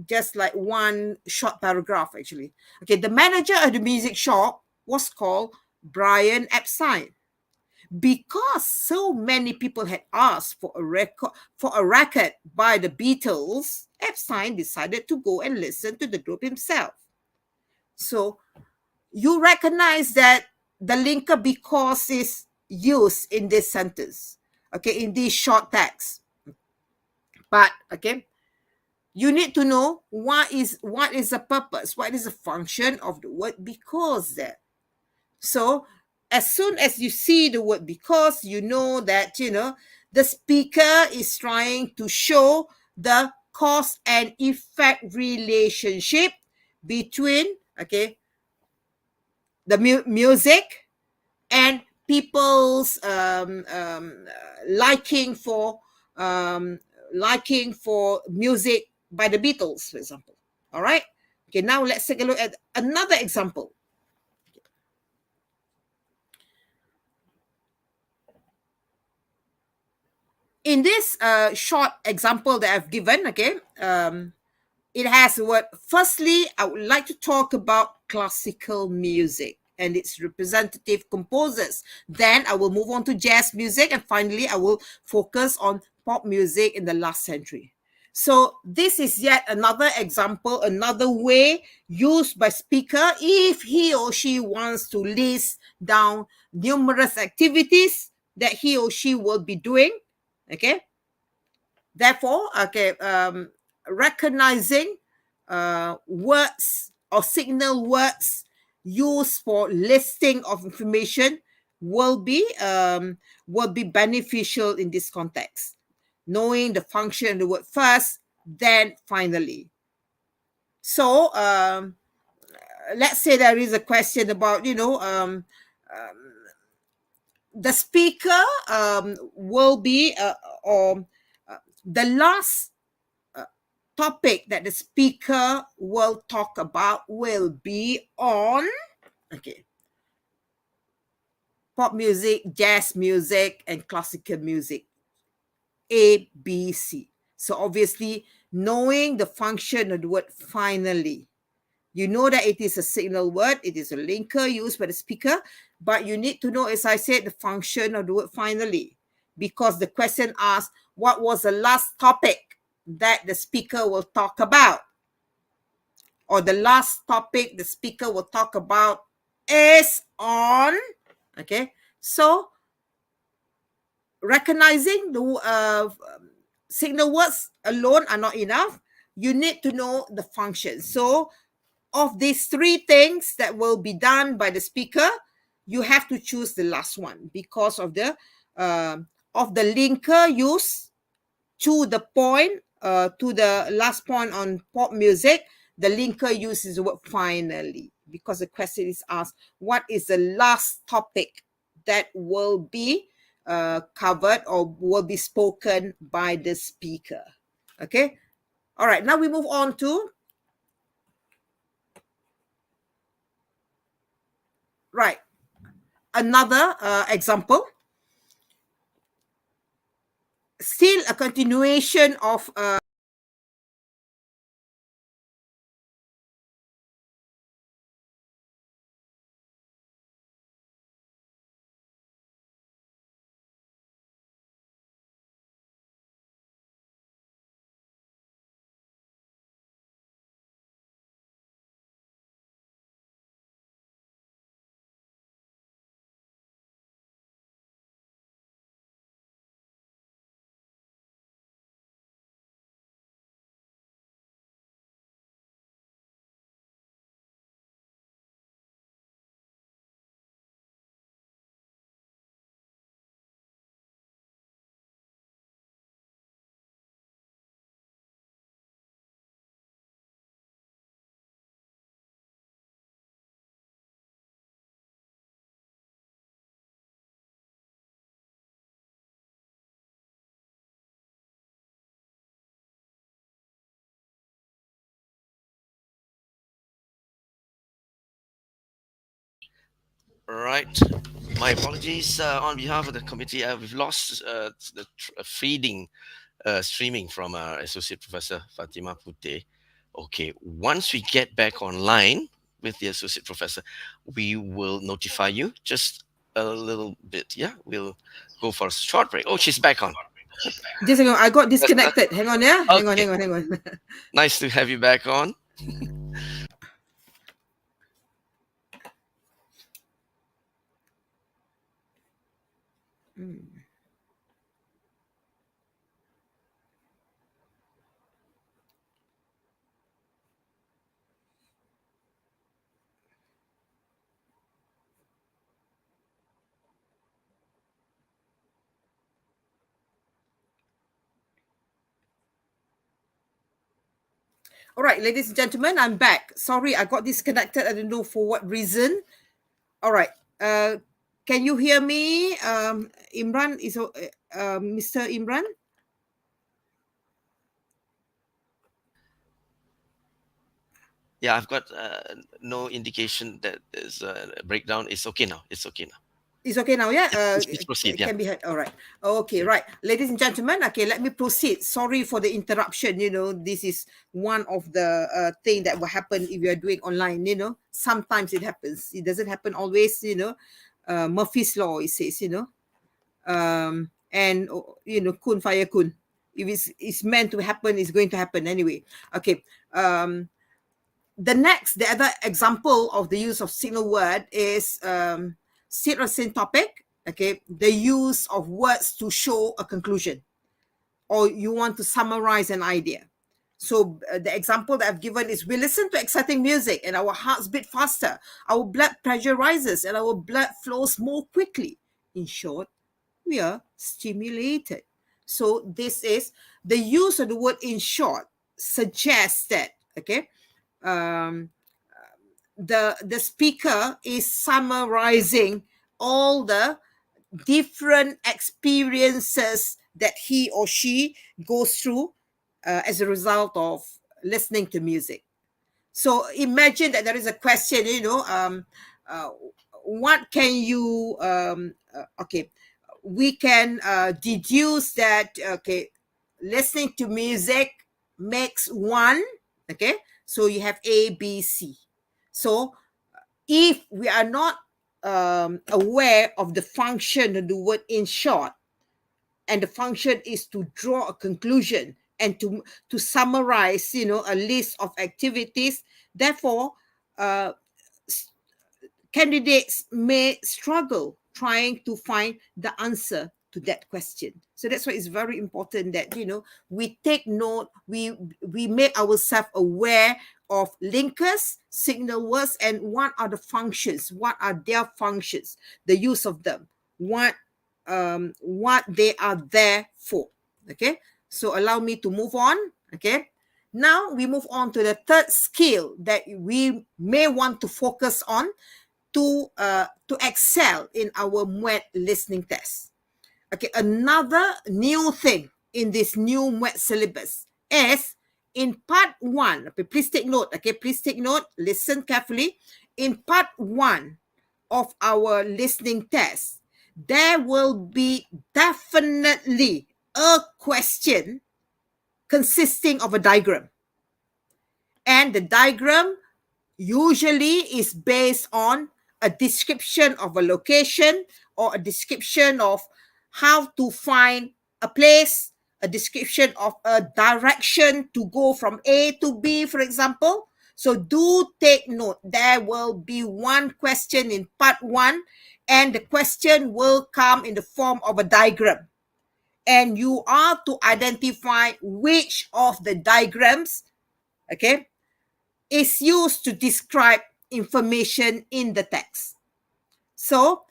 just like one short paragraph, actually. Okay, the manager of the music shop was called Brian Epstein. Because so many people had asked for a record by the Beatles, Epstein decided to go and listen to the group himself. So you recognize that the linker because is used in this sentence, okay, in this short text. But okay, you need to know what is the purpose, what is the function of the word because there. So as soon as you see the word because, you know that, the speaker is trying to show the cause and effect relationship between, okay, the music and people's liking for music by the Beatles, for example. All right. Okay, now let's take a look at another example. In this short example that I've given, okay, it has the word. Firstly, I would like to talk about classical music and its representative composers. Then I will move on to jazz music, and finally I will focus on pop music in the last century. So this is yet another example, another way used by speaker if he or she wants to list down numerous activities that he or she will be doing. Okay. Therefore, okay, recognizing words or signal words used for listing of information will be beneficial in this context. Knowing the function of the word first, then finally. So let's say there is a question about, the speaker will be the last topic that the speaker will talk about will be on, okay, pop music, jazz music, and classical music. A, B, C. So obviously, knowing the function of the word finally, you know that it is a signal word, it is a linker used by the speaker, but you need to know, as I said, the function of the word finally, because the question asks, what was the last topic that the speaker will talk about? Or the last topic the speaker will talk about is on, okay? So, recognizing the signal words alone are not enough. You need to know the function. So, of these three things that will be done by the speaker, you have to choose the last one because of the linker used to the point, to the last point on pop music. The linker uses the word finally because the question is asked, what is the last topic that will be covered or will be spoken by the speaker? Okay. All right. Now we move on to another example. Still a continuation of Right. My apologies on behalf of the committee. We've lost the feeding streaming from our Associate Professor Fatima Pute. Okay, once we get back online with the Associate Professor, we will notify you just a little bit. Yeah, we'll go for a short break. Oh, she's back on. Just hang on, I got disconnected. Hang on, yeah. Hang on, Okay, hang on, hang on. nice to have you back on. All right, ladies and gentlemen, I'm back. Sorry, I got disconnected. I don't know for what reason. All right. Can you hear me? Imran is Mr. Imran? Yeah, I've got no indication that there's a breakdown. It's okay now. It's okay now. It's okay now, yeah? Please proceed. Yeah. Can be heard. All right. Okay, right. Ladies and gentlemen, okay, let me proceed. Sorry for the interruption. This is one of the thing that will happen if you are doing online, Sometimes it happens. It doesn't happen always, Murphy's Law, it says, and, kun fire kun. If it's meant to happen, it's going to happen anyway. Okay. The other example of the use of signal word is still the same topic, okay? The use of words to show a conclusion, or you want to summarize an idea. So the example that I've given is, we listen to exciting music and our hearts beat faster, our blood pressure rises and our blood flows more quickly. In short, we are stimulated. So this is the use of the word in short suggests that, okay, the speaker is summarizing all the different experiences that he or she goes through as a result of listening to music. So imagine that there is a question, what can you, okay, we can deduce that, okay, listening to music makes one, okay? So you have A, B, C. So if we are not aware of the function of the word in short, and the function is to draw a conclusion and to summarize, a list of activities, therefore, candidates may struggle trying to find the answer to that question. So that's why it's very important that, we take note, we make ourselves aware of linkers, signal words, and what are the functions, what are their functions, the use of them, what they are there for. Okay, so allow me to move on. Okay, now we move on to the third skill that we may want to focus on to excel in our MUET listening test. Okay, another new thing in this new MUET syllabus is in part 1. Okay, please take note. Okay, please take note. Listen carefully. In part 1 of our listening test, there will be definitely a question consisting of a diagram. And the diagram usually is based on a description of a location or a description of how to find a place, a description of a direction to go from A to B, for example. So do take note, there will be one question in part 1, and the question will come in the form of a diagram. And you are to identify which of the diagrams, okay, is used to describe information in the text. So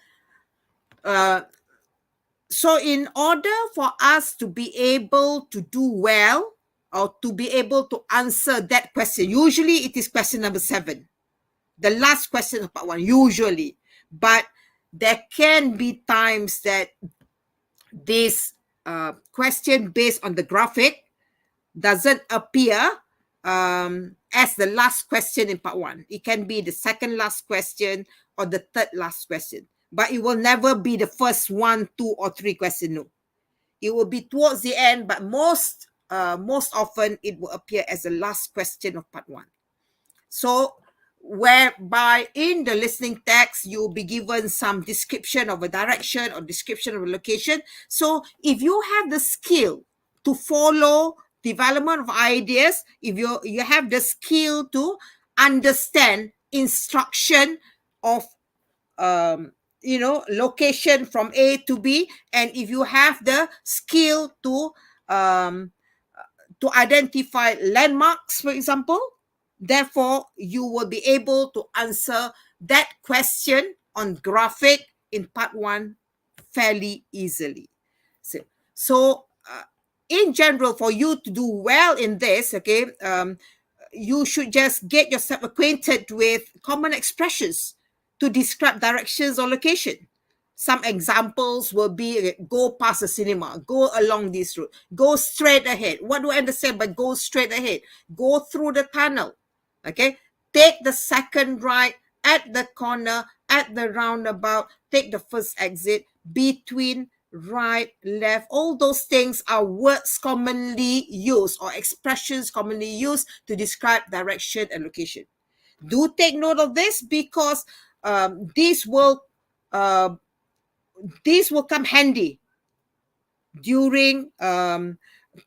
in order for us to be able to do well or to be able to answer that question, usually it is question number 7, the last question of part 1, usually. But there can be times that this question based on the graphic doesn't appear as the last question in part 1. It can be the second last question or the third last question. But it will never be the first 1, 2, or 3 question. No, it will be towards the end, but most often it will appear as the last question of part 1. So, whereby in the listening text, you'll be given some description of a direction or description of a location. So, if you have the skill to follow development of ideas, if you have the skill to understand instruction of location from A to B, and if you have the skill to identify landmarks, for example, therefore you will be able to answer that question on graphic in part 1 fairly easily. So in general, for you to do well in this, okay, you should just get yourself acquainted with common expressions to describe directions or location. Some examples will be go past the cinema, go along this route, go straight ahead. What do I understand by go straight ahead? Go through the tunnel, okay? Take the second right at the corner, at the roundabout, take the first exit, between, right, left. All those things are words commonly used or expressions commonly used to describe direction and location. Do take note of this because these will come handy during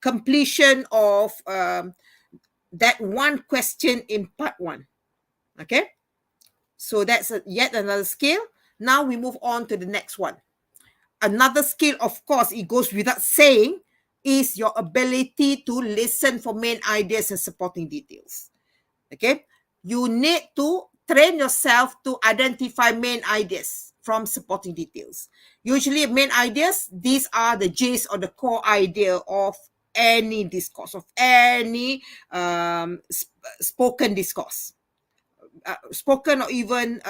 completion of that one question in part 1. Okay, so that's yet another skill. Now we move on to the next one. Another skill, of course, it goes without saying, is your ability to listen for main ideas and supporting details. Okay, you need to train yourself to identify main ideas from supporting details. Usually main ideas, these are the gist or the core idea of any discourse, of any spoken discourse, spoken or even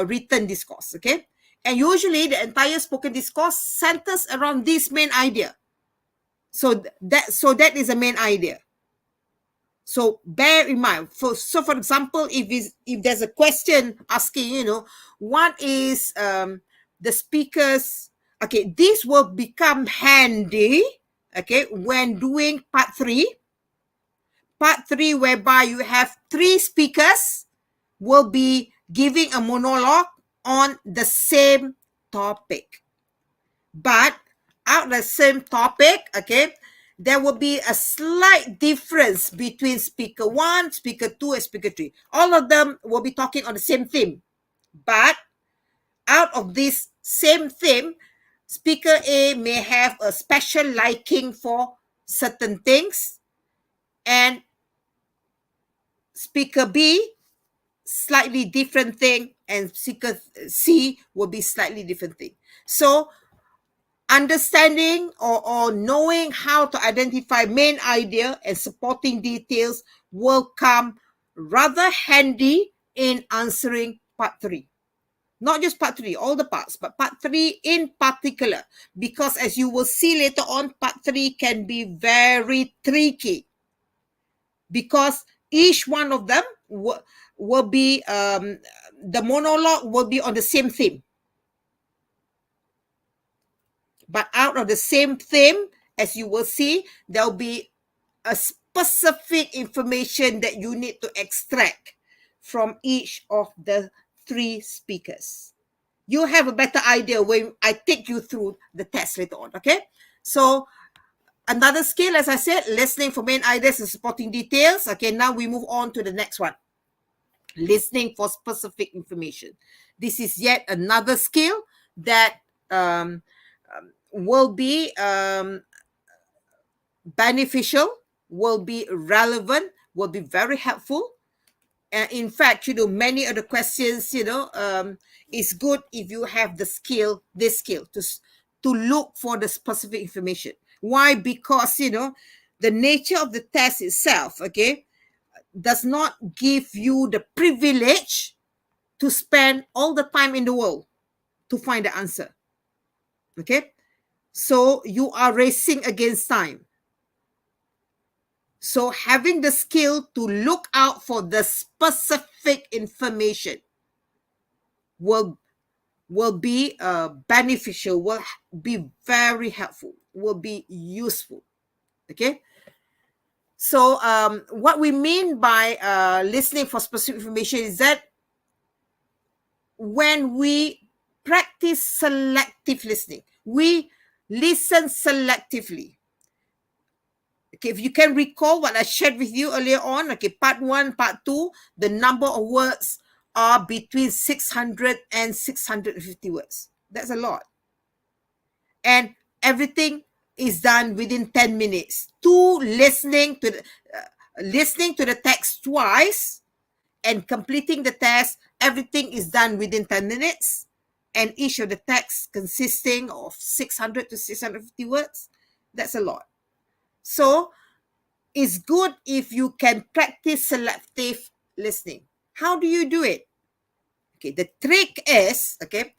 written discourse. Okay, and usually the entire spoken discourse centers around this main idea. So that is a main idea. So bear in mind. For example, if there's a question asking, what is the speaker's, okay, this will become handy, okay, when doing part 3. Part 3, whereby you have 3 speakers will be giving a monologue on the same topic. But out the same topic, okay, there will be a slight difference between speaker 1, speaker 2, and speaker 3. All of them will be talking on the same theme. But out of this same theme, speaker A may have a special liking for certain things, and speaker B, slightly different thing, and speaker C will be slightly different thing. So understanding or knowing how to identify main idea and supporting details will come rather handy in answering part 3. Not just part 3, all the parts, but part 3 in particular, because as you will see later on, part 3 can be very tricky because each one of them will be, the monologue will be on the same theme. But out of the same theme, as you will see, there'll be a specific information that you need to extract from each of the 3 speakers. You have a better idea when I take you through the test later on, okay? So another skill, as I said, listening for main ideas and supporting details. Okay, now we move on to the next one. Listening for specific information. This is yet another skill that will be beneficial, will be relevant, will be very helpful. And in fact, many of the questions, it's good if you have this skill to look for the specific information. Why? Because, the nature of the test itself, okay, does not give you the privilege to spend all the time in the world to find the answer. Okay? So you are racing against time. So having the skill to look out for the specific information will be beneficial, will be very helpful, will be useful. Okay. So what we mean by listening for specific information is that when we practice selective listening, we listen selectively. Okay, if you can recall what I shared with you earlier on, okay, part 1, part 2, the number of words are between 600 and 650 words. That's a lot. And everything is done within 10 minutes. Listening to the text twice and completing the test, everything is done within 10 minutes. And each of the texts consisting of 600 to 650 words. That's a lot. So it's good if you can practice selective listening. How do you do it? Okay, the trick is, okay,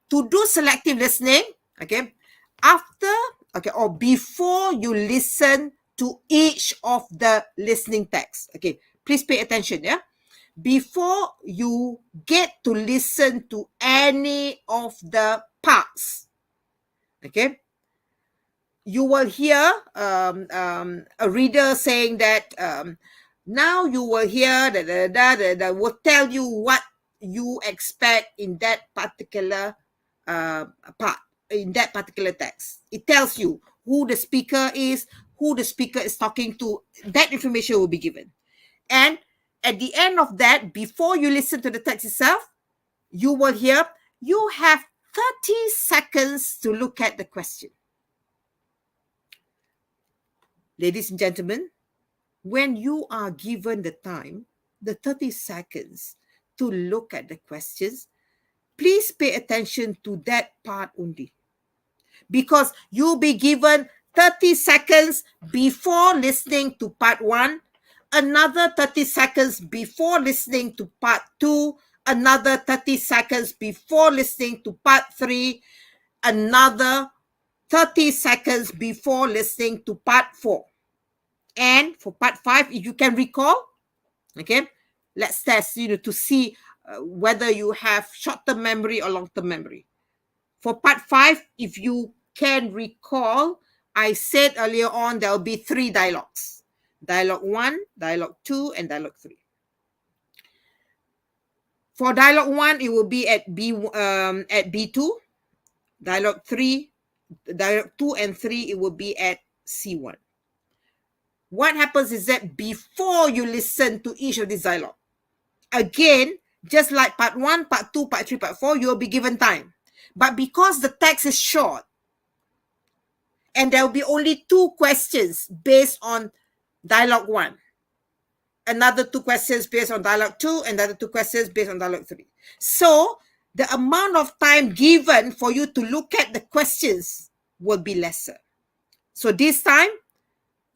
to do selective listening, okay, after, okay, or before you listen to each of the listening texts. Okay, please pay attention, yeah? Before you get to listen to any of the parts, okay, you will hear a reader saying that now you will hear that will tell you what you expect in that particular part, in that particular text. It tells you who the speaker is talking to. That information will be given. And at the end of that, before you listen to the text itself, you will hear you have 30 seconds to look at the question. Ladies and gentlemen, when you are given the time, the 30 seconds to look at the questions, please pay attention to that part only. Because you'll be given 30 seconds before listening to part 1, another 30 seconds before listening to part 2, another 30 seconds before listening to part 3, another 30 seconds before listening to part 4. And for part 5, if you can recall, okay, let's test, to see whether you have short-term memory or long-term memory. For part 5, if you can recall, I said earlier on there will be 3 dialogues. Dialogue 1, dialogue 2, and dialogue 3. For dialogue 1, it will be at B2. Dialogue 2 and 3, it will be at C1. What happens is that before you listen to each of these dialogue, again, just like part 1, part 2, part 3, part 4, you'll be given time. But because the text is short, and there will be only 2 questions based on dialogue 1, another 2 questions based on dialogue 2, and another 2 questions based on dialogue 3. So the amount of time given for you to look at the questions will be lesser. So this time,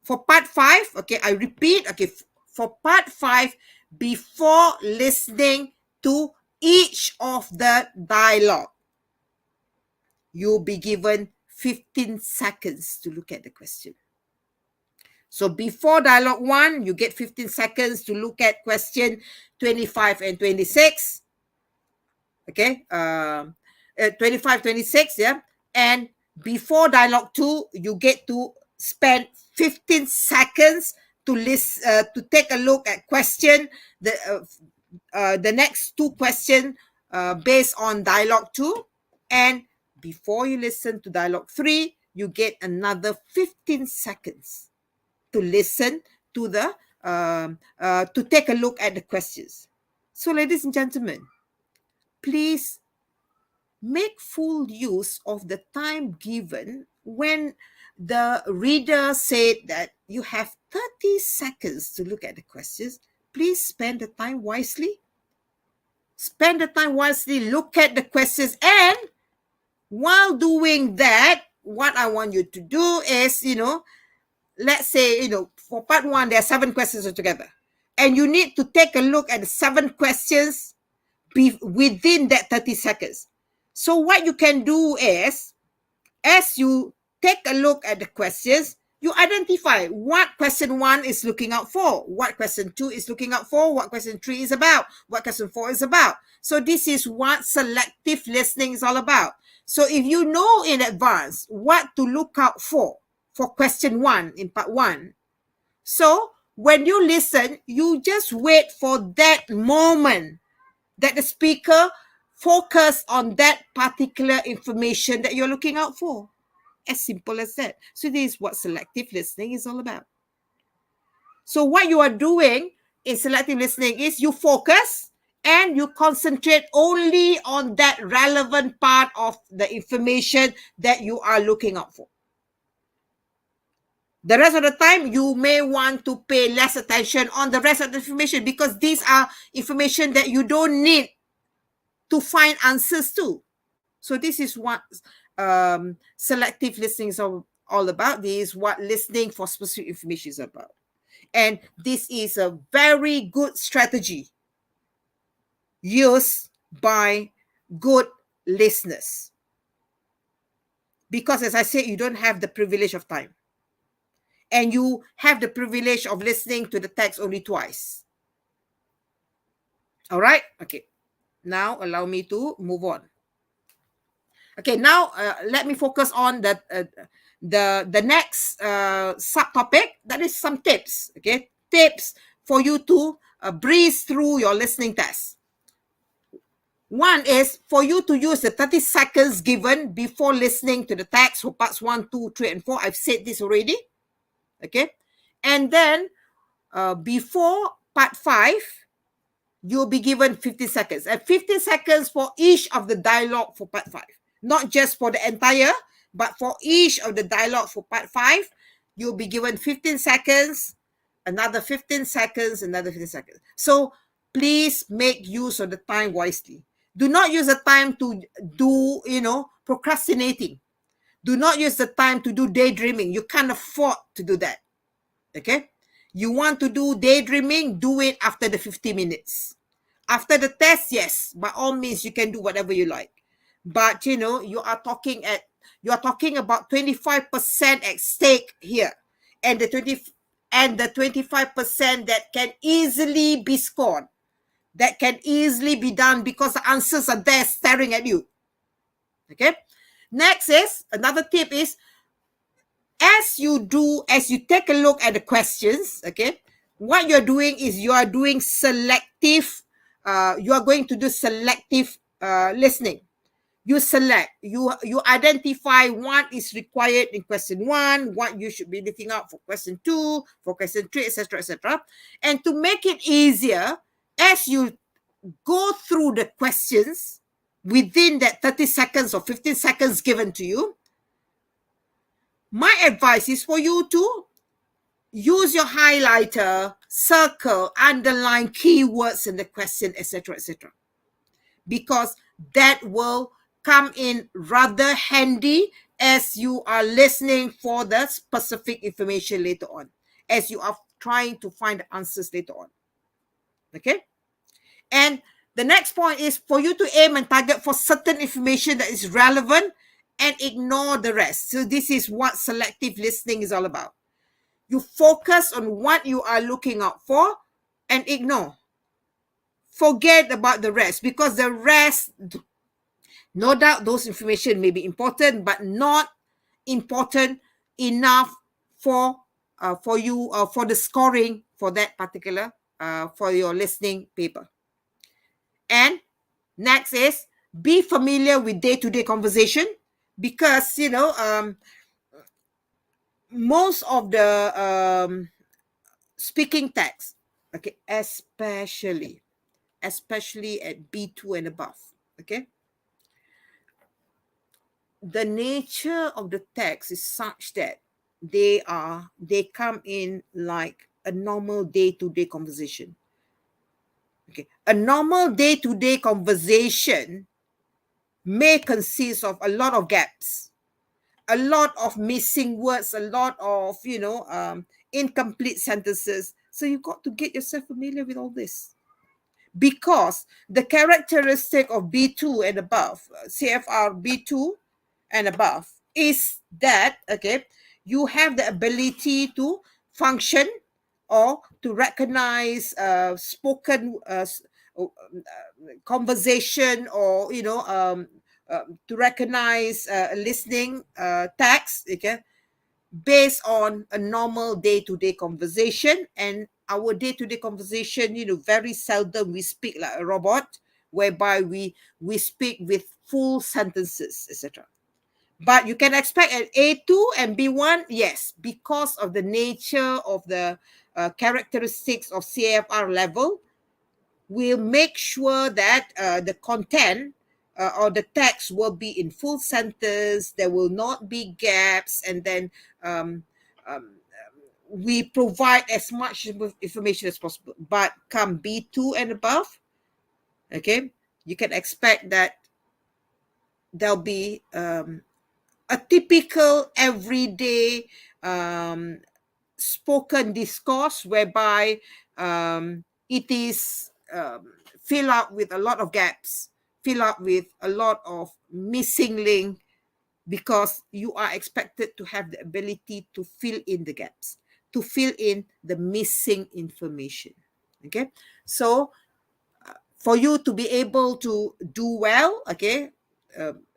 for part 5, okay, I repeat, okay, for part 5, before listening to each of the dialogue, you'll be given 15 seconds to look at the question. So before dialogue 1, you get 15 seconds to look at question 25 and 26. Okay, 25, 26, yeah. And before dialogue 2, you get to spend 15 seconds to take a look at question, the next 2 questions based on dialogue 2. And before you listen to dialogue 3, you get another 15 seconds to listen to to take a look at the questions. So, ladies and gentlemen, please make full use of the time given when the reader said that you have 30 seconds to look at the questions. Please spend the time wisely. Spend the time wisely, look at the questions, and while doing that, what I want you to do is, let's say, for part 1, there are 7 questions altogether. And you need to take a look at the 7 questions within that 30 seconds. So what you can do is, as you take a look at the questions, you identify what question 1 is looking out for, what question 2 is looking out for, what question 3 is about, what question 4 is about. So this is what selective listening is all about. So if you know in advance what to look out for question 1 in part 1, so when you listen, you just wait for that moment that the speaker focus on that particular information that you're looking out for. As simple as that. So this is what selective listening is all about. So what you are doing in selective listening is you focus and you concentrate only on that relevant part of the information that you are looking out for. The rest of the time, you may want to pay less attention on the rest of the information because these are information that you don't need to find answers to. So this is what selective listening is all about. This is what listening for specific information is about. And this is a very good strategy used by good listeners. Because as I said, you don't have the privilege of time. And you have the privilege of listening to the text only twice. All right? Okay. Now allow me to move on. Okay, now let me focus on the next subtopic. That is some tips. Okay, tips for you to breeze through your listening test. One is for you to use the 30 seconds given before listening to the text for parts 1, 2, 3, and 4. I've said this already. Okay, and then before part 5, you'll be given 15 seconds. And 15 seconds for each of the dialogue for part 5. Not just for the entire, but for each of the dialogue for part 5, you'll be given 15 seconds, another 15 seconds, another 15 seconds. So please make use of the time wisely. Do not use the time to do, procrastinating. Do not use the time to do daydreaming. You can't afford to do that. Okay? You want to do daydreaming, do it after the 50 minutes. After the test, yes, by all means, you can do whatever you like. But, you are talking about 25% at stake here. And the 25% that can easily be scored. That can easily be done because the answers are there staring at you. Okay? Next is, another tip is, as you take a look at the questions, okay, what you're doing is you are doing selective, you are going to do selective listening. You select, you identify what is required in question 1, what you should be looking out for question 2, for question 3, etc., etc. And to make it easier, as you go through the questions within that 30 seconds or 15 seconds given to you, my advice is for you to use your highlighter, circle, underline keywords in the question, etc., etc. Because that will come in rather handy as you are listening for the specific information later on, as you are trying to find the answers later on. Okay? And the next point is for you to aim and target for certain information that is relevant and ignore the rest. So this is what selective listening is all about. You focus on what you are looking out for and ignore. Forget about the rest, because the rest, no doubt those information may be important, but not important enough for you for the scoring for that particular for your listening paper. And next is be familiar with day-to-day conversation, because most of the speaking text, okay, especially at B2 and above, okay, the nature of the text is such that they come in like a normal day-to-day conversation. Okay, a normal day-to-day conversation may consist of a lot of gaps, a lot of missing words, a lot of incomplete sentences. So you got to get yourself familiar with all this, because the characteristic of B2 and above, CFR B2 and above, is that, okay, you have the ability to function or to recognize spoken conversation, or to recognize listening text, okay, based on a normal day-to-day conversation. And our day-to-day conversation, very seldom we speak like a robot, whereby we speak with full sentences, etc. But you can expect an A2 and B1, yes, because of the nature of the characteristics of CAFR level. We'll make sure that the content or the text will be in full sentence. There will not be gaps, and then um, we provide as much information as possible. But come B2 and above, okay, you can expect that there'll be a typical everyday spoken discourse, whereby it is fill up with a lot of gaps, fill up with a lot of missing link, because you are expected to have the ability to fill in the gaps, to fill in the missing information. Okay, so for you to be able to do well, okay,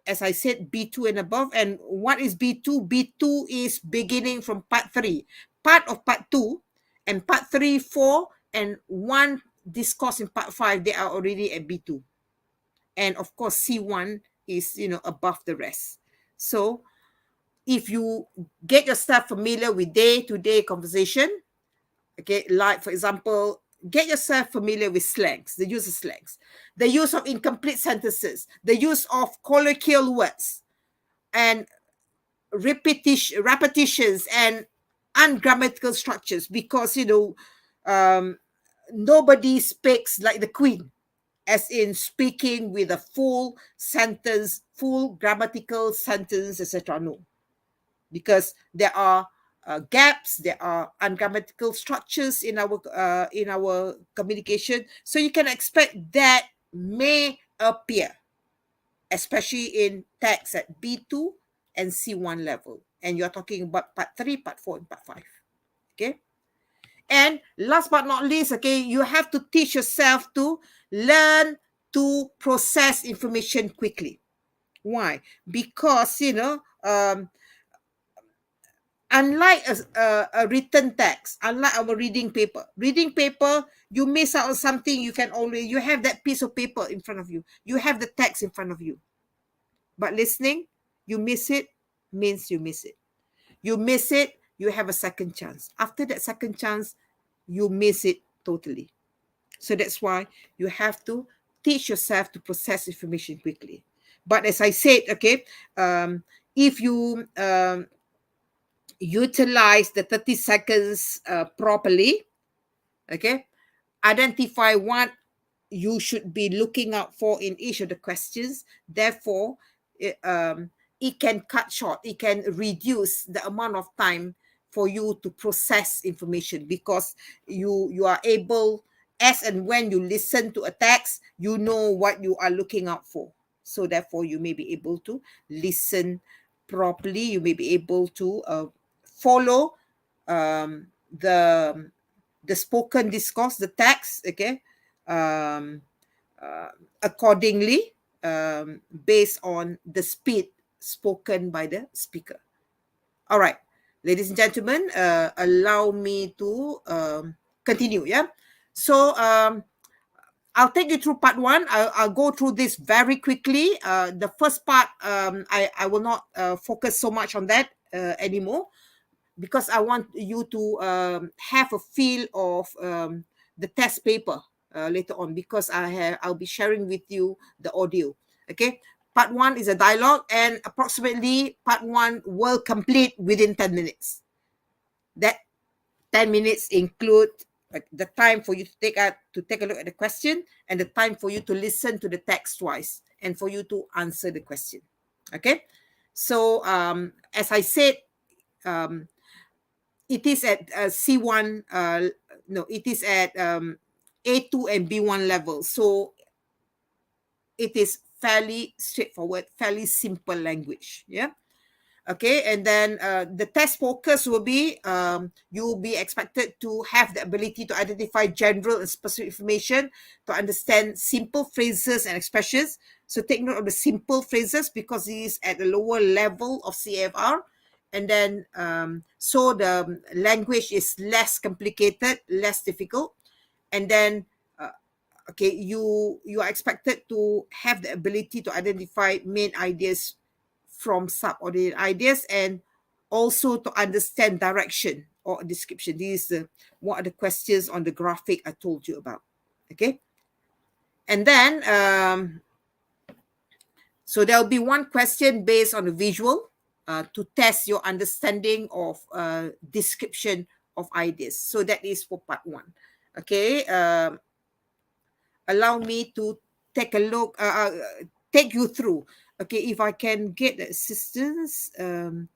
as I said, B2 and above. And what is B2? B2 is beginning from part 3. Part of part 2 and part 3, 4, and one discourse in part 5, they are already at B2. And of course, C1 is, above the rest. So if you get yourself familiar with day-to-day conversation, okay, like for example, get yourself familiar with slangs, the use of slangs, the use of incomplete sentences, the use of colloquial words, and repetitions and ungrammatical structures, because nobody speaks like the Queen, as in speaking with a full sentence, full grammatical sentence, etc. No, because there are gaps, there are ungrammatical structures in our communication. So you can expect that may appear, especially in text at B2 and C1 level. And you're talking about part 3, part 4, and part 5. Okay. And last but not least, okay, you have to teach yourself to learn to process information quickly. Why? Because, unlike a written text, unlike our reading paper, you miss out on something, you have that piece of paper in front of you. You have the text in front of you. But listening, you miss it, means you miss it. You miss it, you have a second chance. After that second chance, you miss it totally. So that's why you have to teach yourself to process information quickly. But as I said, okay, if you utilize the 30 seconds properly, okay, identify what you should be looking out for in each of the questions. Therefore, it can cut short, it can reduce the amount of time for you to process information, because you are able, as and when you listen to a text, you know what you are looking out for. So therefore, you may be able to listen properly, you may be able to follow the spoken discourse, the text, okay, accordingly, based on the speed spoken by the speaker. All right, ladies and gentlemen, allow me to continue. Yeah, so I'll take you through part 1. I'll go through this very quickly. The first part, I will not focus so much on that anymore, because I want you to have a feel of the test paper later on, because I'll be sharing with you the audio. Okay, part 1 is a dialogue, and approximately part 1 will complete within 10 minutes. That 10 minutes include the time for you to take a look at the question, and the time for you to listen to the text twice, and for you to answer the question. Okay, so as I said, it is at C1, it is at A2 and B1 level. So it is fairly straightforward, fairly simple language. Yeah. Okay, and then the test focus will be you will be expected to have the ability to identify general and specific information, to understand simple phrases and expressions. So take note of the simple phrases because it is at a lower level of CFR. And then so the language is less complicated, less difficult. And then okay, you are expected to have the ability to identify main ideas from subordinate ideas, and also to understand direction or description. These are what are the questions on the graphic I told you about. Okay, and then so there will be one question based on the visual to test your understanding of description of ideas. So that is for part one. Okay, allow me to take a look, take you through. Okay, if I can get the assistance, can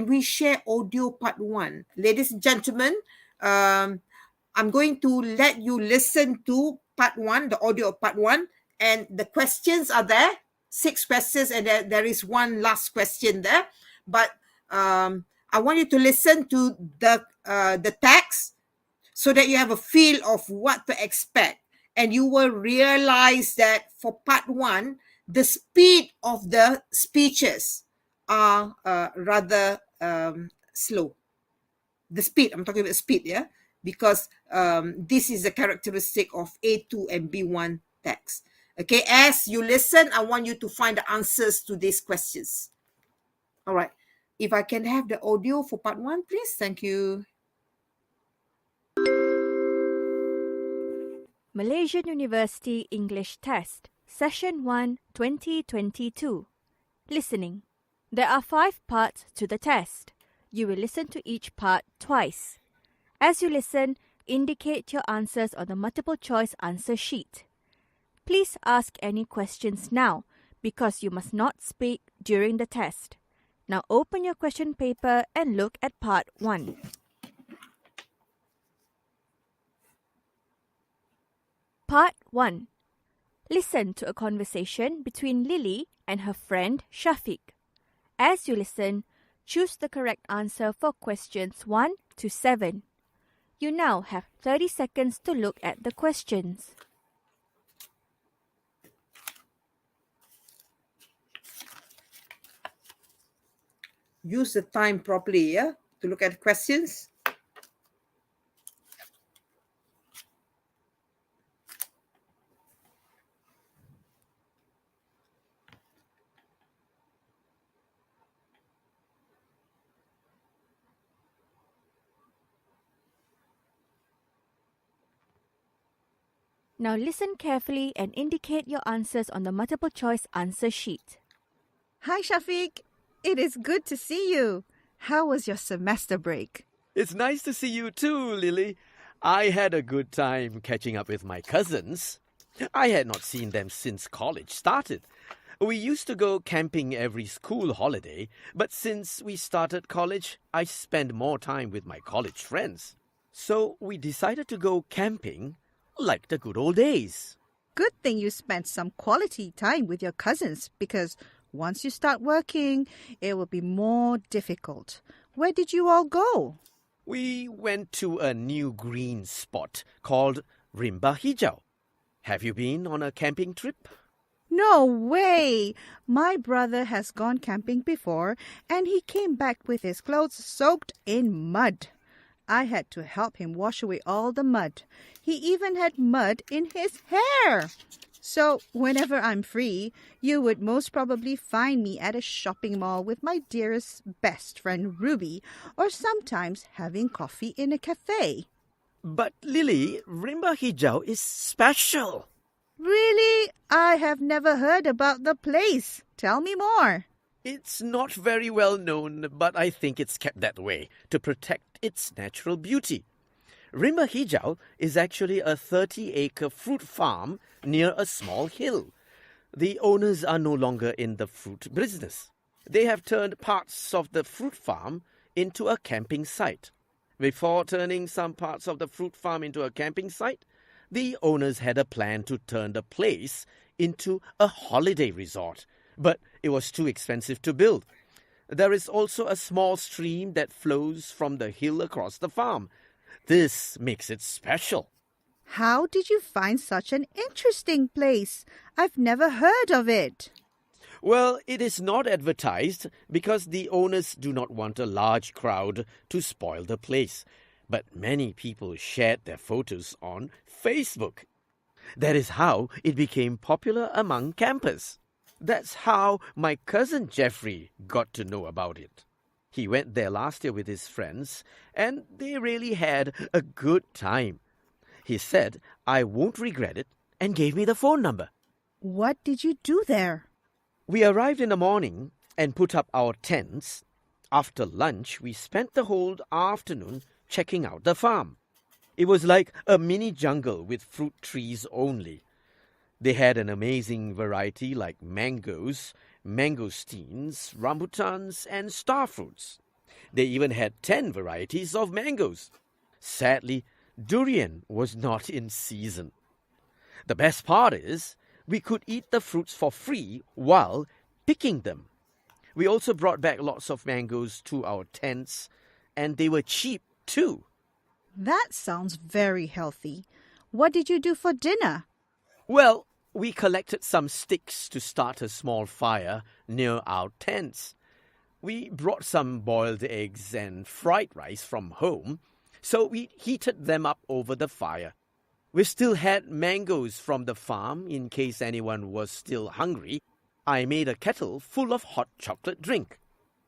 we share audio part one? Ladies and gentlemen, I'm going to let you listen to part one, the audio of part one, and the questions are there, 6 questions, and there is one last question there. But I want you to listen to the text so that you have a feel of what to expect. And you will realize that for part one, the speed of the speeches are rather slow. The speed, I'm talking about speed, yeah? Because this is a characteristic of A2 and B1 text. Okay, as you listen, I want you to find the answers to these questions. All right. If I can have the audio for part one, please. Thank you. Malaysian University English Test, Session 1, 2022. Listening. There are 5 parts to the test. You will listen to each part twice. As you listen, indicate your answers on the multiple choice answer sheet. Please ask any questions now because you must not speak during the test. Now open your question paper and look at part 1. Part 1. Listen to a conversation between Lily and her friend Shafiq. As you listen, choose the correct answer for questions 1 to 7. You now have 30 seconds to look at the questions. Use the time properly, yeah, to look at questions. Now listen carefully and indicate your answers on the multiple choice answer sheet. Hi, Shafiq. It is good to see you. How was your semester break? It's nice to see you too, Lily. I had a good time catching up with my cousins. I had not seen them since college started. We used to go camping every school holiday, but since we started college, I spend more time with my college friends. So we decided to go camping like the good old days. Good thing you spent some quality time with your cousins because once you start working, it will be more difficult. Where did you all go? We went to a new green spot called Rimba Hijau. Have you been on a camping trip? No way! My brother has gone camping before and he came back with his clothes soaked in mud. I had to help him wash away all the mud. He even had mud in his hair. So whenever I'm free, you would most probably find me at a shopping mall with my dearest best friend Ruby, or sometimes having coffee in a cafe. But Lily, Rimba Hijau is special. Really? I have never heard about the place. Tell me more. It's not very well known, but I think it's kept that way to protect its natural beauty. Rimba Hijau is actually a 30-acre fruit farm near a small hill. The owners are no longer in the fruit business. They have turned parts of the fruit farm into a camping site. Before turning some parts of the fruit farm into a camping site, the owners had a plan to turn the place into a holiday resort but it was too expensive to build. There is also a small stream that flows from the hill across the farm. This makes it special. How did you find such an interesting place? I've never heard of it. Well, it is not advertised because the owners do not want a large crowd to spoil the place. But many people shared their photos on Facebook. That is how it became popular among campers. That's how my cousin Jeffrey got to know about it. He went there last year with his friends, and they really had a good time. He said, I won't regret it, and gave me the phone number. What did you do there? We arrived in the morning and put up our tents. After lunch, we spent the whole afternoon checking out the farm. It was like a mini jungle with fruit trees only. They had an amazing variety like mangoes, mangosteens, rambutans, and star fruits. They even had 10 varieties of mangoes. Sadly, durian was not in season. The best part is, we could eat the fruits for free while picking them. We also brought back lots of mangoes to our tents, and they were cheap too. That sounds very healthy. What did you do for dinner? Well, we collected some sticks to start a small fire near our tents. We brought some boiled eggs and fried rice from home, so we heated them up over the fire. We still had mangoes from the farm in case anyone was still hungry. I made a kettle full of hot chocolate drink.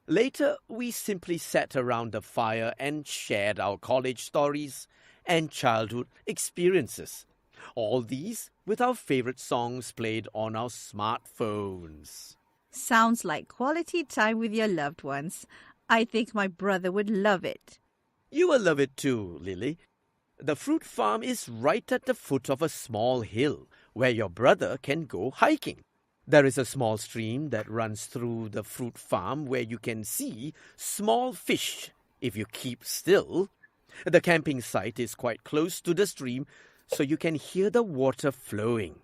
Later, we simply sat around the fire and shared our college stories and childhood experiences. All these with our favorite songs played on our smartphones. Sounds like quality time with your loved ones. I think my brother would love it. You will love it too, Lily. The fruit farm is right at the foot of a small hill where your brother can go hiking. There is a small stream that runs through the fruit farm where you can see small fish if you keep still. The camping site is quite close to the stream, so you can hear the water flowing.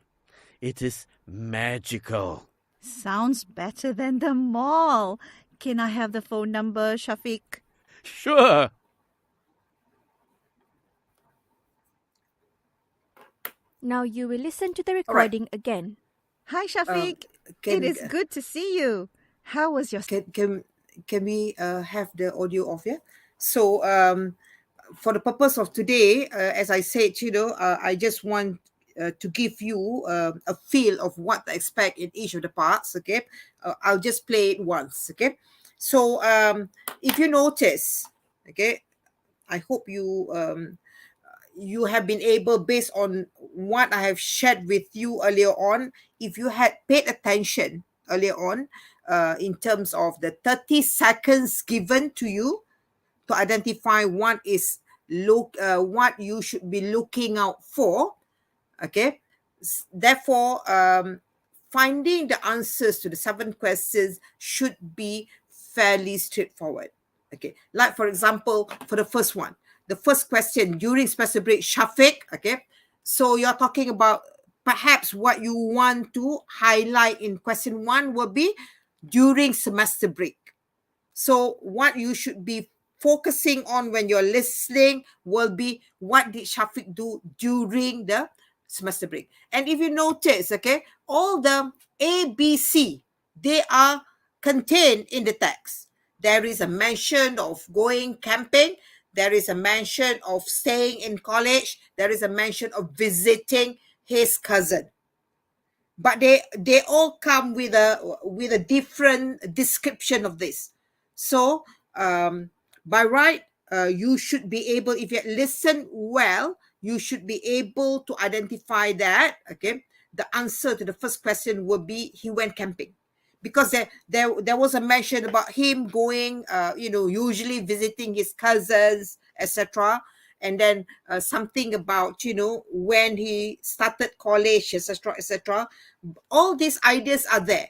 It is magical. Sounds better than the mall. Can I have the phone number, Shafiq? Sure. Now you will listen to the recording again. Hi, Shafiq. It is good to see you. How was your... Can we have the audio off? Yeah. So for the purpose of today, as I said, I just want to give you a feel of what to expect in each of the parts. Okay, I'll just play it once. Okay, so if you notice, okay, I hope you have been able, based on what I have shared with you earlier on, if you had paid attention earlier on in terms of the 30 seconds given to you to identify what you should be looking out for, okay? Therefore, finding the answers to the 7 questions should be fairly straightforward, okay? Like, for example, for the first one, the first question, during semester break, Shafiq, okay? So you're talking about perhaps what you want to highlight in question 1 will be during semester break. So what you should be focusing on when you're listening will be, what did Shafiq do during the semester break? And if you notice, okay, all the A, B, C, they are contained in the text. There is a mention of going camping. There is a mention of staying in college. There is a mention of visiting his cousin. But they all come with a different description of this. So by right, you should be able, if you listen well, you should be able to identify that, okay, the answer to the first question would be he went camping. Because there was a mention about him going, usually visiting his cousins, etc. And then something about, when he started college, etc., etc. All these ideas are there.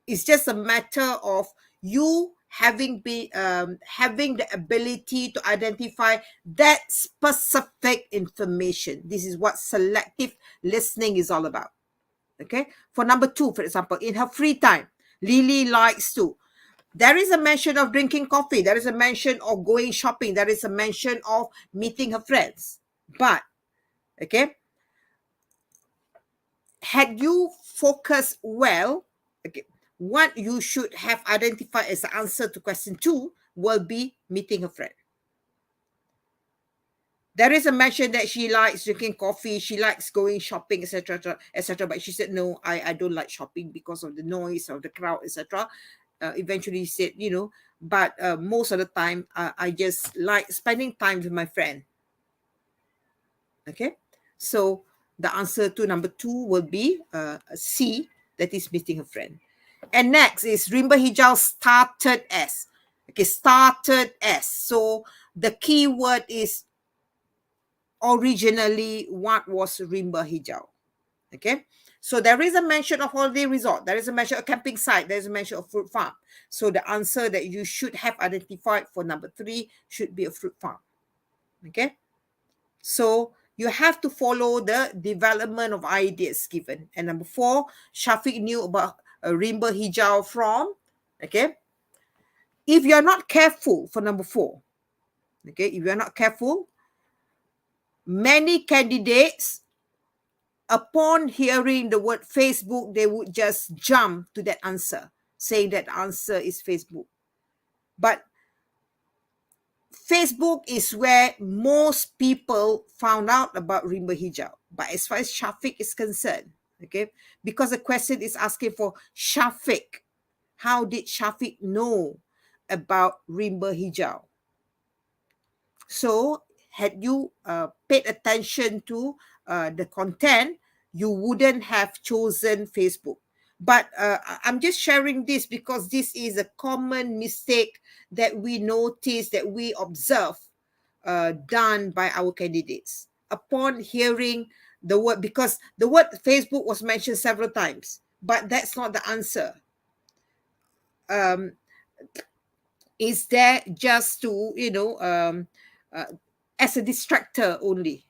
It's just a matter of you having the ability to identify that specific information. This is what selective listening is all about. Okay. For number 2, for example, in her free time, Lily likes to. There is a mention of drinking coffee. There is a mention of going shopping. There is a mention of meeting her friends. But, okay, had you focused well, okay, what you should have identified as the answer to question 2 will be meeting a friend. There is a mention that she likes drinking coffee, she likes going shopping, etc., etc. But she said, no, I don't like shopping because of the noise of the crowd, etc. Eventually, she said, but most of the time, I just like spending time with my friend. Okay, so the answer to number 2 will be C, that is meeting a friend. And next is rimba hijau started as. Okay, started as. So the key word is originally what was rimba hijau. Okay, so there is a mention of holiday resort, there is a mention of camping site, there is a mention of fruit farm. So the answer that you should have identified for number 3 should be a fruit farm. Okay, so you have to follow the development of ideas given. And number 4, Shafiq knew about rimba hijau from, okay, if you're not careful for number 4, okay, if you're not careful, many candidates, upon hearing the word Facebook, they would just jump to that answer, saying that answer is Facebook. But Facebook is where most people found out about rimba hijau. But as far as Shafiq is concerned, okay, because the question is asking for Shafiq, how did Shafiq know about rimba hijau? So had you paid attention to the content, you wouldn't have chosen Facebook. But I'm just sharing this because this is a common mistake that we notice, that we observe done by our candidates. Upon hearing the word, because the word Facebook was mentioned several times, but that's not the answer. Is there just to, as a distractor only,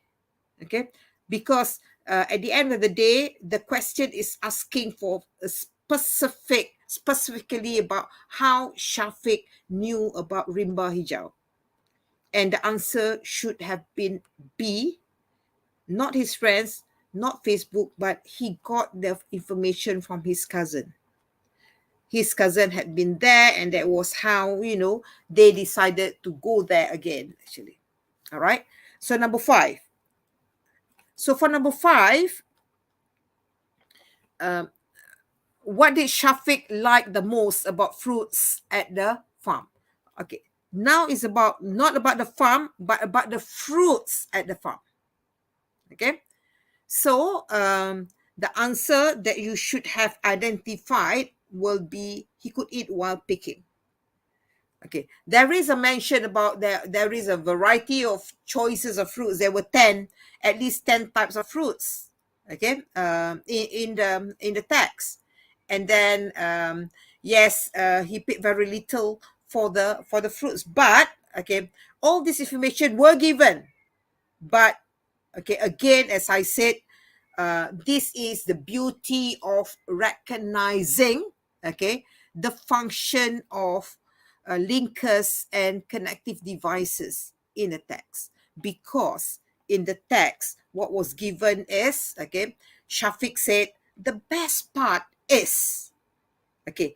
okay? Because at the end of the day, the question is asking for a specifically about how Shafiq knew about rimba hijau. And the answer should have been B, not his friends, not Facebook, but he got the information from his cousin. His cousin had been there, and that was how, they decided to go there again, actually. All right. So number 5. So for number 5, what did Shafiq like the most about fruits at the farm? Okay. Now it's about not about the farm, but about the fruits at the farm. Okay. So the answer that you should have identified will be he could eat while picking. Okay, there is a mention about there is a variety of choices of fruits. There were at least 10 types of fruits. Okay, in the text, and then yes, he picked very little for the fruits. But okay, all this information were given. But okay, again, as I said, this is the beauty of recognizing, okay, the function of linkers and connective devices in a text. Because in the text, what was given is, okay, Shafiq said, the best part is, okay,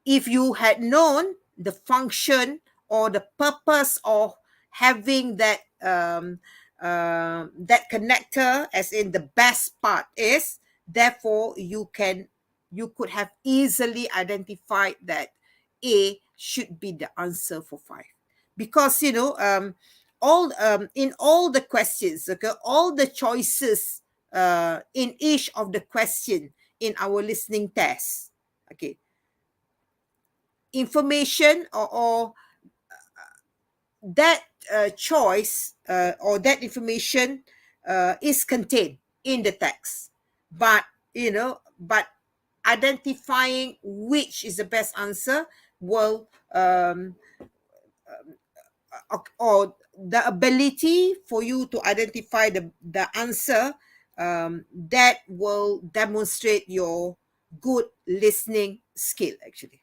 if you had known the function or the purpose of having that that connector, as in the best part is, therefore you could have easily identified that A should be the answer for 5, because all in all the questions, okay, all the choices in each of the question in our listening test, okay, information or that choice or that information is contained in the text, but identifying which is the best answer will or the ability for you to identify the answer that will demonstrate your good listening skill, actually.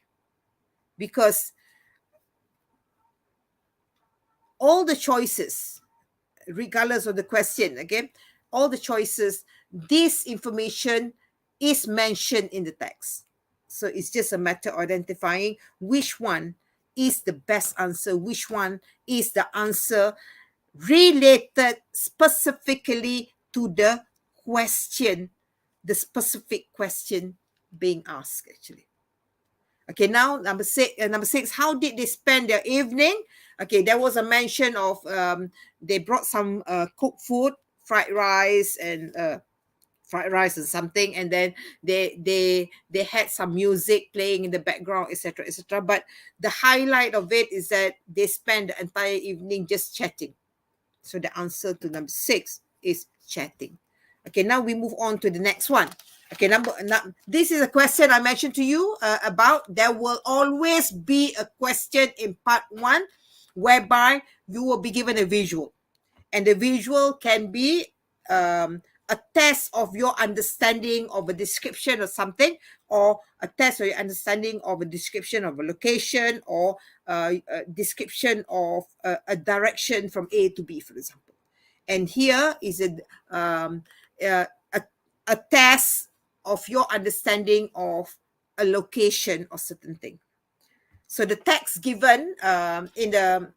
Because all the choices, regardless of the question, okay, all the choices, this information is mentioned in the text. So it's just a matter of identifying which one is the best answer, which one is the answer related specifically to the question, the specific question being asked, actually. Okay, now number six, how did they spend their evening? Okay, there was a mention of they brought some cooked food, fried rice and something, and then they had some music playing in the background, etc., etc. But the highlight of it is that they spent the entire evening just chatting. So the answer to number six is chatting. Okay, now we move on to the next one. Okay, this is a question I mentioned to you about. There will always be a question in part one whereby you will be given a visual. And the visual can be a test of your understanding of a description of something, or a test of your understanding of a description of a location, or a description of a direction from A to B, for example. And here is a test of your understanding of a location or certain thing. So the text given in the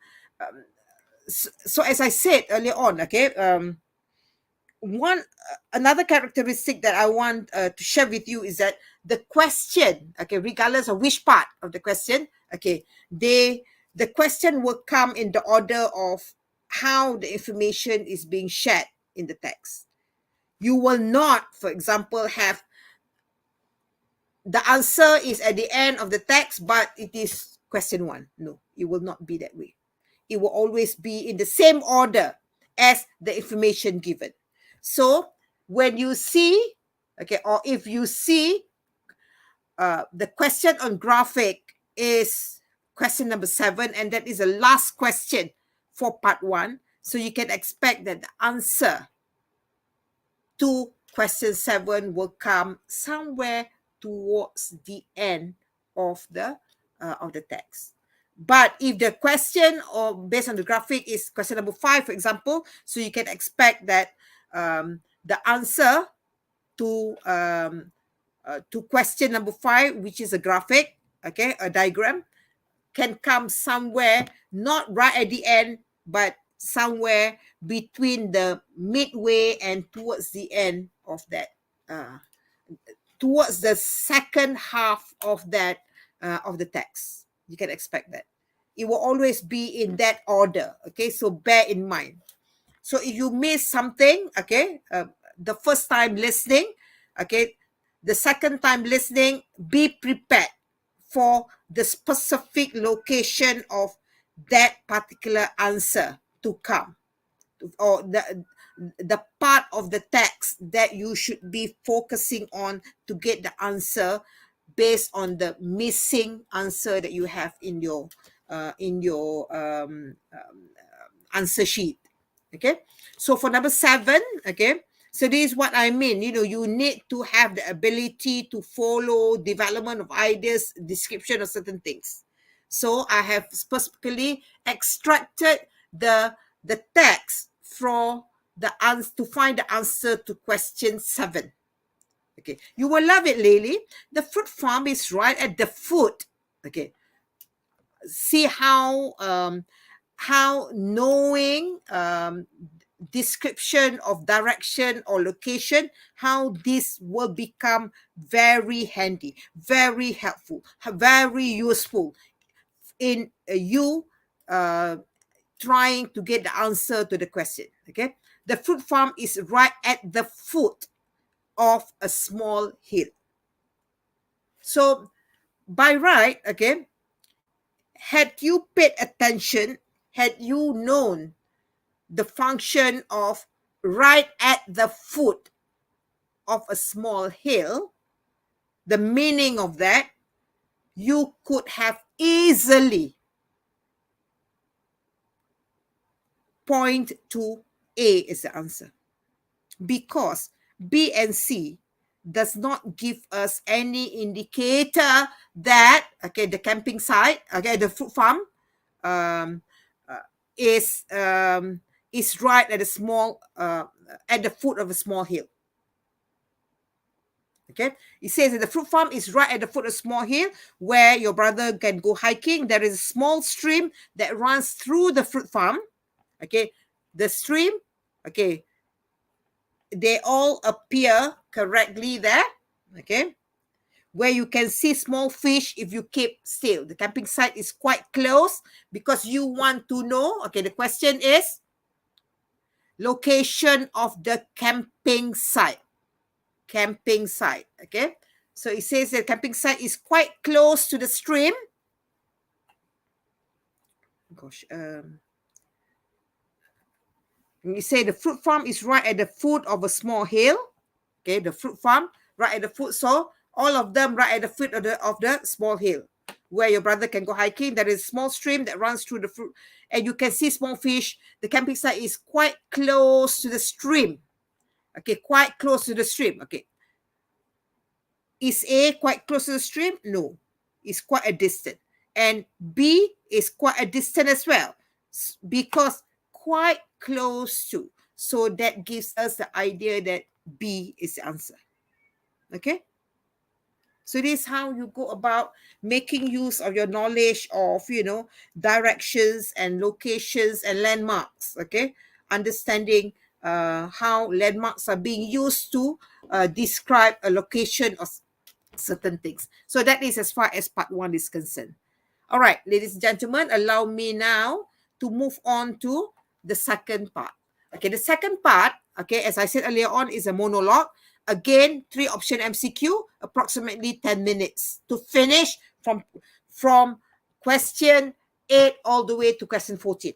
so as I said earlier on, okay, another characteristic that I want to share with you is that the question, okay, regardless of which part of the question, okay, the question will come in the order of how the information is being shared in the text. You will not, for example, have the answer is at the end of the text, but it is question one. No, it will not be that way. It will always be in the same order as the information given. So when you see, okay, or if you see the question on graphic is question number 7, and that is the last question for part 1. So you can expect that the answer to question 7 will come somewhere towards the end of the text. But if the question or based on the graphic is question number 5, for example, so you can expect that the answer to question number 5, which is a graphic, okay, a diagram, can come somewhere not right at the end, but somewhere between the midway and towards the end of that, towards the second half of that of the text. You can expect that. It will always be in that order, okay? So bear in mind. So if you miss something, okay, the first time listening, okay, the second time listening, be prepared for the specific location of that particular answer to come, or the part of the text that you should be focusing on to get the answer based on the missing answer that you have in your answer sheet. Okay, so for number 7, okay, so this is what I mean. You need to have the ability to follow development of ideas, description of certain things. So I have specifically extracted the text from the answer to find the answer to question 7. Okay, you will love it, Lily. The fruit farm is right at the foot. Okay, see how knowing description of direction or location, how this will become very handy, very helpful, very useful in you trying to get the answer to the question. Okay, the fruit farm is right at the foot of a small hill. So by right, okay, had you paid attention, had you known the function of right at the foot of a small hill, the meaning of that, you could have easily point to A is the answer, because B and C, does not give us any indicator that, okay, the camping site, okay, the fruit farm um, uh, is right at a small, at the foot of a small hill. Okay, it says that the fruit farm is right at the foot of a small hill where your brother can go hiking. There is a small stream that runs through the fruit farm. Okay, the stream, okay, they all appear correctly there. Okay, where you can see small fish if you keep still. The camping site is quite close because you want to know. Okay, the question is location of the camping site. Camping site. Okay, so it says that camping site is quite close to the stream. Gosh, you say the fruit farm is right at the foot of a small hill. Okay, the fruit farm right at the foot. So all of them right at the foot of the small hill where your brother can go hiking. There is a small stream that runs through the fruit, and you can see small fish. The camping site is quite close to the stream. Okay, quite close to the stream. Okay. Is A quite close to the stream? No, it's quite a distance. And B is quite a distance as well, because quite close to. So that gives us the idea that B is the answer. Okay? So this is how you go about making use of your knowledge of, directions and locations and landmarks. Okay? Understanding how landmarks are being used to describe a location of certain things. So that is as far as part 1 is concerned. All right, ladies and gentlemen, allow me now to move on to the second part. Okay, the second part, okay, as I said earlier on, is a monologue. Again, 3 option MCQ, approximately 10 minutes to finish from question 8 all the way to question 14.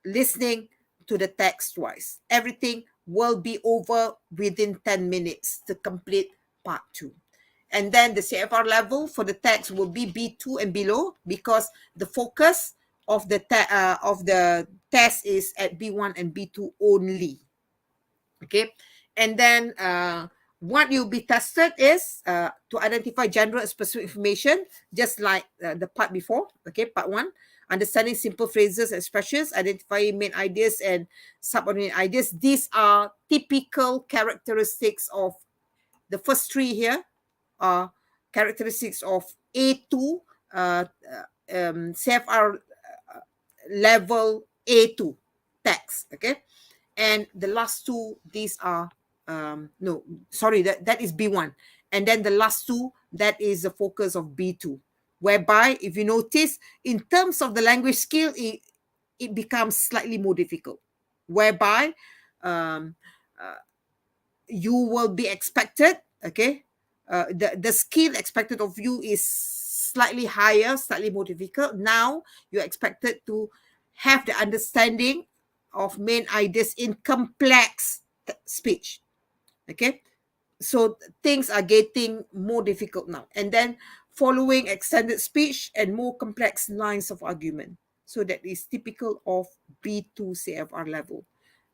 Listening to the text twice. Everything will be over within 10 minutes to complete part 2. And then the CFR level for the text will be B2 and below, because the focus of the test is at B1 and B2 only. Okay, and then what you'll be tested is to identify general and specific information, just like the part before. Okay, part 1, understanding simple phrases and expressions, identifying main ideas and subordinate ideas. These are typical characteristics of the first 3 here. Are characteristics of A2, CFR level A2 text. Okay, and the last 2, these are that is B1, and then the last 2, that is the focus of B2, whereby if you notice, in terms of the language skill, it becomes slightly more difficult, whereby you will be expected, okay, the skill expected of you is slightly higher, slightly more difficult. Now you're expected to have the understanding of main ideas in complex speech. Okay, so things are getting more difficult now. And then following extended speech and more complex lines of argument. So that is typical of B2 CFR level.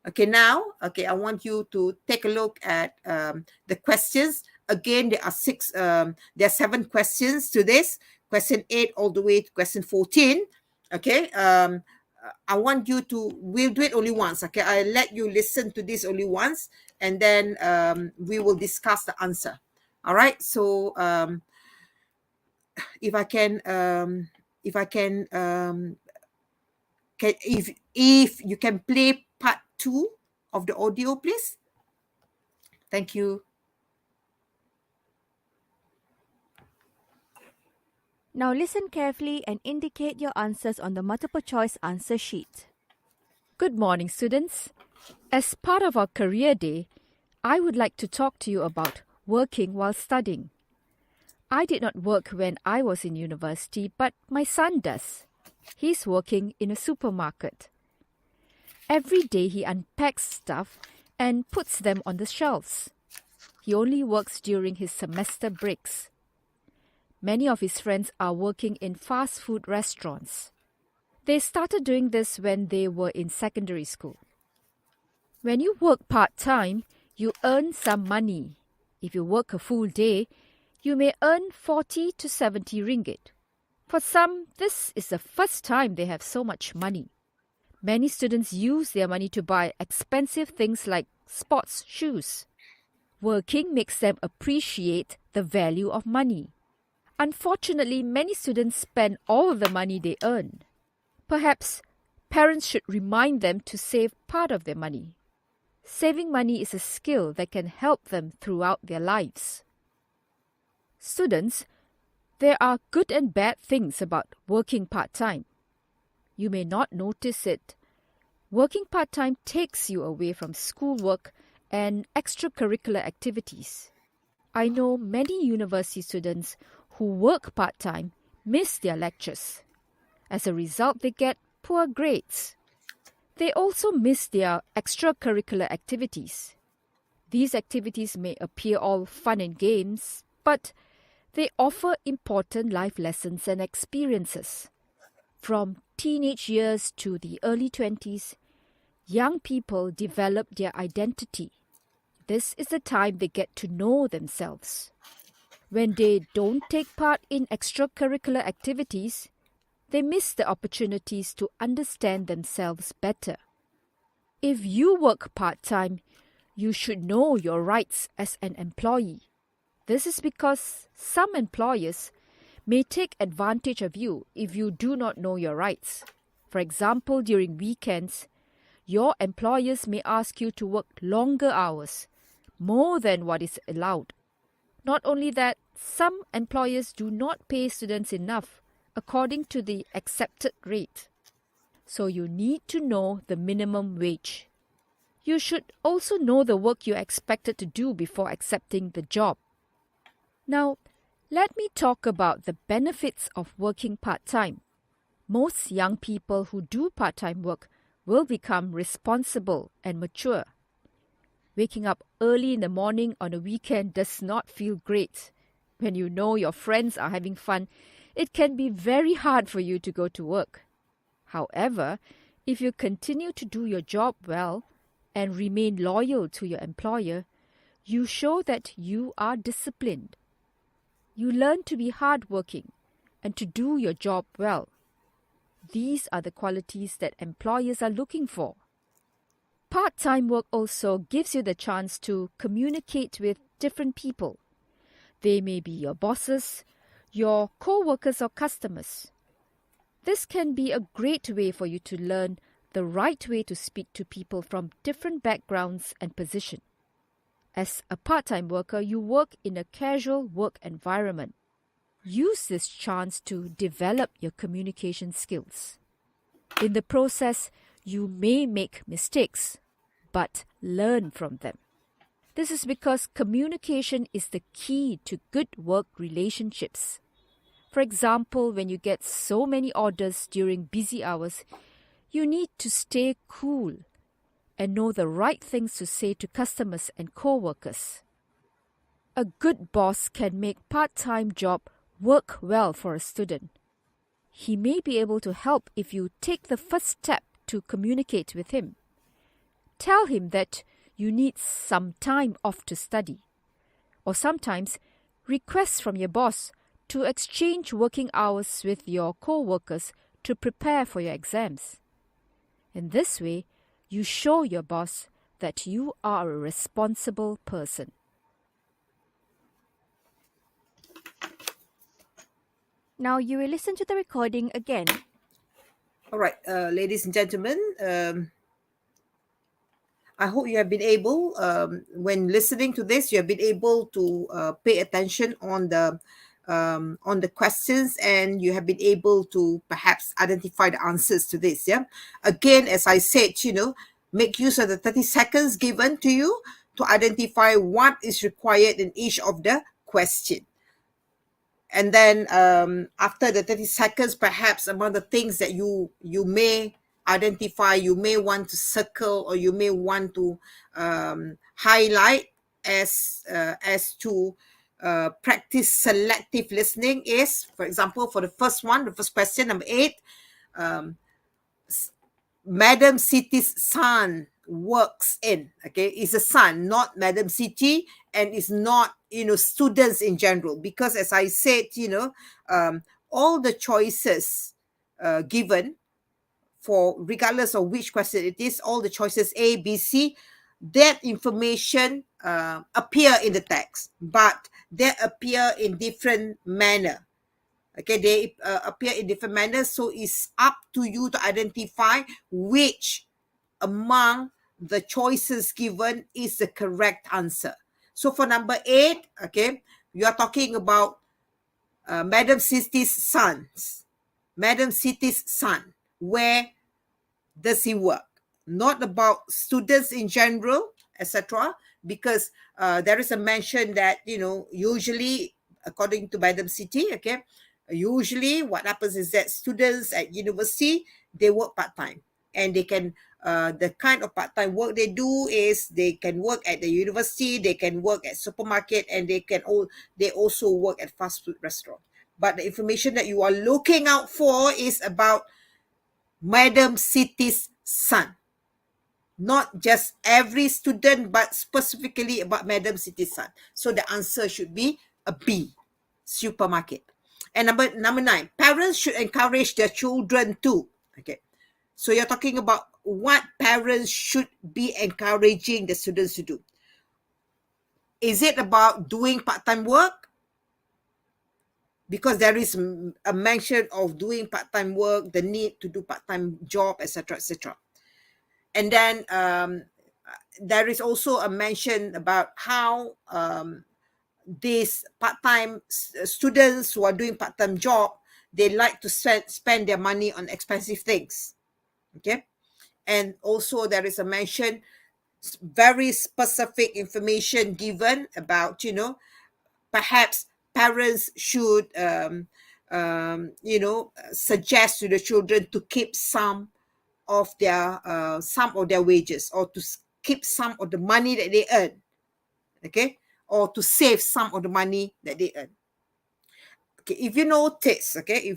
Okay, now, okay, I want you to take a look at the questions. Again, there are 7 questions to this. Question 8 all the way to question 14. Okay, I want you to, we'll do it only once. Okay, I'll let you listen to this only once, and then we will discuss the answer. All right, so if you can play part 2 of the audio, please. Thank you. Now listen carefully and indicate your answers on the multiple choice answer sheet. Good morning, students. As part of our career day, I would like to talk to you about working while studying. I did not work when I was in university, but my son does. He's working in a supermarket. Every day he unpacks stuff and puts them on the shelves. He only works during his semester breaks. Many of his friends are working in fast food restaurants. They started doing this when they were in secondary school. When you work part-time, you earn some money. If you work a full day, you may earn 40 to 70 ringgit. For some, this is the first time they have so much money. Many students use their money to buy expensive things like sports shoes. Working makes them appreciate the value of money. Unfortunately, many students spend all the money they earn. Perhaps parents should remind them to save part of their money. Saving money is a skill that can help them throughout their lives. Students, there are good and bad things about working part-time. You may not notice it. Working part-time takes you away from schoolwork and extracurricular activities. I know many university students who work part-time miss their lectures. As a result, they get poor grades. They also miss their extracurricular activities. These activities may appear all fun and games, but they offer important life lessons and experiences. From teenage years to the early 20s, young people develop their identity. This is the time they get to know themselves. When they don't take part in extracurricular activities, they miss the opportunities to understand themselves better. If you work part-time, you should know your rights as an employee. This is because some employers may take advantage of you if you do not know your rights. For example, during weekends, your employers may ask you to work longer hours, more than what is allowed. Not only that, some employers do not pay students enough according to the accepted rate. So you need to know the minimum wage. You should also know the work you are expected to do before accepting the job. Now, let me talk about the benefits of working part-time. Most young people who do part-time work will become responsible and mature. Waking up early in the morning on a weekend does not feel great. When you know your friends are having fun, it can be very hard for you to go to work. However, if you continue to do your job well and remain loyal to your employer, you show that you are disciplined. You learn to be hardworking and to do your job well. These are the qualities that employers are looking for. Part-time work also gives you the chance to communicate with different people. They may be your bosses, your co-workers or customers. This can be a great way for you to learn the right way to speak to people from different backgrounds and positions. As a part-time worker, you work in a casual work environment. Use this chance to develop your communication skills. In the process, you may make mistakes, but learn from them. This is because communication is the key to good work relationships. For example, when you get so many orders during busy hours, you need to stay cool and know the right things to say to customers and co-workers. A good boss can make part-time job work well for a student. He may be able to help if you take the first step to communicate with him. Tell him that you need some time off to study. Or sometimes request from your boss to exchange working hours with your co-workers to prepare for your exams. In this way, you show your boss that you are a responsible person. Now you will listen to the recording again. All right, ladies and gentlemen, I hope you have been able, when listening to this, you have been able to pay attention on the questions, and you have been able to perhaps identify the answers to this. Yeah. Again, as I said, make use of the 30 seconds given to you to identify what is required in each of the question. And then after the 30 seconds, perhaps among the things that you may identify, you may want to circle, or you may want to highlight as to practice selective listening is, for example, for the first question, number 8, Madam Siti's son works in. Okay, is a son, not Madam Siti, and is not, students in general. Because as I said, all the choices given, for regardless of which question it is, all the choices A, B, C, that information appear in the text, but they appear in different manner. Okay, they appear in different manners, so it's up to you to identify which among the choices given is the correct answer. So for number 8, okay, you are talking about Madam Siti's sons. Madam Siti's son. Where does he work? Not about students in general, etc. Because there is a mention that, usually, according to Madam Siti, okay, usually what happens is that students at university, they work part-time, and they can, the kind of part-time work they do is they can work at the university, they can work at supermarket, and they also work at fast food restaurant. But the information that you are looking out for is about Madam Siti's son. Not just every student, but specifically about Madam Siti's son. So the answer should be a B, supermarket. And number 9, parents should encourage their children to. Okay, so you're talking about what parents should be encouraging the students to do. Is it about doing part-time work? Because there is a mention of doing part-time work, the need to do part-time job, etc., etc. And then there is also a mention about how these part-time students who are doing part-time job, they like to spend their money on expensive things. Okay, and also there is a mention, very specific information given about, perhaps parents should suggest to the children to keep some of their wages, or to keep some of the money that they earn. Okay, or to save some of the money that they earn. Okay, if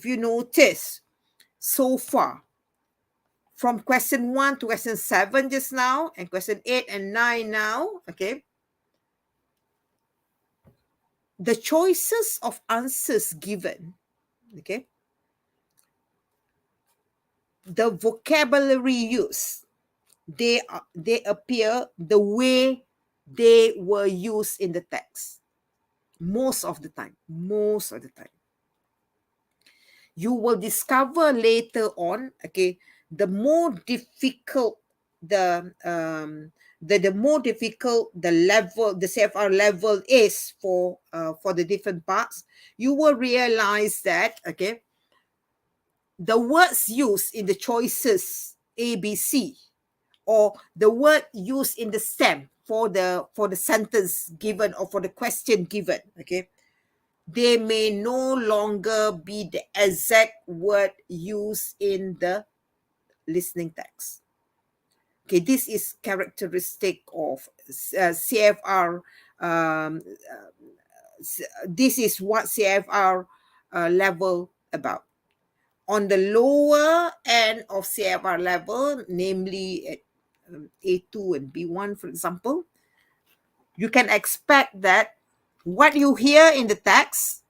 you notice so far, from question 1 to question 7 just now, and question 8 and 9 now, okay, the choices of answers given, okay, the vocabulary used, they appear the way they were used in the text. Most of the time. You will discover later on, okay, the more difficult the more difficult the level, the CFR level is for the different parts, you will realize that, okay, the words used in the choices A, B, C, or the word used in the stem for the sentence given, or for the question given, okay, they may no longer be the exact word used in the listening text. Okay, this is characteristic of CFR. This is what CFR level about. On the lower end of CFR level, namely at A2 and B1, for example, you can expect that what you hear in the text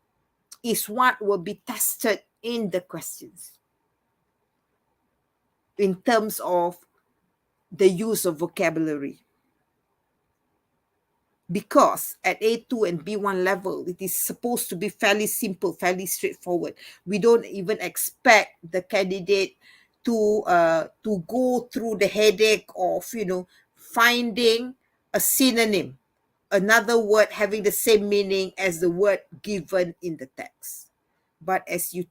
is what will be tested in the questions in terms of the use of vocabulary. Because at A2 and B1 level, it is supposed to be fairly simple, fairly straightforward. We don't even expect the candidate to go through the headache of, finding a synonym, another word having the same meaning as the word given in the text. But as you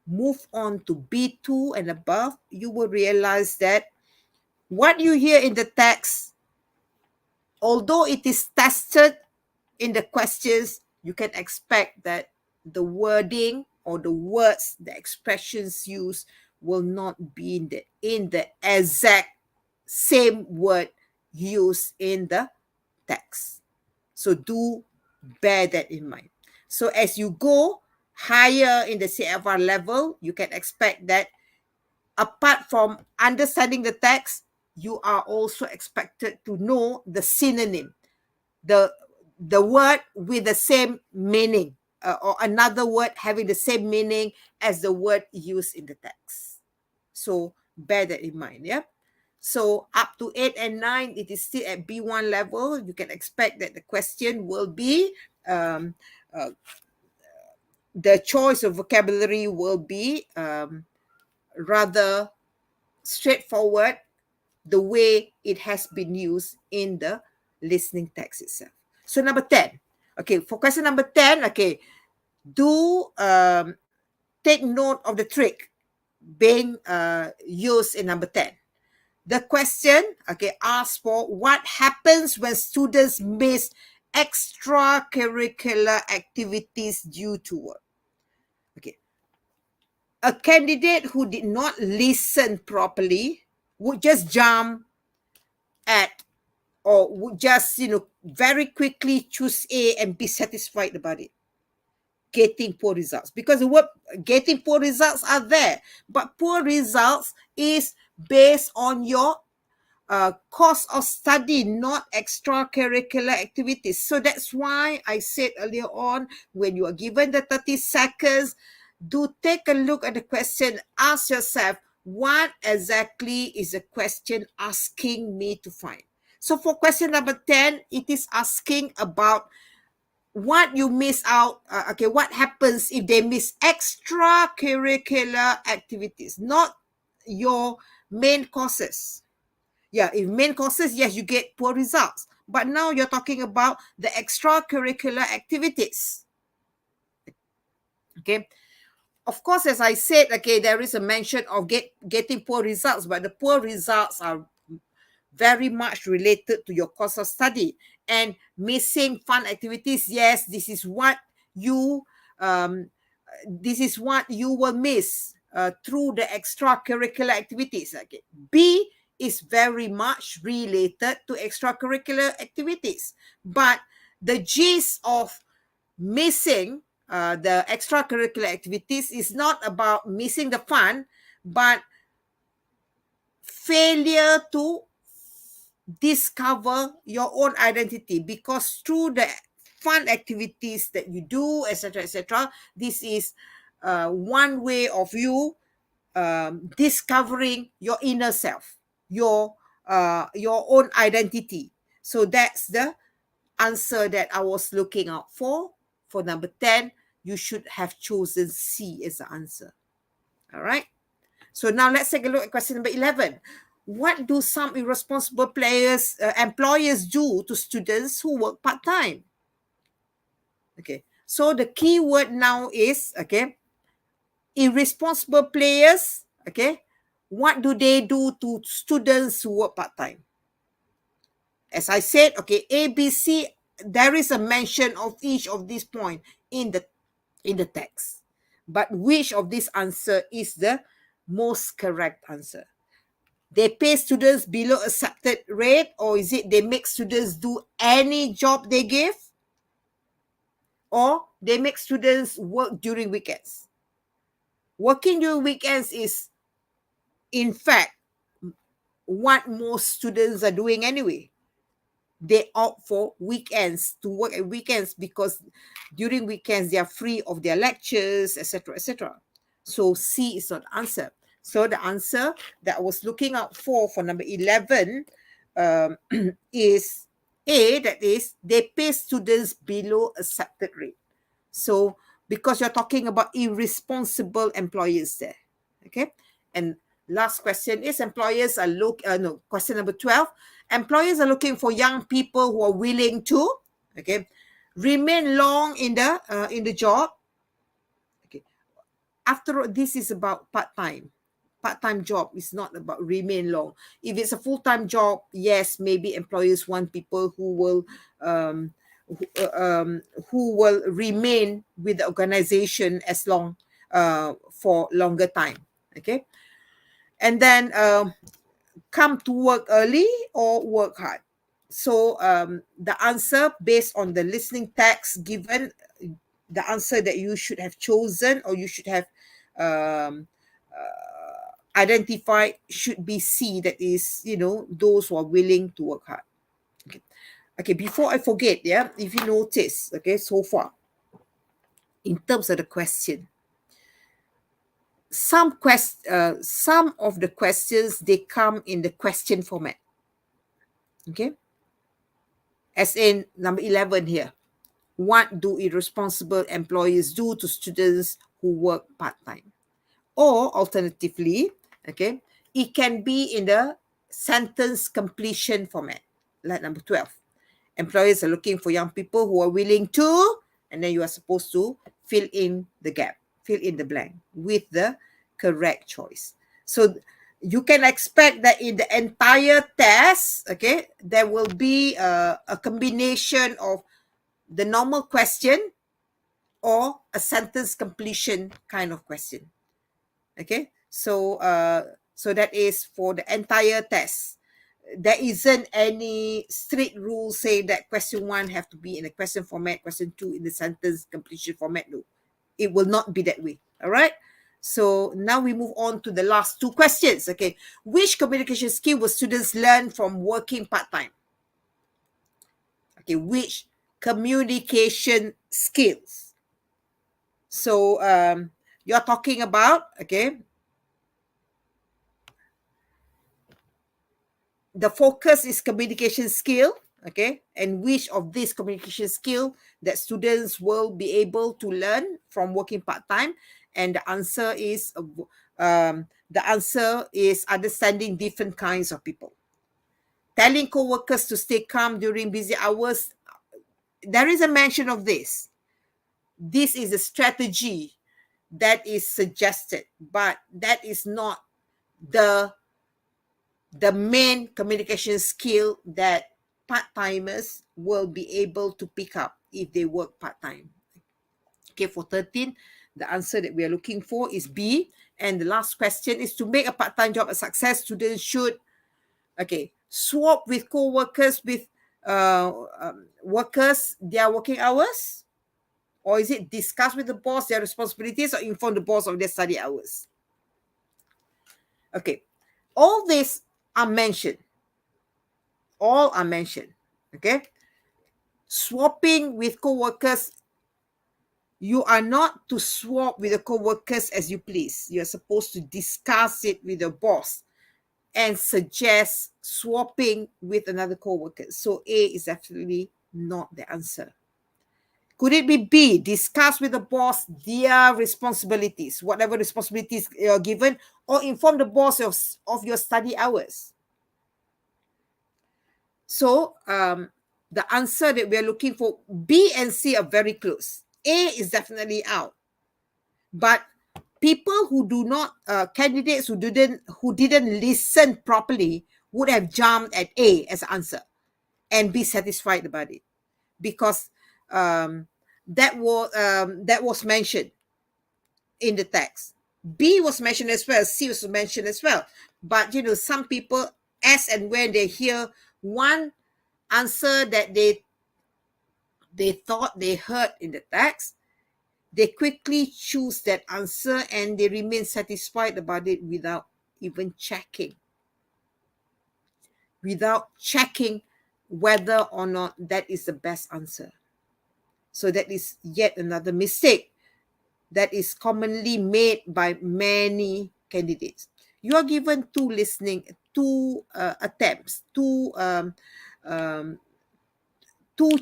move on to B2 and above, you will realize that what you hear in the text, although it is tested in the questions, you can expect that the wording or the words, the expressions used will not be in the exact same word used in the text. So do bear that in mind. So as you go higher in the CFR level, you can expect that apart from understanding the text, you are also expected to know the synonym, the word with the same meaning, or another word having the same meaning as the word used in the text. So bear that in mind, yeah. So up to 8 and 9, it is still at B1 level. You can expect that the question will be, the choice of vocabulary will be rather straightforward, the way it has been used in the listening text itself. So number 10. Okay, for question number 10, okay, do take note of the trick being used in number 10. The question, okay, asks for what happens when students miss extracurricular activities due to work. Okay. A candidate who did not listen properly would just jump at, or would just, very quickly choose A and be satisfied about it, getting poor results. Because the word getting poor results are there, but poor results is based on your course of study, not extracurricular activities. So that's why I said earlier on, when you are given the 30 seconds, do take a look at the question. Ask yourself, what exactly is the question asking me to find? So for question number 10, it is asking about what you miss out. Okay, what happens if they miss extracurricular activities, not your main courses. Yeah, if main courses, yes, you get poor results. But now you're talking about the extracurricular activities. Okay. Of course, as I said, okay, there is a mention of getting poor results, but the poor results are very much related to your course of study. And missing fun activities, yes, this is what you will miss through the extracurricular activities. Okay. B is very much related to extracurricular activities, but the gist of missing the extracurricular activities is not about missing the fun, but failure to discover your own identity, because through the fun activities that you do, etc., this is one way of you discovering your inner self, your own identity. So that's the answer that I was looking out for. For number 10, you should have chosen C as the answer. All right. So now let's take a look at question number 11. What do some irresponsible employers do to students who work part-time? Okay. So the key word now is, okay, irresponsible players. Okay. What do they do to students who work part-time? As I said, okay, A, B, C, there is a mention of each of these points in the text. But which of this answer is the most correct answer? They pay students below accepted rate, or is it they make students do any job they give? Or they make students work during weekends? Working during weekends is, in fact, what most students are doing anyway. They opt for weekends, to work at weekends, because during weekends they are free of their lectures, etc., etc. So C is not the answer. So the answer that I was looking out for number 11 is A, that is, they pay students below accepted rate. So because you're talking about irresponsible employers there. Okay. And last question is question number 12. Employers are looking for young people who are willing to, okay, remain long in the job. Okay. After all, this is about part-time. Part-time job is not about remain long. If it's a full-time job, yes, maybe employers want people who will remain with the organization as long for longer time. Okay. And then come to work early or work hard. So the answer based on the listening text given, the answer that you should have chosen, or you should have identified should be C, that is, those who are willing to work hard. Okay, before I forget, if you notice, so far, in terms of the question, some of the questions, they come in the question format. Okay, as in number 11 here. What do irresponsible employers do to students who work part-time? Or alternatively, it can be in the sentence completion format, like number 12. Employers are looking for young people who are willing to, and then you are supposed to fill in the gap, fill in the blank with the correct choice. So you can expect that in the entire test, there will be a combination of the normal question or a sentence completion kind of question. Okay, so that is for the entire test. There isn't any strict rule saying that question 1 have to be in the question format, question 2 in the sentence completion format. No, it will not be that way. All right. So now we move on to the last 2 questions. Okay, which communication skill will students learn from working part-time? Okay, which communication skills? So you're talking about, the focus is communication skill, and which of these communication skill that students will be able to learn from working part-time? And the answer is understanding different kinds of people. Telling co-workers to stay calm during busy hours, there is a mention of this. This is a strategy that is suggested, but that is not the main communication skill that part-timers will be able to pick up if they work part-time. Okay, for 13, the answer that we are looking for is B. And the last question is, to make a part-time job a success, students should, swap with co-workers, with workers, their working hours? Or is it discuss with the boss their responsibilities, or inform the boss of their study hours? Okay, all these are mentioned. All are mentioned. Okay, swapping with co-workers, you are not to swap with the co-workers as you please. You're supposed to discuss it with your boss and suggest swapping with another co-worker. So A is absolutely not the answer. Could it be B? Discuss with the boss their responsibilities, whatever responsibilities you're given, or inform the boss of your study hours. So the answer that we are looking for, B and C are very close. A is definitely out. But people who do not, candidates who didn't listen properly would have jumped at A as an answer and be satisfied about it, because that was mentioned in the text. B was mentioned as well, C was mentioned as well. But some people, as and when they hear one answer that they thought they heard in the text, they quickly choose that answer and they remain satisfied about it without even checking. Without checking whether or not that is the best answer. So that is yet another mistake that is commonly made by many candidates. You are given 2 attempts, 2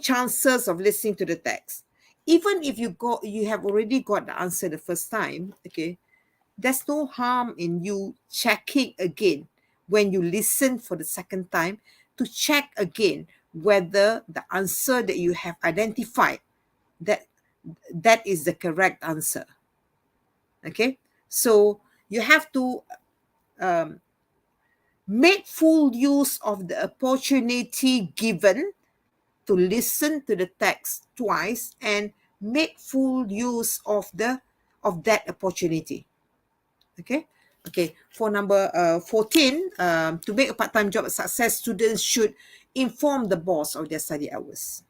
chances of listening to the text. Even if you have already got the answer the first time, there's no harm in you checking again when you listen for the second time, to check again whether the answer that you have identified, that is the correct answer. Okay, so you have to make full use of the opportunity given to listen to the text twice, and make full use of that opportunity. Okay. For number 14, to make a part-time job a success, students should inform the boss of their study hours.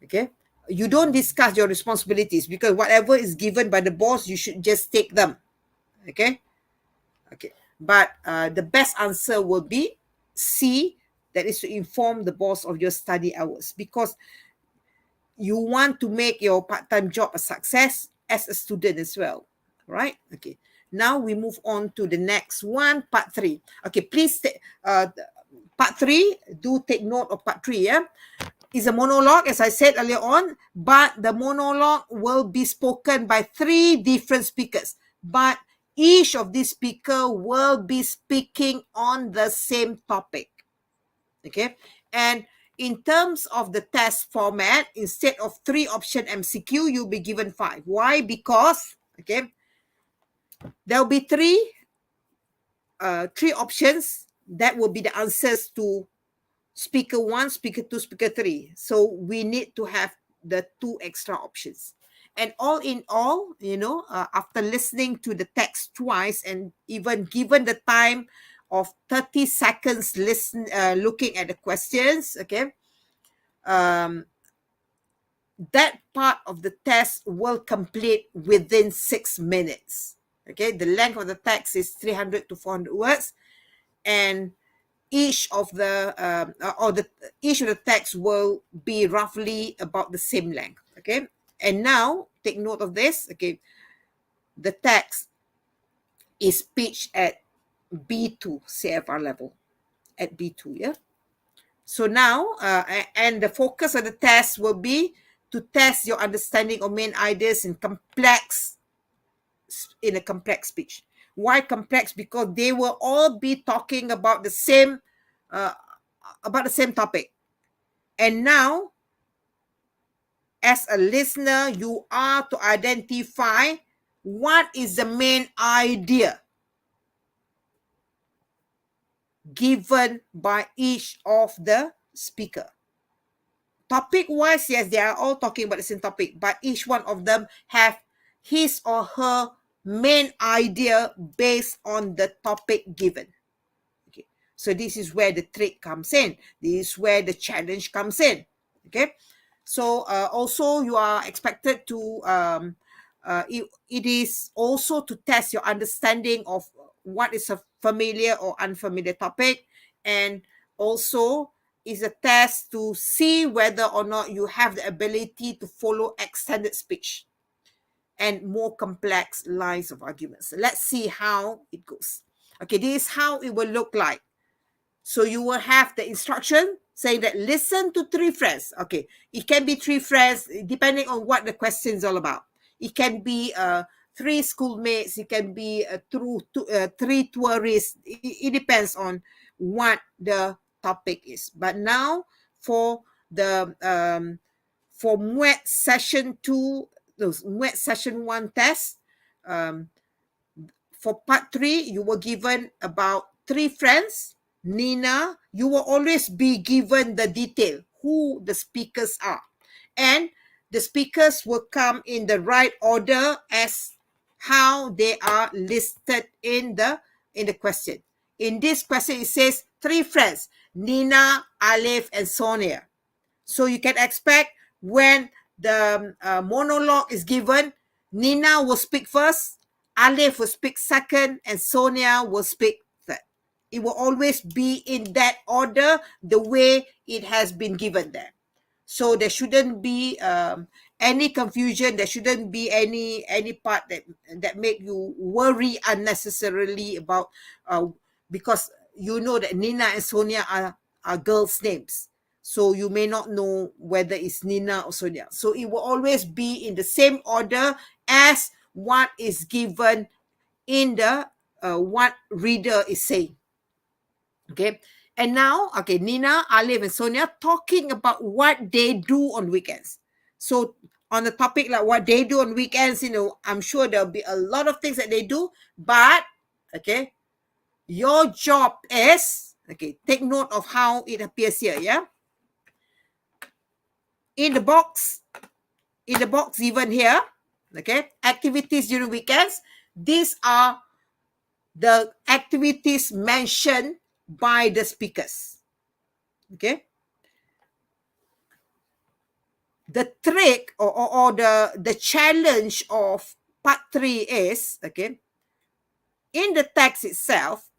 Okay, you don't discuss your responsibilities, because whatever is given by the boss, you should just take them. Okay, Okay, but the best answer will be C, that is to inform the boss of your study hours, because you want to make your part-time job a success as a student as well, right? Okay, now we move on to the next one, part 3. Okay, please part 3, do take note of part 3. Yeah, is a monologue, as I said earlier on, but the monologue will be spoken by 3 different speakers, but each of these speaker will be speaking on the same topic. Okay, and in terms of the test format, instead of 3 option MCQ, you'll be given 5. Why? Because, okay, there'll be 3 options that will be the answers to speaker 1, speaker 2, speaker 3. So we need to have the 2 extra options. And all in all, after listening to the text twice and even given the time of 30 seconds looking at the questions, okay, that part of the test will complete within 6 minutes. Okay, the length of the text is 300 to 400 words, and each of the text will be roughly about the same length. Okay, and now take note of this. Okay, the text is pitched at B2 CFR level, at B2. Yeah. So now, and the focus of the test will be to test your understanding of main ideas in a complex speech. Why complex? Because they will all be talking about the same topic. And now, as a listener, you are to identify what is the main idea given by each of the speaker. Topic-wise, yes, they are all talking about the same topic, but each one of them have his or her main idea based on the topic given. Okay, so this is where the trick comes in. This is where the challenge comes in. Okay, so also you are expected to it is also to test your understanding of what is a familiar or unfamiliar topic, and also is a test to see whether or not you have the ability to follow extended speech and more complex lines of arguments. Let's see how it goes. Okay, this is how it will look like. So you will have the instruction saying that listen to 3 friends. Okay, it can be 3 friends depending on what the question is all about. It can be 3 schoolmates. It can be 3 tourists. It depends on what the topic is. But now for the for MUET session 2, MUET session 1 test, for part 3, you were given about 3 friends. Nina, you will always be given the detail, who the speakers are. And the speakers will come in the right order as how they are listed in the question. In this question, it says 3 friends, Nina, Alif, and Sonia. So you can expect when the monologue is given, Nina will speak first, Alif will speak second, and Sonia will speak third. It will always be in that order, the way it has been given there. So there shouldn't be any confusion. There shouldn't be any part that make you worry unnecessarily about because you know that Nina and Sonia are girls' names. So you may not know whether it's Nina or Sonia. So it will always be in the same order as what is given in the what reader is saying. Okay. And now, okay, Nina, Alif, and Sonia talking about what they do on weekends. So on the topic like what they do on weekends, I'm sure there'll be a lot of things that they do. But, okay, your job is, okay, take note of how it appears here, yeah? In the box given here, okay, activities during weekends, these are the activities mentioned by the speakers. Okay. The trick or the challenge of part 3 is, okay, in the text itself,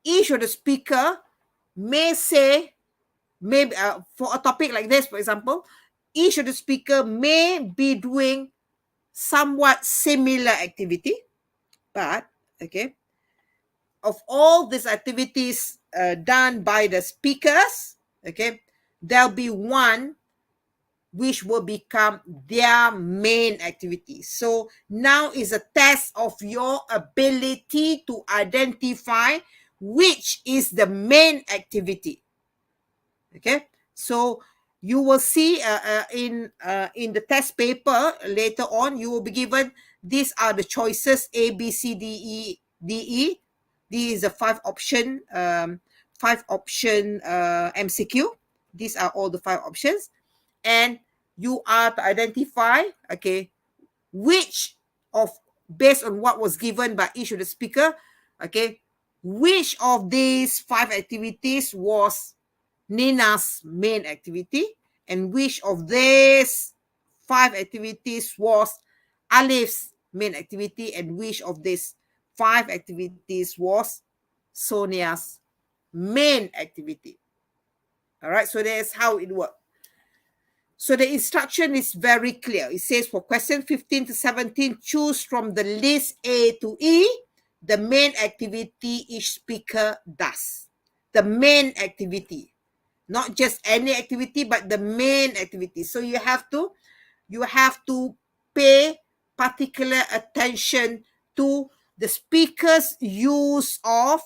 each of the speaker may say, maybe for a topic like this, for example, each of the speaker may be doing somewhat similar activity, but okay, of all these activities done by the speakers, okay, there'll be one which will become their main activity. So now is a test of your ability to identify which is the main activity. Okay, so you will see in the test paper later on, you will be given, these are the choices A, B, C, D, E, D, E. This is a 5-option MCQ. These are all the 5 options, and you are to identify, okay, which of, based on what was given by each of the speaker, okay, which of these 5 activities was Nina's main activity, and which of these 5 activities was Alif's main activity, and which of these 5 activities was Sonia's main activity. All right, so that's how it works. So the instruction is very clear. It says for question 15 to 17, choose from the list A to E the main activity each speaker does. The main activity. Not just any activity, but the main activity. So you have to pay particular attention to the speaker's use of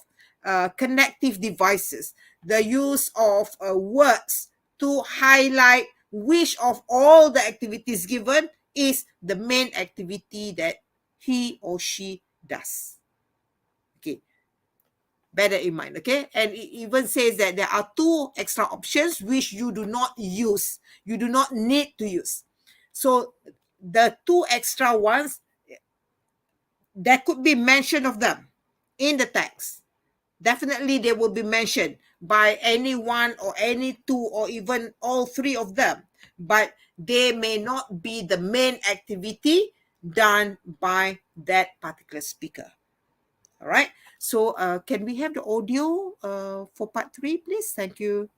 connective devices, the use of words to highlight which of all the activities given is the main activity that he or she does. Okay. Bear that in mind, okay? And it even says that there are 2 extra options which you do not use. You do not need to use. So the 2 extra ones, there could be mention of them in the text. Definitely they will be mentioned by any one or any 2 or even all 3 of them. But they may not be the main activity done by that particular speaker. All right. So can we have the audio for part 3, please? Thank you.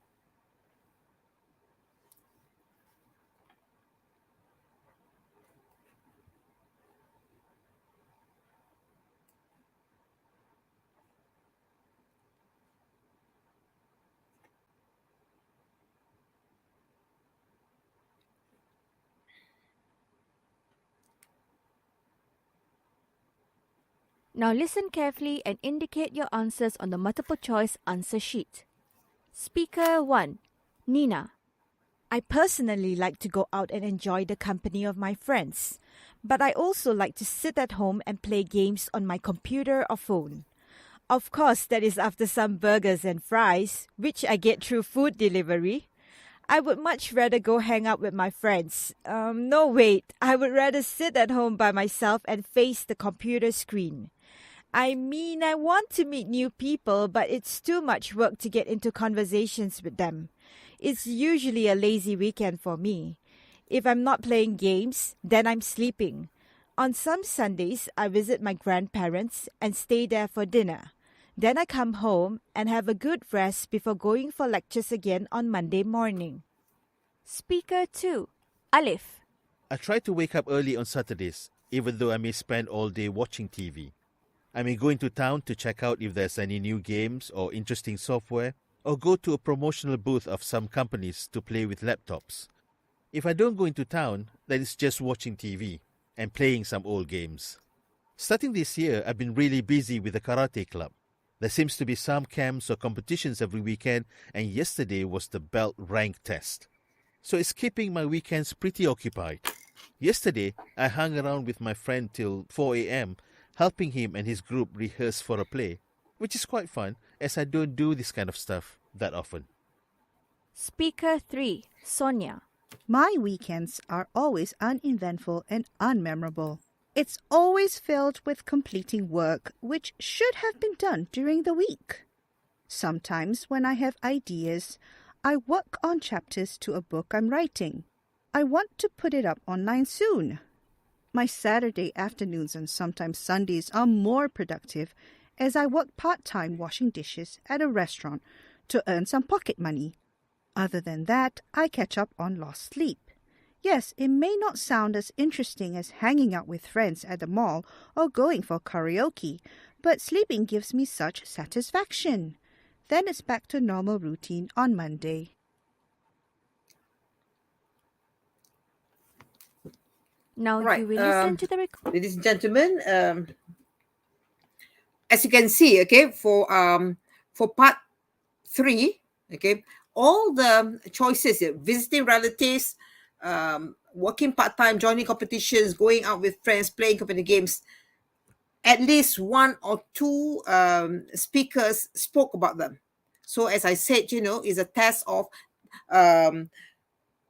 Now listen carefully and indicate your answers on the multiple choice answer sheet. Speaker 1. Nina. I personally like to go out and enjoy the company of my friends, but I also like to sit at home and play games on my computer or phone. Of course, that is after some burgers and fries, which I get through food delivery. I would much rather go hang out with my friends. No, wait. I would rather sit at home by myself and face the computer screen. I mean, I want to meet new people, but it's too much work to get into conversations with them. It's usually a lazy weekend for me. If I'm not playing games, then I'm sleeping. On some Sundays, I visit my grandparents and stay there for dinner. Then I come home and have a good rest before going for lectures again on Monday morning. Speaker 2. Alif. I try to wake up early on Saturdays, even though I may spend all day watching TV. I may go into town to check out if there's any new games or interesting software, or go to a promotional booth of some companies to play with laptops. If I don't go into town, then it's just watching TV and playing some old games. Starting this year, I've been really busy with the karate club. There seems to be some camps or competitions every weekend, and yesterday was the belt rank test. So it's keeping my weekends pretty occupied. Yesterday, I hung around with my friend till 4 a.m., helping him and his group rehearse for a play, which is quite fun as I don't do this kind of stuff that often. Speaker 3. Sonia. My weekends are always uneventful and unmemorable. It's always filled with completing work which should have been done during the week. Sometimes when I have ideas, I work on chapters to a book I'm writing. I want to put it up online soon. My Saturday afternoons and sometimes Sundays are more productive as I work part-time washing dishes at a restaurant to earn some pocket money. Other than that, I catch up on lost sleep. Yes, it may not sound as interesting as hanging out with friends at the mall or going for karaoke, but sleeping gives me such satisfaction. Then it's back to normal routine on Monday. Now Right, you will listen to the recording. ladies and gentlemen, as you can see, okay, for part 3, okay, all the choices, visiting relatives, working part-time, joining competitions, going out with friends, playing computer games, at least one or two speakers spoke about them. So as I said, is a test of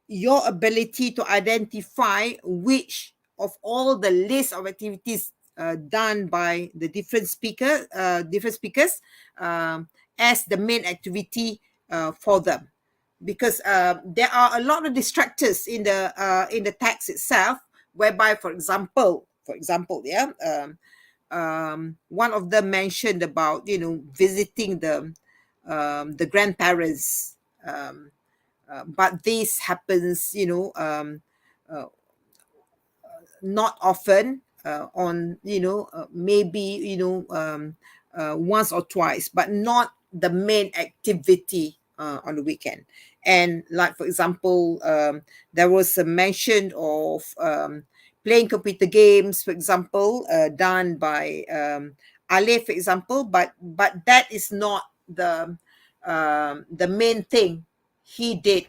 your ability to identify which of all the list of activities done by the different speakers as the main activity for them, because there are a lot of distractors in the text itself, whereby, for example, one of them mentioned about visiting the grandparents, but this happens not often, on maybe once or twice, but not the main activity on the weekend. And like, for example, there was a mention of playing computer games, for example, done by Ale, for example, but that is not the main thing he did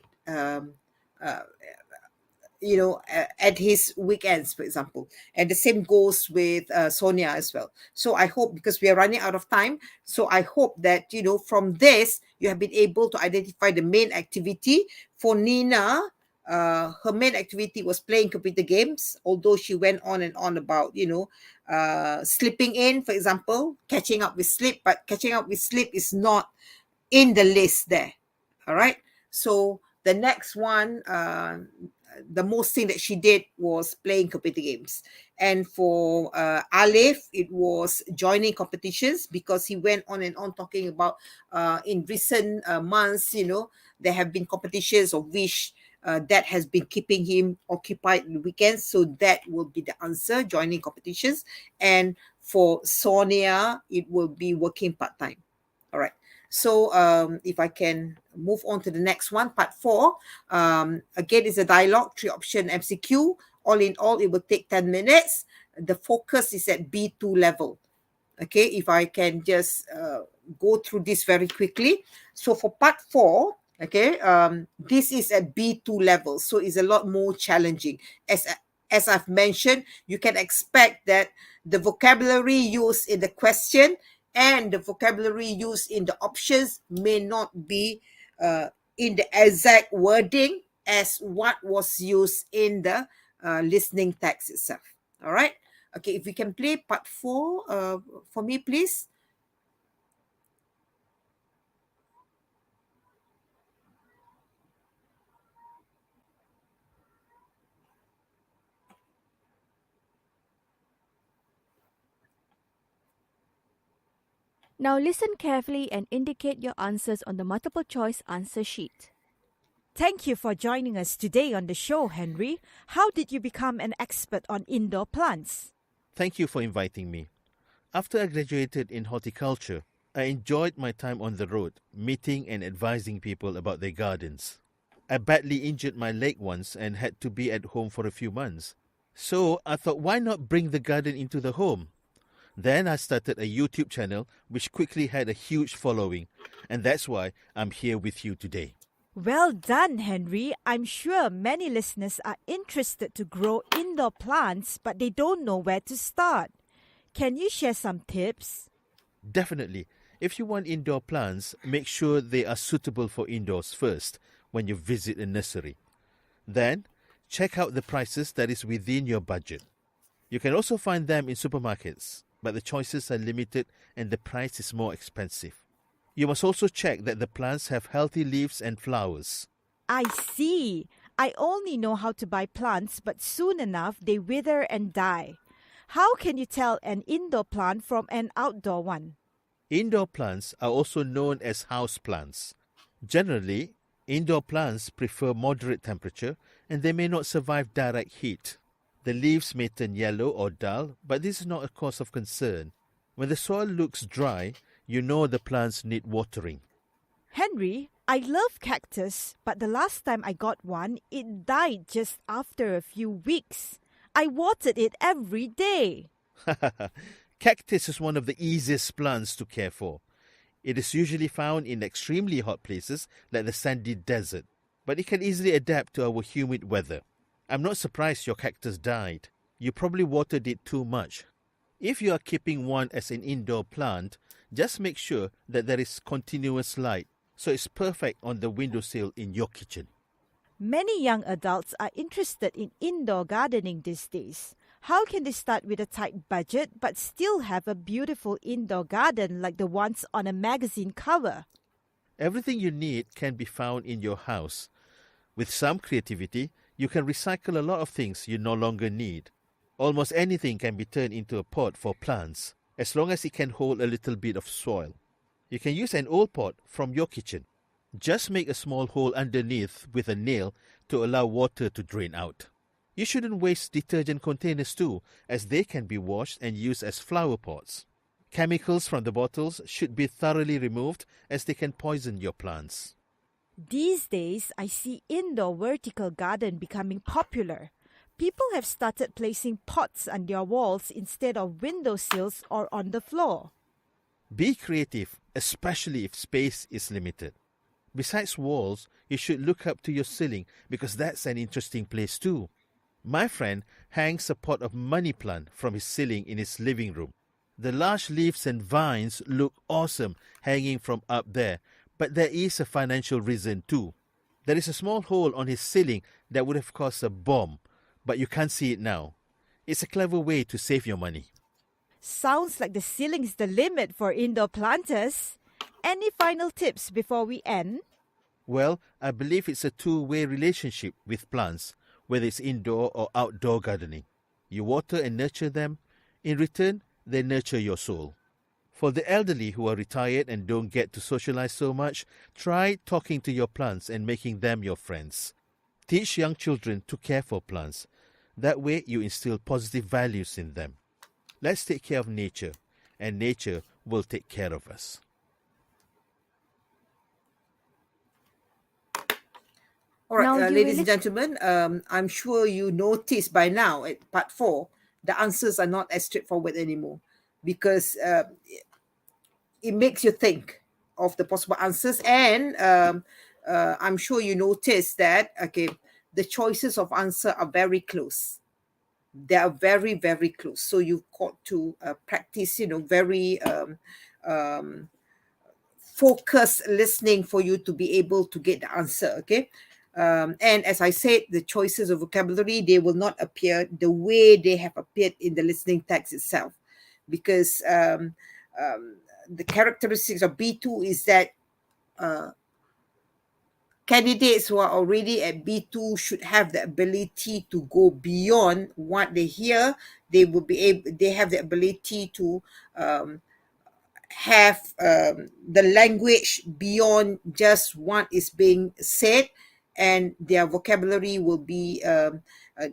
at his weekends, for example. And the same goes with Sonia as well. So I hope, because we are running out of time, so I hope that from this you have been able to identify the main activity. For Nina, her main activity was playing computer games, although she went on and on about sleeping in, for example, catching up with sleep, but catching up with sleep is not in the list there. All right, so the next one, the most thing that she did was playing computer games. And for Alif, it was joining competitions, because he went on and on talking about in recent months, there have been competitions of which that has been keeping him occupied in the weekends. So that will be the answer, joining competitions. And for Sonia, it will be working part-time. All right. So if I can move on to the next one, part 4. Again, it's a dialogue, 3-option MCQ. All in all, it will take 10 minutes. The focus is at B2 level. Okay, if I can just go through this very quickly. So for part 4, okay, this is at B2 level. So it's a lot more challenging. As I've mentioned, you can expect that the vocabulary used in the question and the vocabulary used in the options may not be in the exact wording as what was used in the listening text itself. All right. Okay, if we can play part 4 for me, please. Now listen carefully and indicate your answers on the multiple choice answer sheet. Thank you for joining us today on the show, Henry. How did you become an expert on indoor plants? Thank you for inviting me. After I graduated in horticulture, I enjoyed my time on the road, meeting and advising people about their gardens. I badly injured my leg once and had to be at home for a few months. So I thought, why not bring the garden into the home? Then I started a YouTube channel which quickly had a huge following, and that's why I'm here with you today. Well done, Henry. I'm sure many listeners are interested to grow indoor plants, but they don't know where to start. Can you share some tips? Definitely. If you want indoor plants, make sure they are suitable for indoors first when you visit a nursery. Then, check out the prices that is within your budget. You can also find them in supermarkets, but the choices are limited and the price is more expensive. You must also check that the plants have healthy leaves and flowers. I see. I only know how to buy plants, but soon enough they wither and die. How can you tell an indoor plant from an outdoor one? Indoor plants are also known as house plants. Generally, indoor plants prefer moderate temperature and they may not survive direct heat. The leaves may turn yellow or dull, but this is not a cause of concern. When the soil looks dry, you know the plants need watering. Henry, I love cactus, but the last time I got one, it died just after a few weeks. I watered it every day. Cactus is one of the easiest plants to care for. It is usually found in extremely hot places like the sandy desert, but it can easily adapt to our humid weather. I'm not surprised your cactus died. You probably watered it too much. If you are keeping one as an indoor plant, just make sure that there is continuous light, so it's perfect on the windowsill in your kitchen. Many young adults are interested in indoor gardening these days. How can they start with a tight budget but still have a beautiful indoor garden like the ones on a magazine cover? Everything you need can be found in your house. With some creativity, you can recycle a lot of things you no longer need. Almost anything can be turned into a pot for plants, as long as it can hold a little bit of soil. You can use an old pot from your kitchen. Just make a small hole underneath with a nail to allow water to drain out. You shouldn't waste detergent containers too, as they can be washed and used as flower pots. Chemicals from the bottles should be thoroughly removed as they can poison your plants. These days, I see indoor vertical garden becoming popular. People have started placing pots on their walls instead of windowsills or on the floor. Be creative, especially if space is limited. Besides walls, you should look up to your ceiling because that's an interesting place too. My friend hangs a pot of money plant from his ceiling in his living room. The large leaves and vines look awesome hanging from up there, but there is a financial reason too. There is a small hole on his ceiling that would have cost a bomb, but you can't see it now. It's a clever way to save your money. Sounds like the ceiling is the limit for indoor planters. Any final tips before we end? Well, I believe it's a two-way relationship with plants, whether it's indoor or outdoor gardening. You water and nurture them. In return, they nurture your soul. For the elderly who are retired and don't get to socialize so much, try talking to your plants and making them your friends. Teach young children to care for plants. That way you instill positive values in them. Let's take care of nature, and nature will take care of us. All right, Now you ladies will and gentlemen, I'm sure you noticed by now at part 4, the answers are not as straightforward anymore because it makes you think of the possible answers. And I'm sure you noticed that, okay, the choices of answer are very close. They are very, very close. So you've got to practice, very focused listening for you to be able to get the answer, okay? And as I said, the choices of vocabulary, they will not appear the way they have appeared in the listening text itself, because the characteristics of B2 is that candidates who are already at B2 should have the ability to go beyond what they hear. They have the ability to have the language beyond just what is being said, and their vocabulary will be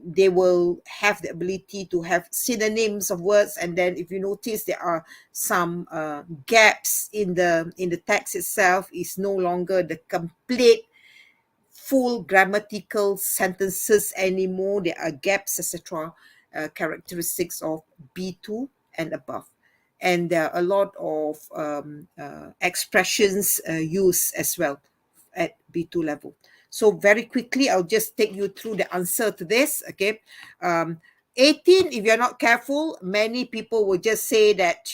they will have the ability to have synonyms of words. And then if you notice, there are some gaps in the text itself. Is no longer the complete full grammatical sentences anymore. There are gaps, etc. Characteristics of B2 and above. And there are a lot of expressions used as well at B2 level. So very quickly, I'll just take you through the answer to this. Okay, 18. If you're not careful, many people will just say that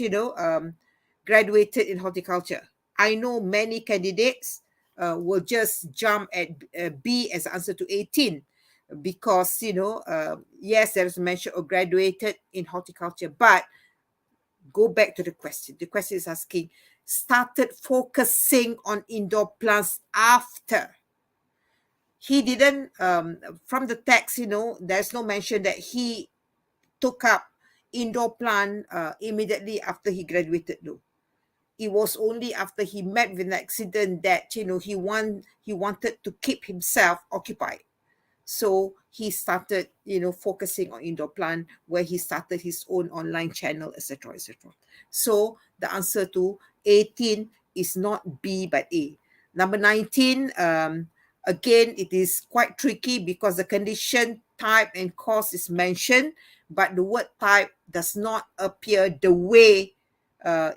graduated in horticulture. I know many candidates will just jump at B as the answer to 18 because yes, there is a mention of graduated in horticulture, but go back to the question. The question is asking, started focusing on indoor plants after. he didn't, from the text, there's no mention that he took up indoor plant immediately after he graduated, though. It was only after he met with an accident that, he wanted to keep himself occupied. So he started, focusing on indoor plant, where he started his own online channel, etc., etc. So the answer to 18 is not B, but A. Number 19, again, it is quite tricky because the condition, type, and cause is mentioned, but the word type does not appear the way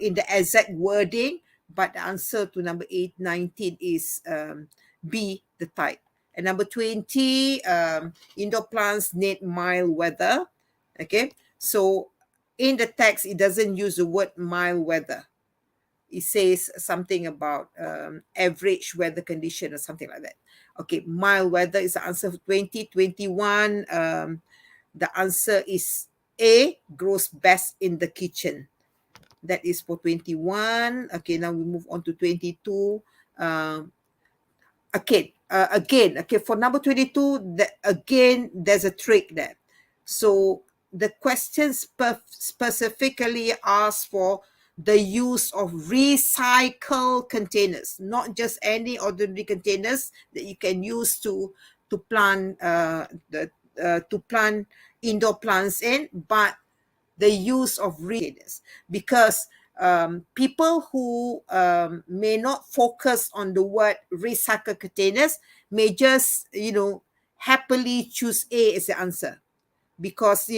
in the exact wording, but the answer to number 19 is B, the type. And number 20, indoor plants need mild weather. Okay, so in the text, it doesn't use the word mild weather. It says something about average weather condition or something like that. Okay, mild weather is the answer for 2021. The answer is A, grows best in the kitchen. That is for 21. Okay, now we move on to 22. Again, for number 22, again, there's a trick there. So the question specifically asks for the use of recycled containers, not just any ordinary containers that you can use to plant indoor plants in, but the use of containers, because people who may not focus on the word recycle containers may just, happily choose A as the answer, because,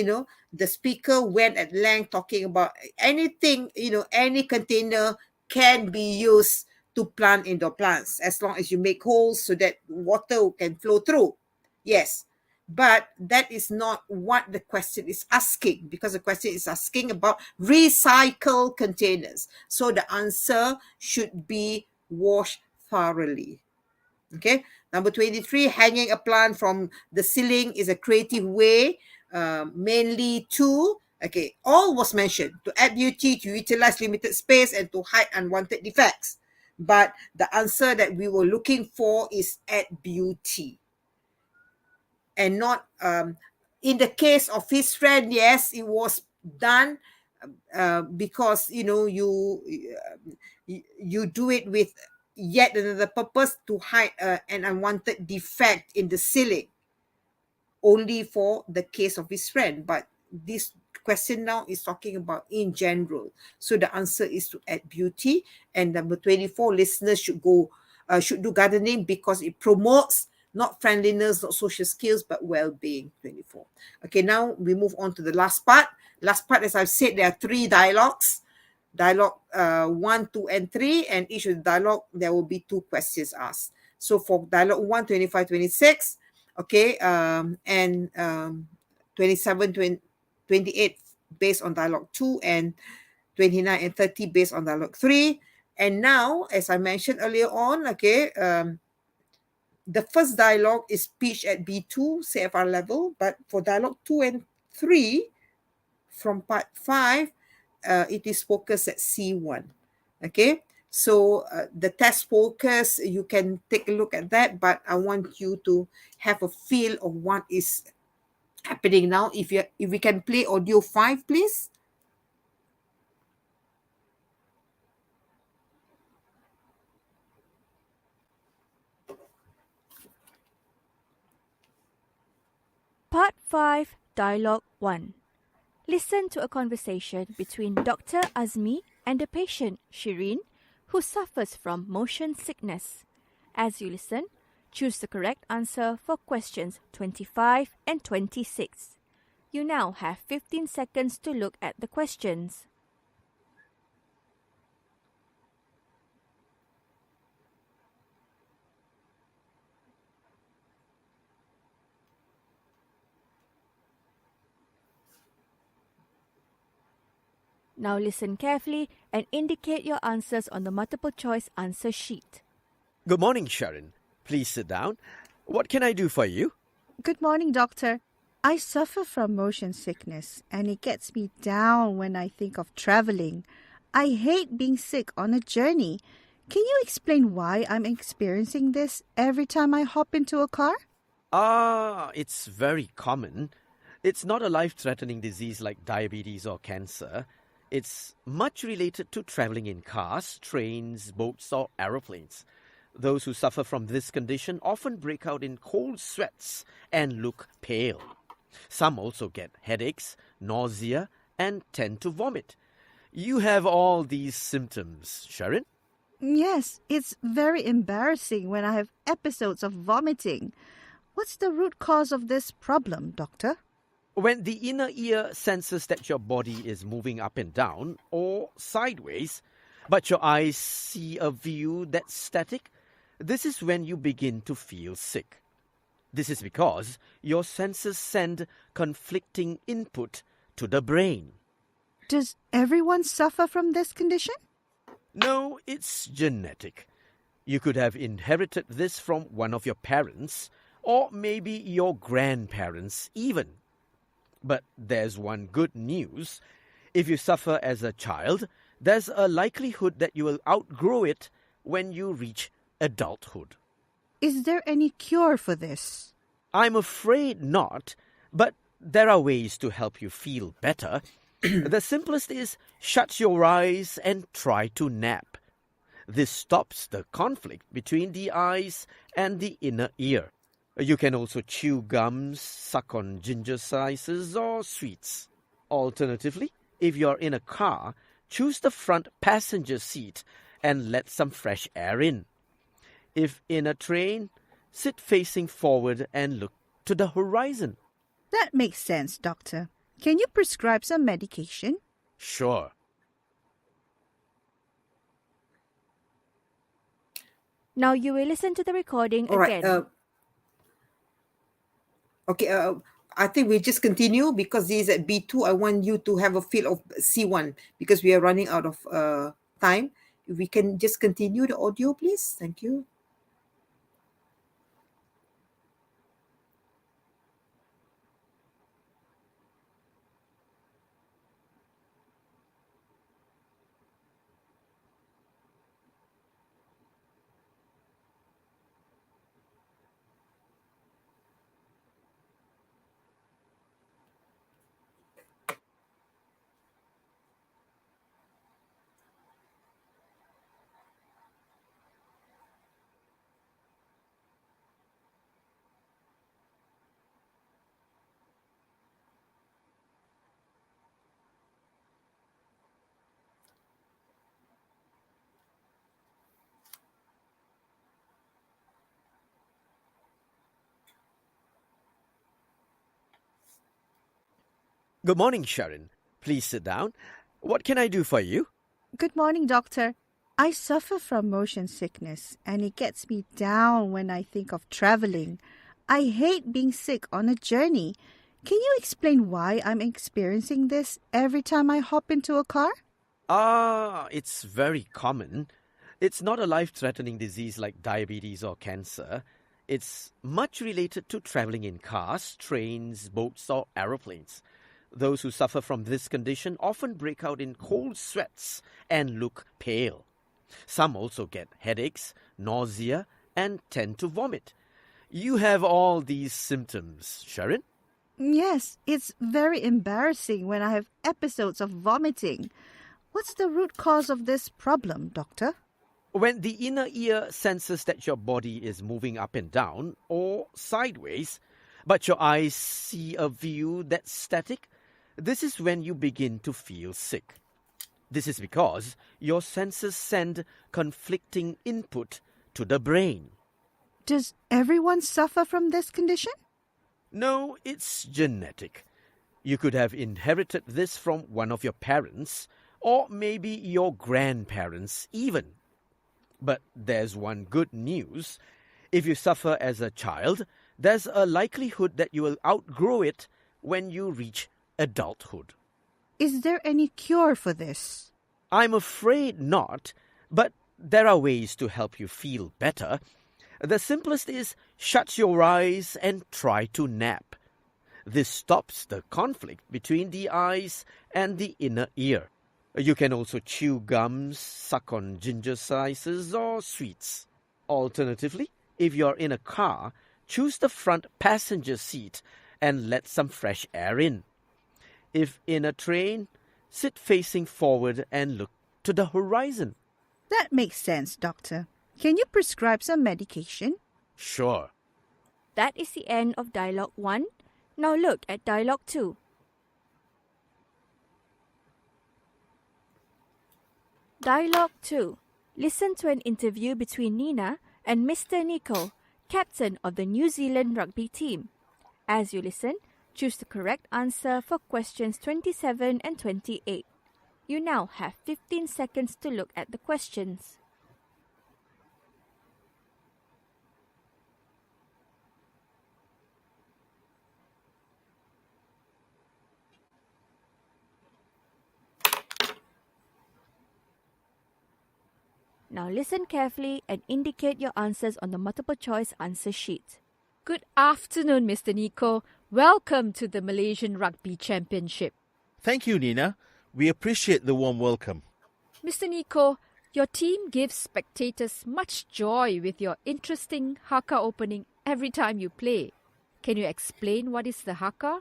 the speaker went at length talking about anything, any container can be used to plant indoor plants as long as you make holes so that water can flow through. Yes. But that is not what the question is asking, because the question is asking about recycled containers. So the answer should be wash thoroughly. Okay. Number 23, hanging a plant from the ceiling is a creative way, mainly to, okay, all was mentioned, to add beauty, to utilize limited space, and to hide unwanted defects. But the answer that we were looking for is add beauty. And not, in the case of his friend, yes, it was done because, you do it with yet another purpose, to hide an unwanted defect in the ceiling, only for the case of his friend. But this question now is talking about in general. So the answer is to add beauty. And number 24, listeners should do gardening because it promotes not friendliness, not social skills, but well-being. 24. Okay, now we move on to the last part. Last part, as I've said, there are 3 dialogues. Dialogue 1, 2, and 3, and each of the dialogue, there will be 2 questions asked. So for dialogue 1, 25, 26, okay, and 27, 28 based on dialogue 2, and 29 and 30 based on dialogue 3. And now, as I mentioned earlier on, okay, the first dialogue is pitched at B2 CFR level, but for dialogue 2 and 3 from part 5, it is focused at C1. Okay, so the test focus, you can take a look at that, but I want you to have a feel of what is happening now. If we can play audio 5, please. Part 5, Dialogue 1. Listen to a conversation between Dr. Azmi and the patient, Shireen, who suffers from motion sickness. As you listen, choose the correct answer for questions 25 and 26. You now have 15 seconds to look at the questions. Now listen carefully and indicate your answers on the multiple choice answer sheet. Good morning, Sharon. Please sit down. What can I do for you? Good morning, doctor. I suffer from motion sickness and it gets me down when I think of traveling. I hate being sick on a journey. Can you explain why I'm experiencing this every time I hop into a car? It's very common. It's not a life-threatening disease like diabetes or cancer. It's much related to traveling in cars, trains, boats, or aeroplanes. Those who suffer from this condition often break out in cold sweats and look pale. Some also get headaches, nausea, and tend to vomit. You have all these symptoms, Sharon? Yes, it's very embarrassing when I have episodes of vomiting. What's the root cause of this problem, doctor? When the inner ear senses that your body is moving up and down or sideways, but your eyes see a view that's static, this is when you begin to feel sick. This is because your senses send conflicting input to the brain. Does everyone suffer from this condition? No, it's genetic. You could have inherited this from one of your parents, or maybe your grandparents even. But there's one good news. If you suffer as a child, there's a likelihood that you will outgrow it when you reach adulthood. Is there any cure for this? I'm afraid not, but there are ways to help you feel better. The simplest is shut your eyes and try to nap. This stops the conflict between the eyes and the inner ear. You can also chew gums, suck on ginger slices or sweets. Alternatively, if you're in a car, choose the front passenger seat and let some fresh air in. If in a train, sit facing forward and look to the horizon. That makes sense, doctor. Can you prescribe some medication? Sure. Now you will listen to the recording All right. again. Okay. I think we just continue because this is at B2. I want you to have a feel of C1 because we are running out of time. If we can just continue the audio, please. Thank you. Good morning, Sharon. Please sit down. What can I do for you? Good morning, doctor. I suffer from motion sickness and it gets me down when I think of traveling. I hate being sick on a journey. Can you explain why I'm experiencing this every time I hop into a car? It's very common. It's not a life-threatening disease like diabetes or cancer. It's much related to traveling in cars, trains, boats, or aeroplanes. Those who suffer from this condition often break out in cold sweats and look pale. Some also get headaches, nausea, and tend to vomit. You have all these symptoms, Sharon? Yes, it's very embarrassing when I have episodes of vomiting. What's the root cause of this problem, doctor? When the inner ear senses that your body is moving up and down or sideways, but your eyes see a view that's static, this is when you begin to feel sick. This is because your senses send conflicting input to the brain. Does everyone suffer from this condition? No, it's genetic. You could have inherited this from one of your parents, or maybe your grandparents even. But there's one good news. If you suffer as a child, there's a likelihood that you will outgrow it when you reach adulthood. Is there any cure for this? I'm afraid not, but there are ways to help you feel better. The simplest is shut your eyes and try to nap. This stops the conflict between the eyes and the inner ear. You can also chew gums, suck on ginger slices, or sweets. Alternatively, if you're in a car, choose the front passenger seat and let some fresh air in. If in a train, sit facing forward and look to the horizon. That makes sense, doctor. Can you prescribe some medication? Sure. That is the end of Dialogue 1. Now look at Dialogue 2. Dialogue 2. Listen to an interview between Nina and Mr. Nico, captain of the New Zealand rugby team. As you listen, choose the correct answer for questions 27 and 28. You now have 15 seconds to look at the questions. Now listen carefully and indicate your answers on the multiple choice answer sheet. Good afternoon, Mr. Nico. Welcome to the Malaysian Rugby Championship. Thank you, Nina. We appreciate the warm welcome. Mr. Nico, your team gives spectators much joy with your interesting haka opening every time you play. Can you explain what is the haka?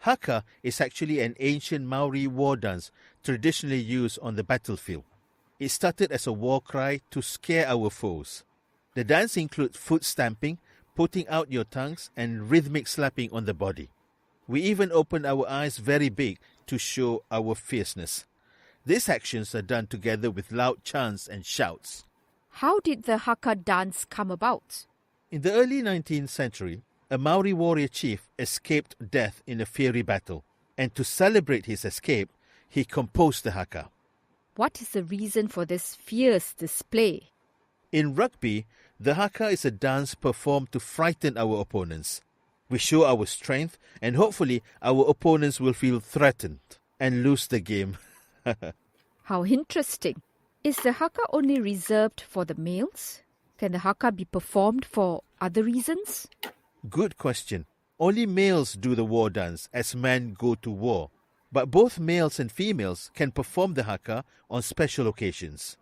Haka is actually an ancient Maori war dance traditionally used on the battlefield. It started as a war cry to scare our foes. The dance includes foot stamping, putting out your tongues, and rhythmic slapping on the body. We even open our eyes very big to show our fierceness. These actions are done together with loud chants and shouts. How did the haka dance come about? In the early 19th century, a Maori warrior chief escaped death in a fiery battle, and to celebrate his escape, he composed the haka. What is the reason for this fierce display? In rugby, the haka is a dance performed to frighten our opponents. We show our strength, and hopefully our opponents will feel threatened and lose the game. How interesting. Is the haka only reserved for the males? Can the haka be performed for other reasons? Good question. Only males do the war dance as men go to war. But both males and females can perform the haka on special occasions.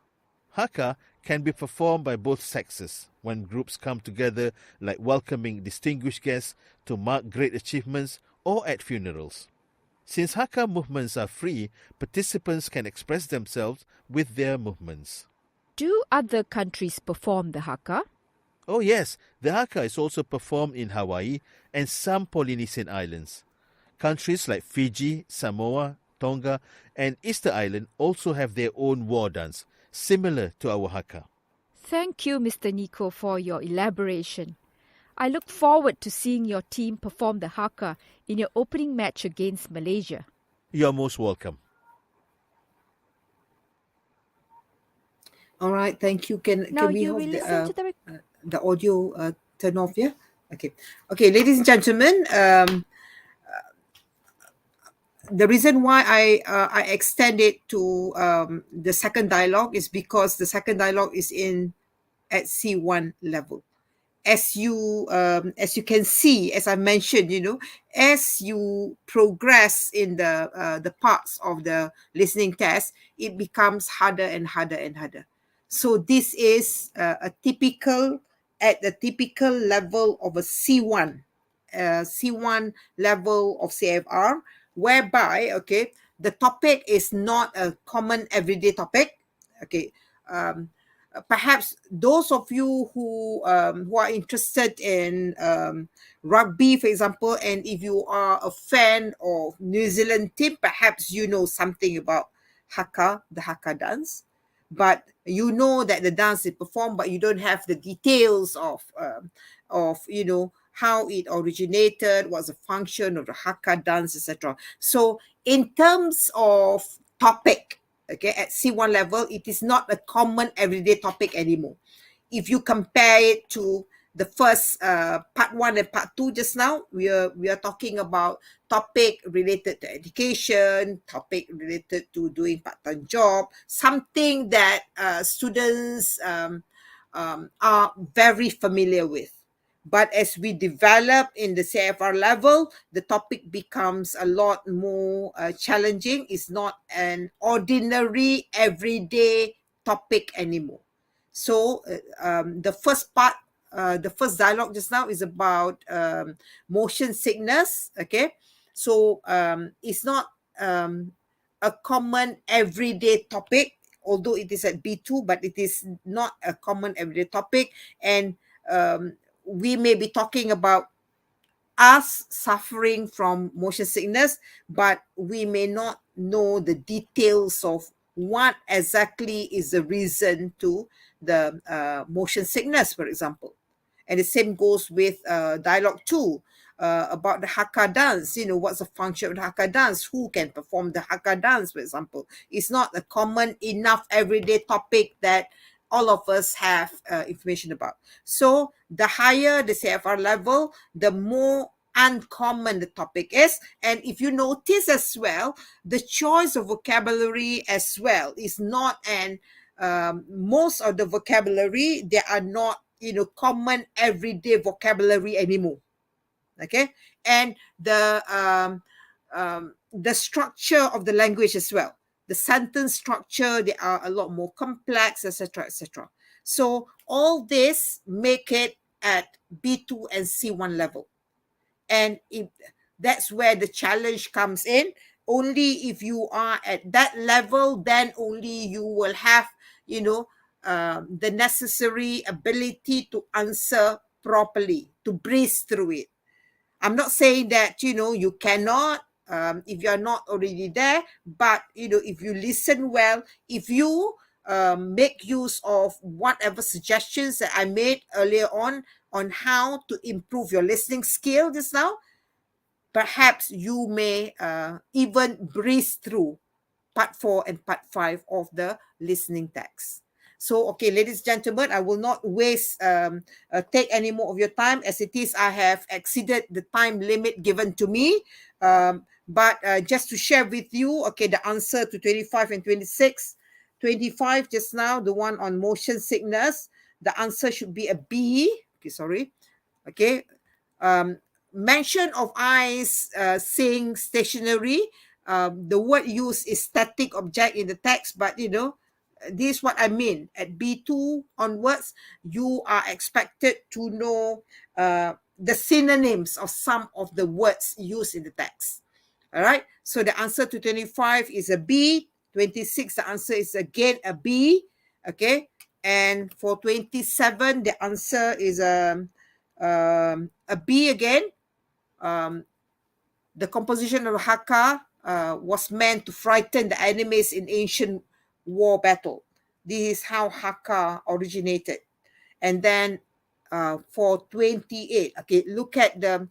Haka can be performed by both sexes when groups come together, like welcoming distinguished guests, to mark great achievements, or at funerals. Since haka movements are free, participants can express themselves with their movements. Do other countries perform the haka? Oh yes, the haka is also performed in Hawaii and some Polynesian islands. Countries like Fiji, Samoa, Tonga, and Easter Island also have their own war dance, similar to our haka. Thank you, Mr. Nico, for your elaboration. I look forward to seeing your team perform the haka in your opening match against Malaysia. You're most welcome. All right, thank you. Can we you have will listen to the audio turn off? Yeah. Okay, ladies and gentlemen. The reason why I extend it to the second dialogue is because the second dialogue is at C1 level. As you can see, as I mentioned, as you progress in the parts of the listening test, it becomes harder and harder and harder. So this is at the typical level of a C1 level of CFR, whereby the topic is not a common everyday topic. Perhaps those of you who are interested in rugby, for example, and if you are a fan of New Zealand team, perhaps you know something about haka, the haka dance, but you know that the dance is performed, but you don't have the details of how it originated, what's the function of the haka dance, etc. So in terms of topic, at C1 level, it is not a common everyday topic anymore. If you compare it to the first part 1 and part 2 just now, we are talking about topic related to education, topic related to doing part-time job, something that students are very familiar with. But as we develop in the CFR level, the topic becomes a lot more challenging. It's not an ordinary, everyday topic anymore. So the first part, the first dialogue just now is about motion sickness. Okay, so it's not a common everyday topic, although it is at B2, but it is not a common everyday topic. And we may be talking about us suffering from motion sickness, but we may not know the details of what exactly is the reason to the motion sickness, for example. And the same goes with dialogue 2 about the Hakka dance. You know, what's the function of the Hakka dance? Who can perform the Hakka dance, for example? It's not a common enough everyday topic that all of us have information about. So the higher the CFR level, the more uncommon the topic is. And if you notice as well, the choice of vocabulary as well is not an most of the vocabulary, they are not, you know, common everyday vocabulary anymore. Okay, and the structure of the language as well, the sentence structure, they are a lot more complex, etc., etc. So all this make it at B2 and C1 level. And that's where the challenge comes in. Only if you are at that level, then only you will have, you know, the necessary ability to answer properly, to breeze through it. I'm not saying that, you know, you cannot, if you're not already there, but, you know, if you listen well, if you make use of whatever suggestions that I made earlier on how to improve your listening skill just now, perhaps you may even breeze through part 4 and part 5 of the listening text. So, okay, ladies and gentlemen, I will not waste, take any more of your time. As it is, I have exceeded the time limit given to me. But just to share with you, okay, the answer to 25 and 26. 25 just now, the one on motion sickness, the answer should be a B. Okay, sorry. Okay. Mention of eyes saying stationary. The word used is static object in the text, but you know, this is what I mean. At B2 onwards, you are expected to know the synonyms of some of the words used in the text. All right. So the answer to 25 is a B. 26, the answer is again a B. Okay. And for 27, the answer is a B again. The composition of Hakka was meant to frighten the enemies in ancient war battle. This is how Hakka originated. And then for 28, okay, look at the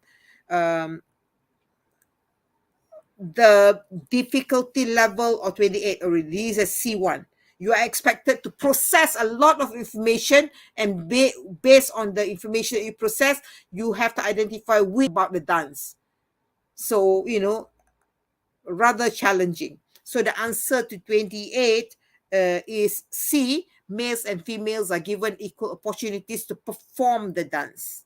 difficulty level of 28 already. This is a C1. You are expected to process a lot of information, and based on the information that you process, you have to identify which about the dance. So, you know, rather challenging. So the answer to 28 is C. Males and females are given equal opportunities to perform the dance.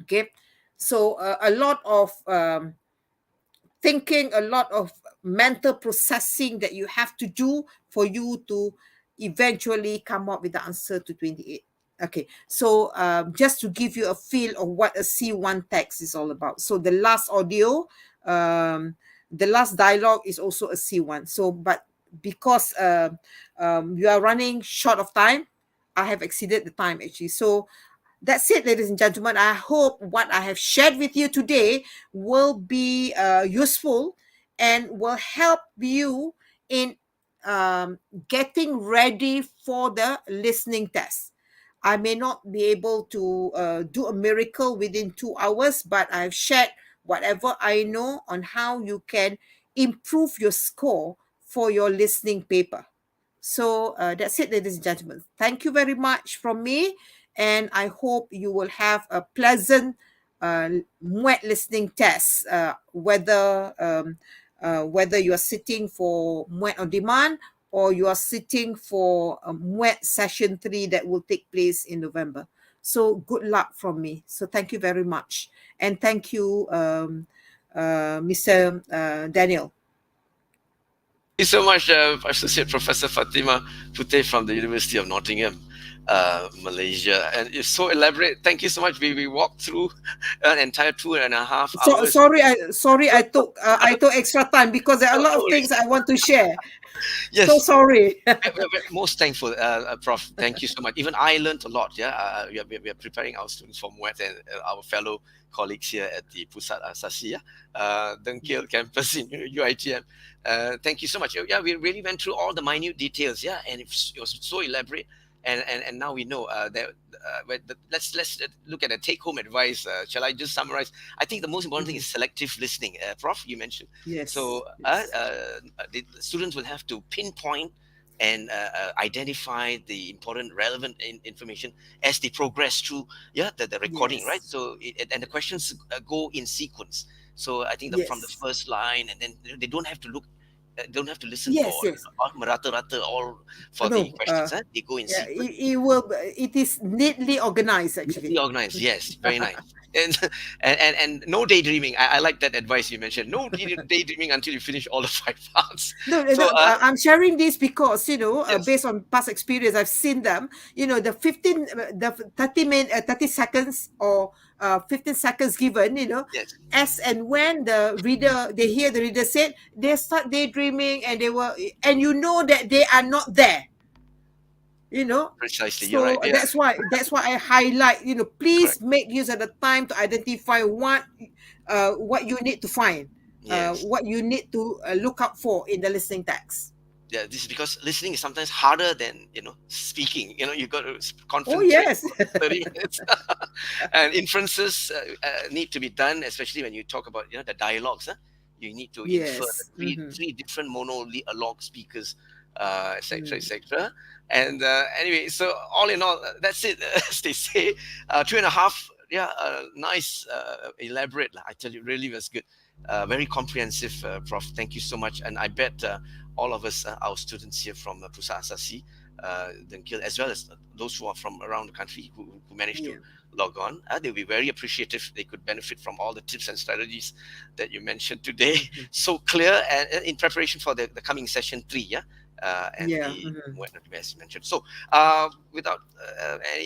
Okay. So a lot of thinking, a lot of mental processing that you have to do for you to eventually come up with the answer to 28. Okay, so just to give you a feel of what a C1 text is all about. So the last audio, the last dialogue is also a C1. So, but because you are running short of time, I have exceeded the time actually. So that's it, ladies and gentlemen. I hope what I have shared with you today will be useful and will help you in getting ready for the listening test. I may not be able to do a miracle within 2 hours, but I've shared whatever I know on how you can improve your score for your listening paper. So that's it, ladies and gentlemen. Thank you very much from me. And I hope you will have a pleasant MUET listening test, whether you are sitting for MUET on demand or you are sitting for MUET session 3 that will take place in November. So good luck from me. So thank you very much. And thank you, Mr. Daniel. Thank you so much, Associate Professor Fatima Puteh from the University of Nottingham, Malaysia. And it's so elaborate. Thank you so much. We walked through an entire 2.5 hours. Sorry, I took extra time because there are a lot of things I want to share. Yes. So sorry. We're most thankful, Prof. Thank you so much. Even I learned a lot. Yeah, we are preparing our students for MUET and our fellow colleagues here at the Pusat Asasi, Bengkel campus in UiTM. Thank you so much. Yeah, we really went through all the minute details. Yeah, and it was so elaborate. And now we know that. Let's look at the take-home advice. Shall I just summarize? I think the most important thing is selective listening. Prof, you mentioned. Yes. So the students will have to pinpoint and identify the important, relevant information as they progress through the recording, Yes. right? So and the questions go in sequence. So I think from the Yes. first line, and then they don't have to look. Don't have to listen Yes, for yes. merata-rata all for the questions. They go in Yeah, sequence. it is neatly organized actually. Neatly organized, yes, very nice. And no daydreaming. I like that advice you mentioned. No daydreaming until you finish all the 5 parts. No, So, I'm sharing this because yes. based on past experience, I've seen them. The 30 seconds or 15 seconds given. Yes. As and when they hear the reader said, they start daydreaming and that they are not there. Precisely, So you're right. Yeah. that's why I highlight. Please Correct. make use of the time to identify what you need to find. Yes. What you need to look out for in the listening text. Yeah, this is because listening is sometimes harder than speaking. You got to concentrate. Oh yes. for 30 minutes, and inferences need to be done, especially when you talk about the dialogues. You need to infer the three different monologue speakers, etc., etc. And anyway, so all in all, that's it. As they say, 2.5. Yeah, nice, elaborate. I tell you, really was good. Very comprehensive, Prof. Thank you so much. And I bet all of us, our students here from Pusat Asasi, Bengkel, as well as those who are from around the country who managed to log on, they'll be very appreciative. They could benefit from all the tips and strategies that you mentioned today. So clear and in preparation for the coming session 3, and as mentioned. So without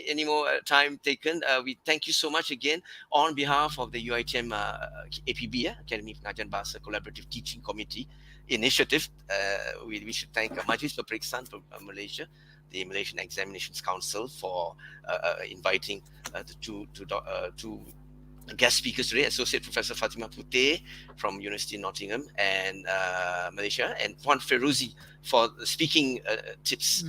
any more time taken, we thank you so much again on behalf of the UiTM APB, Academy Pengajian Bahasa Collaborative Teaching Committee Initiative. We should thank Majlis Peperiksaan for Malaysia, the Malaysian Examinations Council, for inviting the two guest speakers today, Associate Professor Fatima Puteh from University of Nottingham and Malaysia, and Puan Feruzi for speaking tips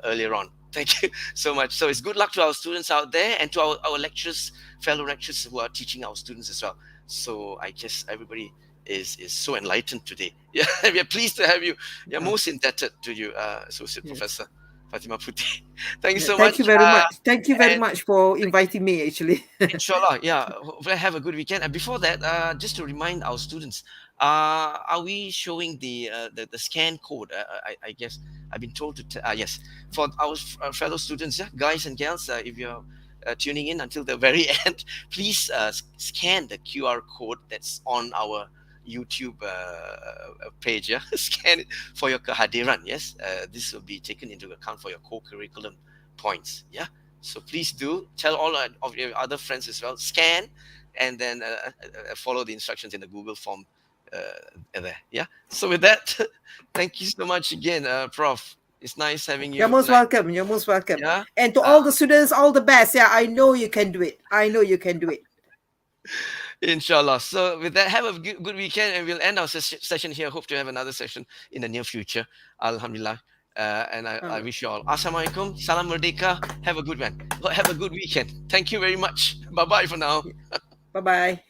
earlier on. Thank you so much. So it's good luck to our students out there and to our lecturers, fellow lecturers who are teaching our students as well. So I guess everybody is so enlightened today. Yeah, we are pleased to have you. We are most indebted to you, Associate Professor Fatima Puteh. Thank you so much. Thank you very much. Thank you very much for inviting me, actually. Inshallah, we'll have a good weekend. And before that, just to remind our students, are we showing the scan code? I guess I've been told to. Yes, for our fellow students, guys and gals, if you're tuning in until the very end, please scan the QR code that's on our YouTube page. Scan it for your kehadiran. Yes, this will be taken into account for your co-curriculum points. Yeah, so please do tell all of your other friends as well. Scan and then follow the instructions in the Google form there. Yeah. So with that, thank you so much again, Prof. It's nice having you. You're most welcome. You're most welcome. Yeah. And to all the students, all the best. Yeah, I know you can do it. I know you can do it. Inshallah. So with that, have a good weekend, and we'll end our session here. Hope to have another session in the near future. Alhamdulillah. And I wish you all Assalamualaikum, Salam Merdeka. Have a good one. Have a good weekend. Thank you very much. Bye-bye for now. Bye-bye.